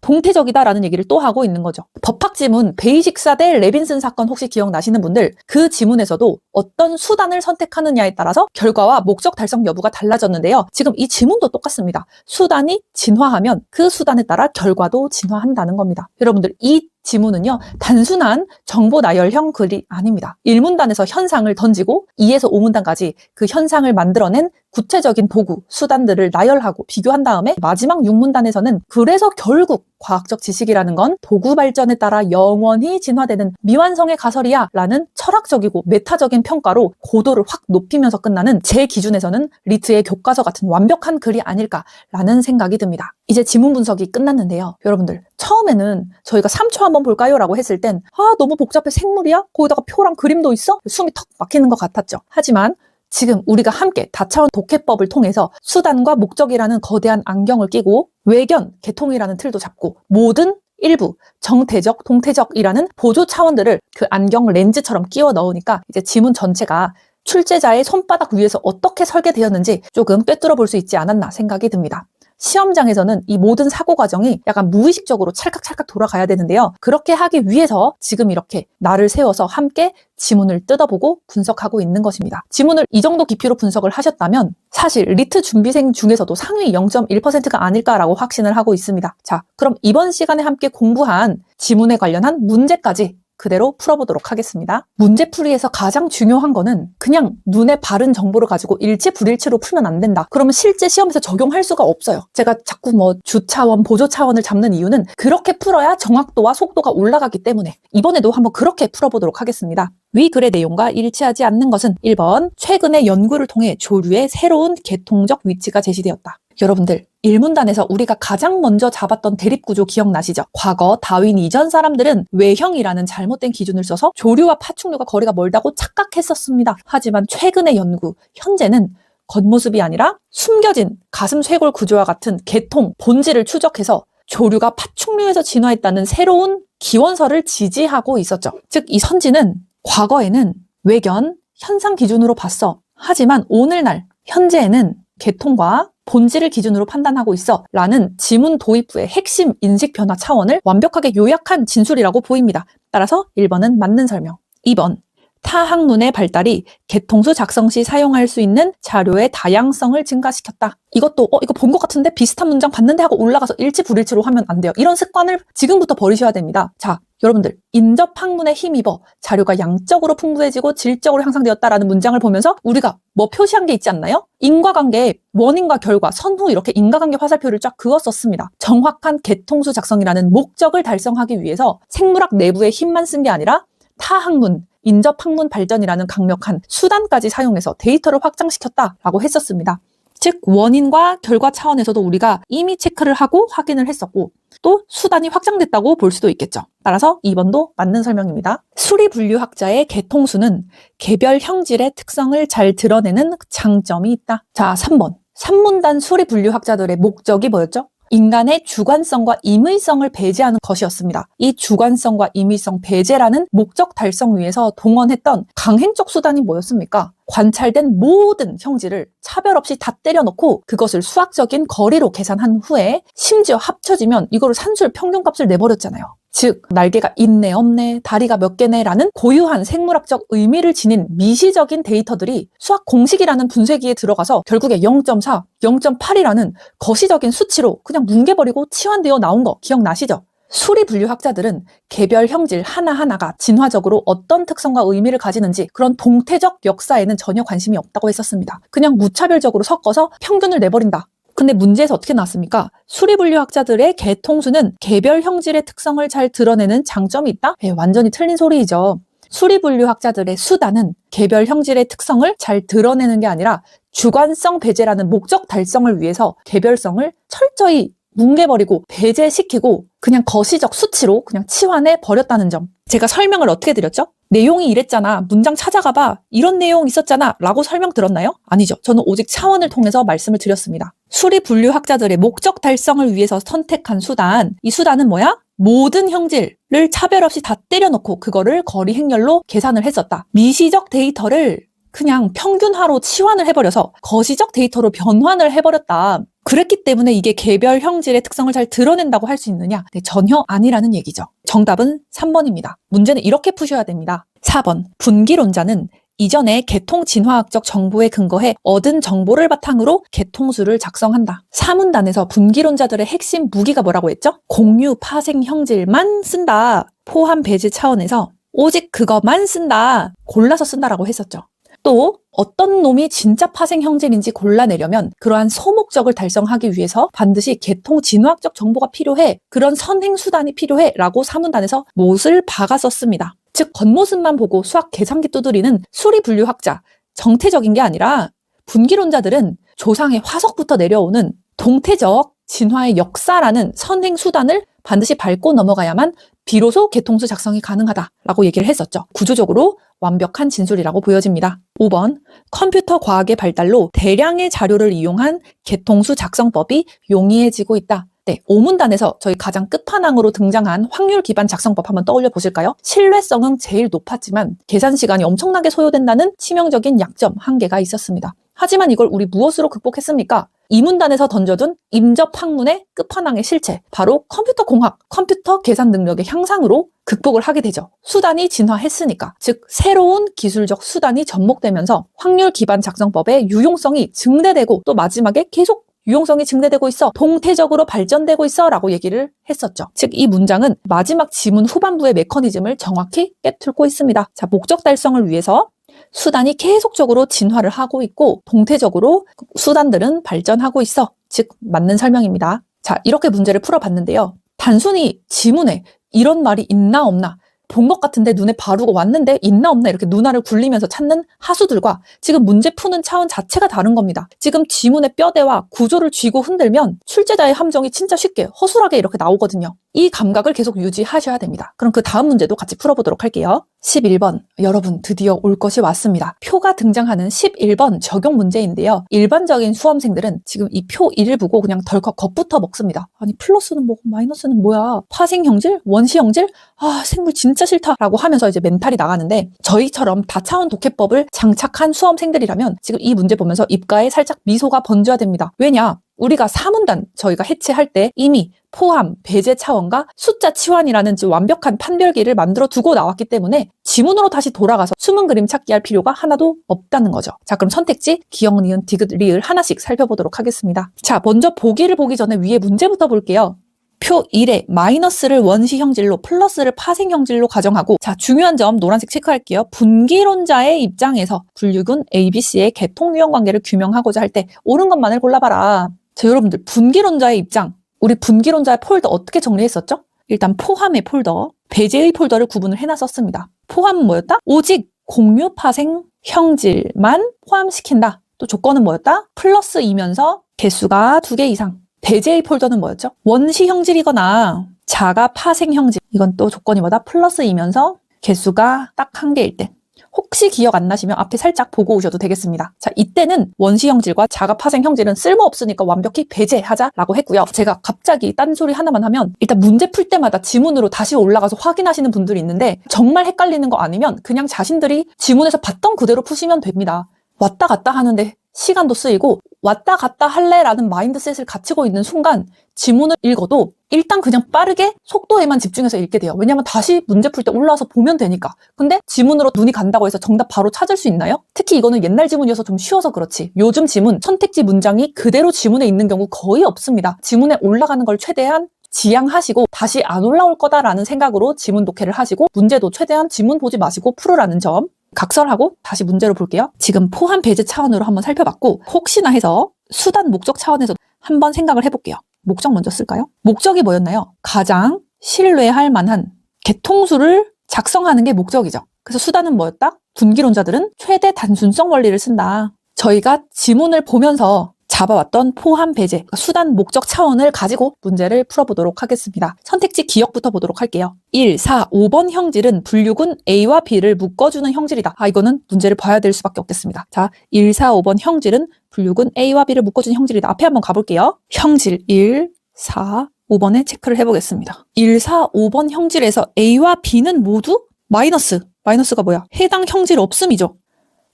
동태적이다라는 얘기를 또 하고 있는 거죠. 법학 지문 베이직사 대 레빈슨 사건 혹시 기억나시는 분들 그 지문에서도 어떤 수단을 선택하느냐에 따라서 결과와 목적 달성 여부가 달라졌는데요. 지금 이 지문도 똑같습니다. 수단이 진화하면 그 수단에 따라 결과도 진화한다는 겁니다. 여러분들 이 지문은요. 단순한 정보 나열형 글이 아닙니다. 1문단에서 현상을 던지고 2에서 5문단까지 그 현상을 만들어낸 구체적인 도구, 수단들을 나열하고 비교한 다음에 마지막 6문단에서는 그래서 결국 과학적 지식이라는 건 도구 발전에 따라 영원히 진화되는 미완성의 가설이야 라는 철학적이고 메타적인 평가로 고도를 확 높이면서 끝나는 제 기준에서는 리트의 교과서 같은 완벽한 글이 아닐까라는 생각이 듭니다. 이제 지문 분석이 끝났는데요. 여러분들 처음에는 저희가 3초 한번 볼까요? 라고 했을 땐 너무 복잡해 생물이야? 거기다가 표랑 그림도 있어? 숨이 턱 막히는 것 같았죠. 하지만 지금 우리가 함께 다차원 독해법을 통해서 수단과 목적이라는 거대한 안경을 끼고 외견, 개통이라는 틀도 잡고 모든 일부, 정태적, 동태적이라는 보조 차원들을 그 안경 렌즈처럼 끼워 넣으니까 이제 지문 전체가 출제자의 손바닥 위에서 어떻게 설계되었는지 조금 꿰뚫어 볼 수 있지 않았나 생각이 듭니다. 시험장에서는 이 모든 사고 과정이 약간 무의식적으로 찰칵찰칵 돌아가야 되는데요. 그렇게 하기 위해서 지금 이렇게 날을 세워서 함께 지문을 뜯어보고 분석하고 있는 것입니다. 지문을 이 정도 깊이로 분석을 하셨다면 사실 리트 준비생 중에서도 상위 0.1%가 아닐까라고 확신을 하고 있습니다. 자, 그럼 이번 시간에 함께 공부한 지문에 관련한 문제까지 그대로 풀어보도록 하겠습니다. 문제풀이에서 가장 중요한 거는 그냥 눈에 바른 정보를 가지고 일치 불일치로 풀면 안 된다. 그러면 실제 시험에서 적용할 수가 없어요. 제가 자꾸 주차원, 보조차원을 잡는 이유는 그렇게 풀어야 정확도와 속도가 올라가기 때문에 이번에도 한번 그렇게 풀어보도록 하겠습니다. 위 글의 내용과 일치하지 않는 것은 1번, 최근의 연구를 통해 조류의 새로운 계통적 위치가 제시되었다. 여러분들 1문단에서 우리가 가장 먼저 잡았던 대립구조 기억나시죠? 과거 다윈 이전 사람들은 외형이라는 잘못된 기준을 써서 조류와 파충류가 거리가 멀다고 착각했었습니다. 하지만 최근의 연구, 현재는 겉모습이 아니라 숨겨진 가슴 쇄골 구조와 같은 계통, 본질을 추적해서 조류가 파충류에서 진화했다는 새로운 기원설을 지지하고 있었죠. 즉 이 선지는 과거에는 외견, 현상 기준으로 봤어. 하지만 오늘날, 현재에는 계통과 본질을 기준으로 판단하고 있어 라는 지문 도입부의 핵심 인식 변화 차원을 완벽하게 요약한 진술이라고 보입니다. 따라서 1번은 맞는 설명. 2번, 타학문의 발달이 개통수 작성 시 사용할 수 있는 자료의 다양성을 증가시켰다. 이것도 이거 본 것 같은데 비슷한 문장 봤는데 하고 올라가서 일치 불일치로 하면 안 돼요. 이런 습관을 지금부터 버리셔야 됩니다. 자, 여러분들 인접 학문에 힘입어 자료가 양적으로 풍부해지고 질적으로 향상되었다라는 문장을 보면서 우리가 표시한 게 있지 않나요? 인과관계에 원인과 결과, 선후 이렇게 인과관계 화살표를 쫙 그었었습니다. 정확한 개통수 작성이라는 목적을 달성하기 위해서 생물학 내부의 힘만 쓴 게 아니라 타학문, 인접학문 발전이라는 강력한 수단까지 사용해서 데이터를 확장시켰다라고 했었습니다. 즉 원인과 결과 차원에서도 우리가 이미 체크를 하고 확인을 했었고 또 수단이 확장됐다고 볼 수도 있겠죠. 따라서 2번도 맞는 설명입니다. 수리분류학자의 개통수는 개별 형질의 특성을 잘 드러내는 장점이 있다. 자, 3번. 산문단 수리분류학자들의 목적이 뭐였죠? 인간의 주관성과 임의성을 배제하는 것이었습니다. 이 주관성과 임의성 배제라는 목적 달성 위해서 동원했던 강행적 수단이 뭐였습니까? 관찰된 모든 형질을 차별 없이 다 때려넣고 그것을 수학적인 거리로 계산한 후에 심지어 합쳐지면 이거를 산술 평균값을 내버렸잖아요. 즉 날개가 있네 없네 다리가 몇 개네 라는 고유한 생물학적 의미를 지닌 미시적인 데이터들이 수학 공식이라는 분쇄기에 들어가서 결국에 0.4, 0.8이라는 거시적인 수치로 그냥 뭉개버리고 치환되어 나온 거 기억나시죠? 수리분류학자들은 개별 형질 하나하나가 진화적으로 어떤 특성과 의미를 가지는지 그런 동태적 역사에는 전혀 관심이 없다고 했었습니다. 그냥 무차별적으로 섞어서 평균을 내버린다. 근데 문제에서 어떻게 나왔습니까? 수리분류학자들의 개통수는 개별 형질의 특성을 잘 드러내는 장점이 있다? 완전히 틀린 소리이죠. 수리분류학자들의 수단은 개별 형질의 특성을 잘 드러내는 게 아니라 주관성 배제라는 목적 달성을 위해서 개별성을 철저히 뭉개버리고 배제시키고 그냥 거시적 수치로 그냥 치환해 버렸다는 점. 제가 설명을 어떻게 드렸죠? 내용이 이랬잖아. 문장 찾아가봐. 이런 내용 있었잖아. 라고 설명 들었나요? 아니죠. 저는 오직 차원을 통해서 말씀을 드렸습니다. 수리분류학자들의 목적 달성을 위해서 선택한 수단. 이 수단은 뭐야? 모든 형질을 차별 없이 다 때려넣고 그거를 거리 행렬로 계산을 했었다. 미시적 데이터를 그냥 평균화로 치환을 해버려서 거시적 데이터로 변환을 해버렸다. 그랬기 때문에 이게 개별 형질의 특성을 잘 드러낸다고 할 수 있느냐? 네, 전혀 아니라는 얘기죠. 정답은 3번입니다. 문제는 이렇게 푸셔야 됩니다. 4번. 분기론자는 이전에 개통 진화학적 정보에 근거해 얻은 정보를 바탕으로 개통수를 작성한다. 사문단에서 분기론자들의 핵심 무기가 뭐라고 했죠? 공유 파생 형질만 쓴다. 포함 배제 차원에서 오직 그것만 쓴다. 골라서 쓴다라고 했었죠. 또 어떤 놈이 진짜 파생 형질인지 골라내려면 그러한 소목적을 달성하기 위해서 반드시 개통 진화학적 정보가 필요해. 그런 선행 수단이 필요해. 라고 사문단에서 못을 박아 썼습니다. 즉 겉모습만 보고 수학 계산기 두드리는 수리분류학자, 정태적인 게 아니라 분기론자들은 조상의 화석부터 내려오는 동태적 진화의 역사라는 선행 수단을 반드시 밟고 넘어가야만 비로소 개통수 작성이 가능하다라고 얘기를 했었죠. 구조적으로 완벽한 진술이라고 보여집니다. 5번. 컴퓨터 과학의 발달로 대량의 자료를 이용한 개통수 작성법이 용이해지고 있다. 네, 오문단에서 저희 가장 끝판왕으로 등장한 확률 기반 작성법 한번 떠올려 보실까요? 신뢰성은 제일 높았지만 계산 시간이 엄청나게 소요된다는 치명적인 약점, 한계가 있었습니다. 하지만 이걸 우리 무엇으로 극복했습니까? 이문단에서 던져둔 임접 학문의 끝판왕의 실체, 바로 컴퓨터 공학, 컴퓨터 계산 능력의 향상으로 극복을 하게 되죠. 수단이 진화했으니까. 즉 새로운 기술적 수단이 접목되면서 확률 기반 작성법의 유용성이 증대되고 또 마지막에 계속 유용성이 증대되고 있어, 동태적으로 발전되고 있어 라고 얘기를 했었죠. 즉 이 문장은 마지막 지문 후반부의 메커니즘을 정확히 깨뚫고 있습니다. 자, 목적 달성을 위해서 수단이 계속적으로 진화를 하고 있고 동태적으로 수단들은 발전하고 있어. 즉 맞는 설명입니다. 자, 이렇게 문제를 풀어봤는데요. 단순히 지문에 이런 말이 있나 없나 본 것 같은데 눈에 바루고 왔는데 있나 없나 이렇게 눈알을 굴리면서 찾는 하수들과 지금 문제 푸는 차원 자체가 다른 겁니다. 지금 지문의 뼈대와 구조를 쥐고 흔들면 출제자의 함정이 진짜 쉽게 허술하게 이렇게 나오거든요. 이 감각을 계속 유지하셔야 됩니다. 그럼 그 다음 문제도 같이 풀어보도록 할게요. 11번. 여러분 드디어 올 것이 왔습니다. 표가 등장하는 11번 적용 문제인데요. 일반적인 수험생들은 지금 이 표 1을 보고 그냥 덜컥 겁부터 먹습니다. 아니 플러스는 뭐고 마이너스는 뭐야? 파생 형질? 원시 형질? 아 생물 진짜 싫다라고 하면서 이제 멘탈이 나가는데 저희처럼 다차원 독해법을 장착한 수험생들이라면 지금 이 문제 보면서 입가에 살짝 미소가 번져야 됩니다. 왜냐? 우리가 사문단 저희가 해체할 때 이미 포함, 배제 차원과 숫자 치환이라는 완벽한 판별기를 만들어 두고 나왔기 때문에 지문으로 다시 돌아가서 숨은 그림 찾기 할 필요가 하나도 없다는 거죠. 자, 그럼 선택지 기역, 니은, 디귿, 리을 하나씩 살펴보도록 하겠습니다. 자, 먼저 보기를 보기 전에 위에 문제부터 볼게요. 표 1에 마이너스를 원시 형질로 플러스를 파생 형질로 가정하고 자 중요한 점 노란색 체크할게요. 분기론자의 입장에서 분류군 ABC의 개통 유형 관계를 규명하고자 할 때 옳은 것만을 골라봐라. 자 여러분들 분기론자의 입장 우리 분기론자의 폴더 어떻게 정리했었죠? 일단 포함의 폴더, 배제의 폴더를 구분을 해놨었습니다. 포함은 뭐였다? 오직 공유 파생 형질만 포함시킨다. 또 조건은 뭐였다? 플러스이면서 개수가 2개 이상. 배제의 폴더는 뭐였죠? 원시 형질이거나 자가 파생 형질. 이건 또 조건이 뭐다? 플러스이면서 개수가 딱 1개일 때. 혹시 기억 안 나시면 앞에 살짝 보고 오셔도 되겠습니다. 자, 이때는 원시 형질과 자가 파생 형질은 쓸모없으니까 완벽히 배제하자라고 했고요. 제가 갑자기 딴소리 하나만 하면 일단 문제 풀 때마다 지문으로 다시 올라가서 확인하시는 분들이 있는데 정말 헷갈리는 거 아니면 그냥 자신들이 지문에서 봤던 그대로 푸시면 됩니다. 왔다 갔다 하는데 시간도 쓰이고 왔다 갔다 할래라는 마인드셋을 갖추고 있는 순간 지문을 읽어도 일단 그냥 빠르게 속도에만 집중해서 읽게 돼요. 왜냐면 다시 문제 풀 때 올라와서 보면 되니까. 근데 지문으로 눈이 간다고 해서 정답 바로 찾을 수 있나요? 특히 이거는 옛날 지문이어서 좀 쉬워서 그렇지. 요즘 지문, 선택지 문장이 그대로 지문에 있는 경우 거의 없습니다. 지문에 올라가는 걸 최대한 지양하시고 다시 안 올라올 거다라는 생각으로 지문 독해를 하시고 문제도 최대한 지문 보지 마시고 풀으라는 점. 각설하고 다시 문제로 볼게요. 지금 포함 배제 차원으로 한번 살펴봤고 혹시나 해서 수단 목적 차원에서 한번 생각을 해볼게요. 목적 먼저 쓸까요? 목적이 뭐였나요? 가장 신뢰할 만한 개통수를 작성하는 게 목적이죠. 그래서 수단은 뭐였다? 분기론자들은 최대 단순성 원리를 쓴다. 저희가 지문을 보면서 잡아왔던 포함 배제, 그러니까 수단 목적 차원을 가지고 문제를 풀어보도록 하겠습니다. 선택지 기억부터 보도록 할게요. 1, 4, 5번 형질은 분류군 A와 B를 묶어주는 형질이다. 이거는 문제를 봐야 될 수밖에 없겠습니다. 자, 1, 4, 5번 형질은 분류군 A와 B를 묶어주는 형질이다. 앞에 한번 가볼게요. 형질 1, 4, 5번에 체크를 해보겠습니다. 1, 4, 5번 형질에서 A와 B는 모두 마이너스가 뭐야? 해당 형질 없음이죠.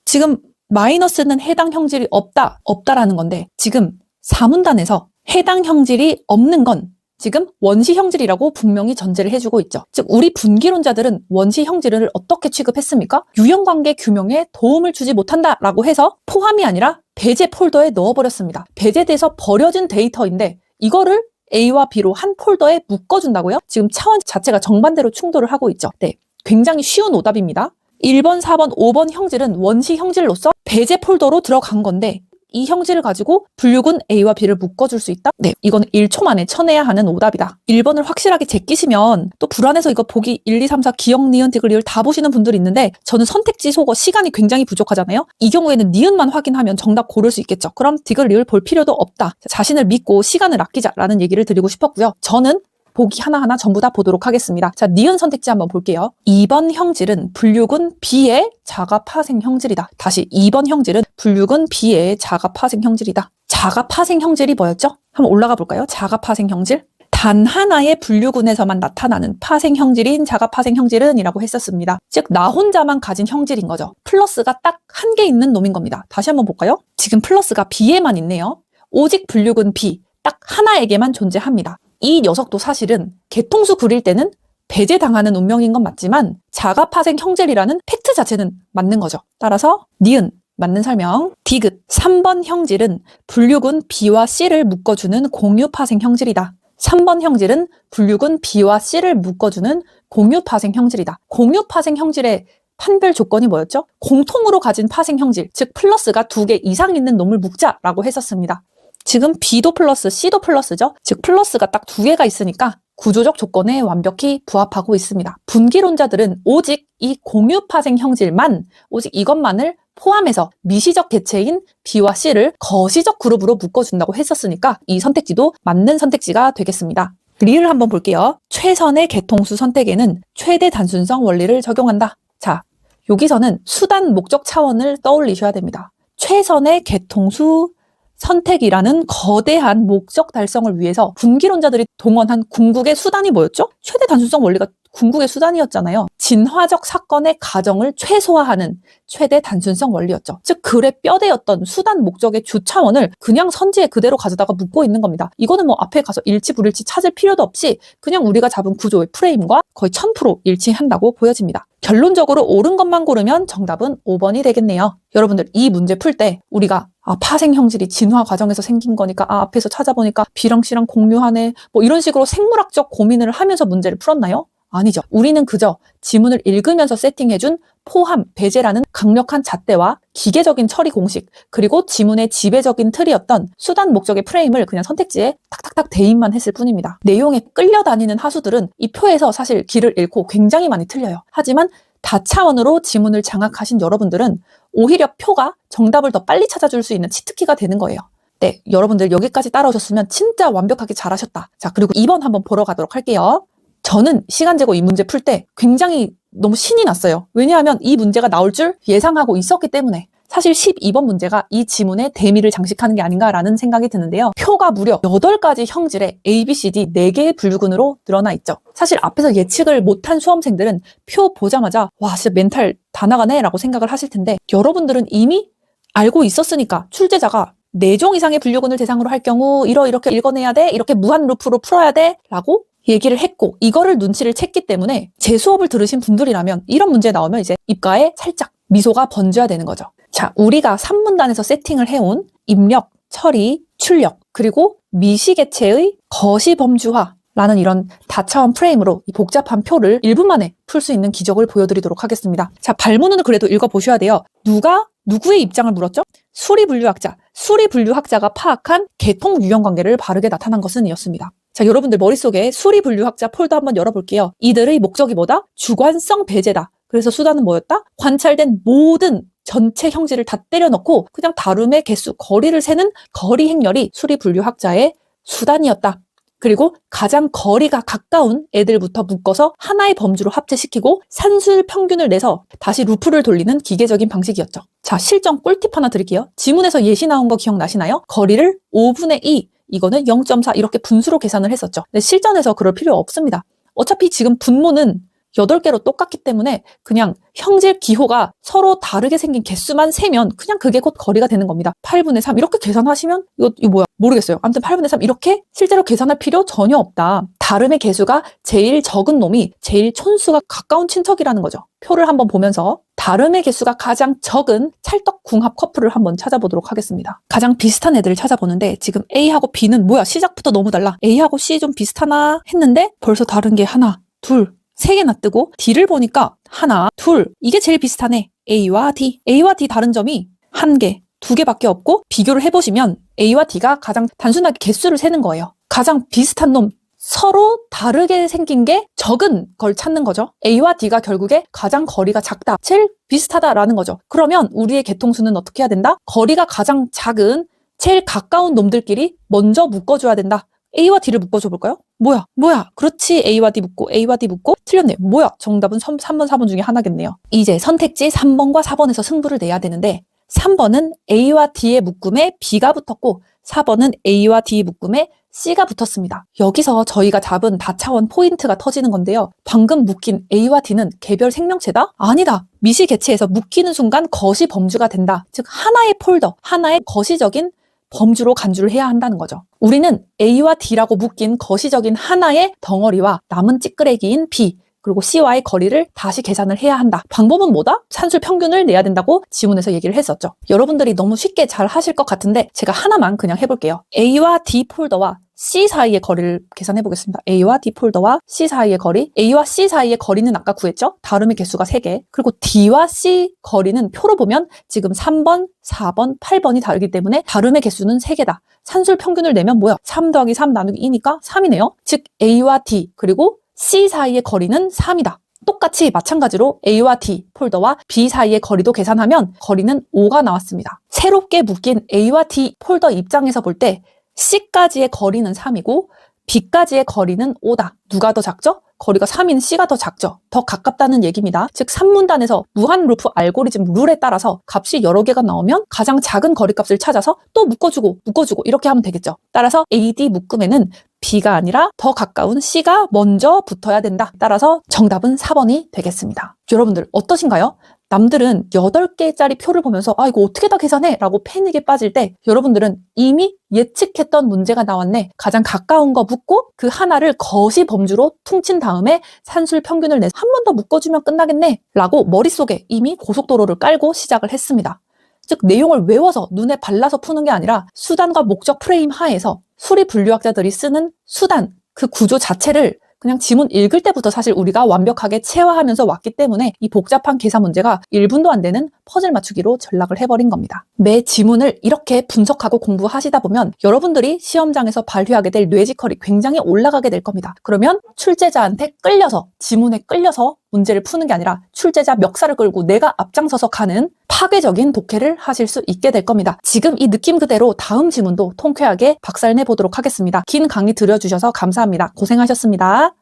지금 마이너스는 해당 형질이 없다라는 건데 지금 사문단에서 해당 형질이 없는 건 지금 원시 형질이라고 분명히 전제를 해주고 있죠. 즉 우리 분기론자들은 원시 형질을 어떻게 취급했습니까? 유형관계 규명에 도움을 주지 못한다라고 해서 포함이 아니라 배제 폴더에 넣어버렸습니다. 배제돼서 버려진 데이터인데 이거를 A와 B로 한 폴더에 묶어준다고요? 지금 차원 자체가 정반대로 충돌을 하고 있죠. 네, 굉장히 쉬운 오답입니다. 1번, 4번, 5번 형질은 원시 형질로서 배제 폴더로 들어간 건데 이 형질을 가지고 분류군 A와 B를 묶어줄 수 있다? 네, 이거는 1초 만에 쳐내야 하는 오답이다. 1번을 확실하게 제끼시면 또 불안해서 이거 보기 1, 2, 3, 4 기억, 니은, 디귿, 리을 다 보시는 분들이 있는데 저는 선택지 속어 시간이 굉장히 부족하잖아요. 이 경우에는 니은만 확인하면 정답 고를 수 있겠죠. 그럼 디귿, 리을 볼 필요도 없다. 자신을 믿고 시간을 아끼자라는 얘기를 드리고 싶었고요. 저는 보기 하나하나 전부 다 보도록 하겠습니다. 자, 니은 선택지 한번 볼게요. 2번 형질은 분류군 B의 자가 파생 형질이다. 다시 2번 형질은 분류군 B의 자가 파생 형질이다. 자가 파생 형질이 뭐였죠? 한번 올라가 볼까요? 자가 파생 형질. 단 하나의 분류군에서만 나타나는 파생 형질인 자가 파생 형질은 이라고 했었습니다. 즉 나 혼자만 가진 형질인 거죠. 플러스가 딱 한 개 있는 놈인 겁니다. 다시 한번 볼까요? 지금 플러스가 B에만 있네요. 오직 분류군 B 딱 하나에게만 존재합니다. 이 녀석도 사실은 개통수 그릴 때는 배제당하는 운명인 건 맞지만 자가 파생 형질이라는 팩트 자체는 맞는 거죠. 따라서 니은 맞는 설명. 디귿 3번 형질은 분류군 B와 C를 묶어주는 공유 파생 형질이다. 3번 형질은 분류군 B와 C를 묶어주는 공유 파생 형질이다. 공유 파생 형질의 판별 조건이 뭐였죠? 공통으로 가진 파생 형질, 즉 플러스가 2개 이상 있는 놈을 묶자라고 했었습니다. 지금 B도 플러스, C도 플러스죠. 즉 플러스가 딱 2개가 있으니까 구조적 조건에 완벽히 부합하고 있습니다. 분기론자들은 오직 이 공유 파생 형질만, 오직 이것만을 포함해서 미시적 개체인 B와 C를 거시적 그룹으로 묶어준다고 했었으니까 이 선택지도 맞는 선택지가 되겠습니다. 리을 한번 볼게요. 최선의 개통수 선택에는 최대 단순성 원리를 적용한다. 자, 여기서는 수단 목적 차원을 떠올리셔야 됩니다. 최선의 개통수 선택이라는 거대한 목적 달성을 위해서 분기론자들이 동원한 궁극의 수단이 뭐였죠? 최대 단순성 원리가 궁극의 수단이었잖아요. 진화적 사건의 가정을 최소화하는 최대 단순성 원리였죠. 즉 글의 뼈대였던 수단 목적의 주 차원을 그냥 선지에 그대로 가져다가 묶고 있는 겁니다. 이거는 뭐 앞에 가서 일치 불일치 찾을 필요도 없이 그냥 우리가 잡은 구조의 프레임과 거의 1000% 일치한다고 보여집니다. 결론적으로 옳은 것만 고르면 정답은 5번이 되겠네요. 여러분들 이 문제 풀 때 우리가 파생 형질이 진화 과정에서 생긴 거니까 앞에서 찾아보니까 B랑 C랑 공유하네 뭐 이런 식으로 생물학적 고민을 하면서 문제를 풀었나요? 아니죠. 우리는 그저 지문을 읽으면서 세팅해준 포함, 배제라는 강력한 잣대와 기계적인 처리 공식, 그리고 지문의 지배적인 틀이었던 수단 목적의 프레임을 그냥 선택지에 탁탁탁 대입만 했을 뿐입니다. 내용에 끌려다니는 하수들은 이 표에서 사실 길을 잃고 굉장히 많이 틀려요. 하지만 다차원으로 지문을 장악하신 여러분들은 오히려 표가 정답을 더 빨리 찾아줄 수 있는 치트키가 되는 거예요. 네, 여러분들 여기까지 따라오셨으면 진짜 완벽하게 잘하셨다. 자, 그리고 2번 한번 보러 가도록 할게요. 저는 시간 제거 이 문제 풀 때 굉장히 너무 신이 났어요. 왜냐하면 이 문제가 나올 줄 예상하고 있었기 때문에. 사실 12번 문제가 이 지문에 대미를 장식하는 게 아닌가라는 생각이 드는데요. 표가 무려 8가지 형질의 A, B, C, D 4개의 분류군으로 늘어나 있죠. 사실 앞에서 예측을 못한 수험생들은 표 보자마자 와 진짜 멘탈 다 나가네 라고 생각을 하실 텐데, 여러분들은 이미 알고 있었으니까 출제자가 4종 이상의 분류군을 대상으로 할 경우 이렇게 읽어내야 돼, 이렇게 무한 루프로 풀어야 돼 라고 얘기를 했고, 이거를 눈치를 챘기 때문에 제 수업을 들으신 분들이라면 이런 문제 나오면 이제 입가에 살짝 미소가 번져야 되는 거죠. 자, 우리가 3문단에서 세팅을 해온 입력, 처리, 출력, 그리고 미시개체의 거시범주화라는 이런 다차원 프레임으로 이 복잡한 표를 1분 만에 풀 수 있는 기적을 보여드리도록 하겠습니다. 자, 발문은 그래도 읽어보셔야 돼요. 누가 누구의 입장을 물었죠? 수리분류학자. 수리분류학자가 파악한 계통유형관계를 바르게 나타난 것은 이었습니다. 자, 여러분들 머릿속에 수리분류학자 폴더 한번 열어볼게요. 이들의 목적이 뭐다? 주관성 배제다. 그래서 수단은 뭐였다? 관찰된 모든 전체 형질을 다 때려넣고 그냥 다름의 개수, 거리를 세는 거리 행렬이 수리분류학자의 수단이었다. 그리고 가장 거리가 가까운 애들부터 묶어서 하나의 범주로 합체시키고 산술 평균을 내서 다시 루프를 돌리는 기계적인 방식이었죠. 자, 실전 꿀팁 하나 드릴게요. 지문에서 예시 나온 거 기억나시나요? 거리를 5분의 2, 이거는 0.4 이렇게 분수로 계산을 했었죠. 근데 실전에서 그럴 필요 없습니다. 어차피 지금 분모는 8개로 똑같기 때문에 그냥 형질 기호가 서로 다르게 생긴 개수만 세면 그냥 그게 곧 거리가 되는 겁니다. 8분의 3 이렇게 계산하시면 이거 뭐야 모르겠어요. 아무튼 8분의 3 이렇게 실제로 계산할 필요 전혀 없다. 다름의 개수가 제일 적은 놈이 제일 촌수가 가까운 친척이라는 거죠. 표를 한번 보면서 다름의 개수가 가장 적은 찰떡궁합 커플을 한번 찾아보도록 하겠습니다. 가장 비슷한 애들을 찾아보는데 지금 A하고 B는 뭐야 시작부터 너무 달라. A하고 C 좀 비슷하나 했는데 벌써 다른 게 하나, 둘, 3개나 뜨고 D를 보니까 하나, 둘, 이게 제일 비슷하네. A와 D. A와 D 다른 점이 1개, 2개밖에 없고 비교를 해보시면 A와 D가 가장 단순하게 개수를 세는 거예요. 가장 비슷한 놈, 서로 다르게 생긴 게 적은 걸 찾는 거죠. A와 D가 결국에 가장 거리가 작다, 제일 비슷하다라는 거죠. 그러면 우리의 개통수는 어떻게 해야 된다? 거리가 가장 작은 제일 가까운 놈들끼리 먼저 묶어줘야 된다. A와 D를 묶어줘 볼까요? 뭐야? 그렇지. A와 D 묶고 A와 D 묶고 틀렸네. 뭐야? 정답은 3번, 4번 중에 하나겠네요. 이제 선택지 3번과 4번에서 승부를 내야 되는데 3번은 A와 D의 묶음에 B가 붙었고 4번은 A와 D 묶음에 C가 붙었습니다. 여기서 저희가 잡은 다차원 포인트가 터지는 건데요. 방금 묶인 A와 D는 개별 생명체다? 아니다. 미시개체에서 묶이는 순간 거시 범주가 된다. 즉 하나의 폴더, 하나의 거시적인 범주로 간주를 해야 한다는 거죠. 우리는 A와 D라고 묶인 거시적인 하나의 덩어리와 남은 찌끄레기인 B, 그리고 C와의 거리를 다시 계산을 해야 한다. 방법은 뭐다? 산술 평균을 내야 된다고 지문에서 얘기를 했었죠. 여러분들이 너무 쉽게 잘 하실 것 같은데 제가 하나만 그냥 해볼게요. A와 D 폴더와 C 사이의 거리를 계산해 보겠습니다. A와 D 폴더와 C 사이의 거리. A와 C 사이의 거리는 아까 구했죠? 다름의 개수가 3개. 그리고 D와 C 거리는 표로 보면 지금 3번, 4번, 8번이 다르기 때문에 다름의 개수는 3개다. 산술 평균을 내면 뭐야? 3 더하기 3 나누기 2니까 3이네요. 즉 A와 D 그리고 C 사이의 거리는 3이다. 똑같이 마찬가지로 A와 D 폴더와 B 사이의 거리도 계산하면 거리는 5가 나왔습니다. 새롭게 묶인 A와 D 폴더 입장에서 볼 때 C까지의 거리는 3이고 B까지의 거리는 5다. 누가 더 작죠? 거리가 3인 C가 더 작죠. 더 가깝다는 얘기입니다. 즉 3문단에서 무한 루프 알고리즘 룰에 따라서 값이 여러 개가 나오면 가장 작은 거리값을 찾아서 또 묶어주고 이렇게 하면 되겠죠. 따라서 AD 묶음에는 B가 아니라 더 가까운 C가 먼저 붙어야 된다. 따라서 정답은 4번이 되겠습니다. 여러분들 어떠신가요? 남들은 8개짜리 표를 보면서 아 이거 어떻게 다 계산해? 라고 패닉에 빠질 때 여러분들은 이미 예측했던 문제가 나왔네. 가장 가까운 거 묶고 그 하나를 거시 범주로 퉁친 다음에 산술 평균을 내서 한 번 더 묶어주면 끝나겠네. 라고 머릿속에 이미 고속도로를 깔고 시작을 했습니다. 즉 내용을 외워서 눈에 발라서 푸는 게 아니라 수단과 목적 프레임 하에서 수리 분류학자들이 쓰는 수단, 그 구조 자체를 그냥 지문 읽을 때부터 사실 우리가 완벽하게 체화하면서 왔기 때문에 이 복잡한 계산 문제가 1분도 안 되는 퍼즐 맞추기로 전락을 해버린 겁니다. 매 지문을 이렇게 분석하고 공부하시다 보면 여러분들이 시험장에서 발휘하게 될 뇌지컬이 굉장히 올라가게 될 겁니다. 그러면 출제자한테 끌려서 지문에 끌려서 문제를 푸는 게 아니라 출제자 멱살을 끌고 내가 앞장서서 가는 파괴적인 독해를 하실 수 있게 될 겁니다. 지금 이 느낌 그대로 다음 지문도 통쾌하게 박살내 보도록 하겠습니다. 긴 강의 들어주셔서 감사합니다. 고생하셨습니다.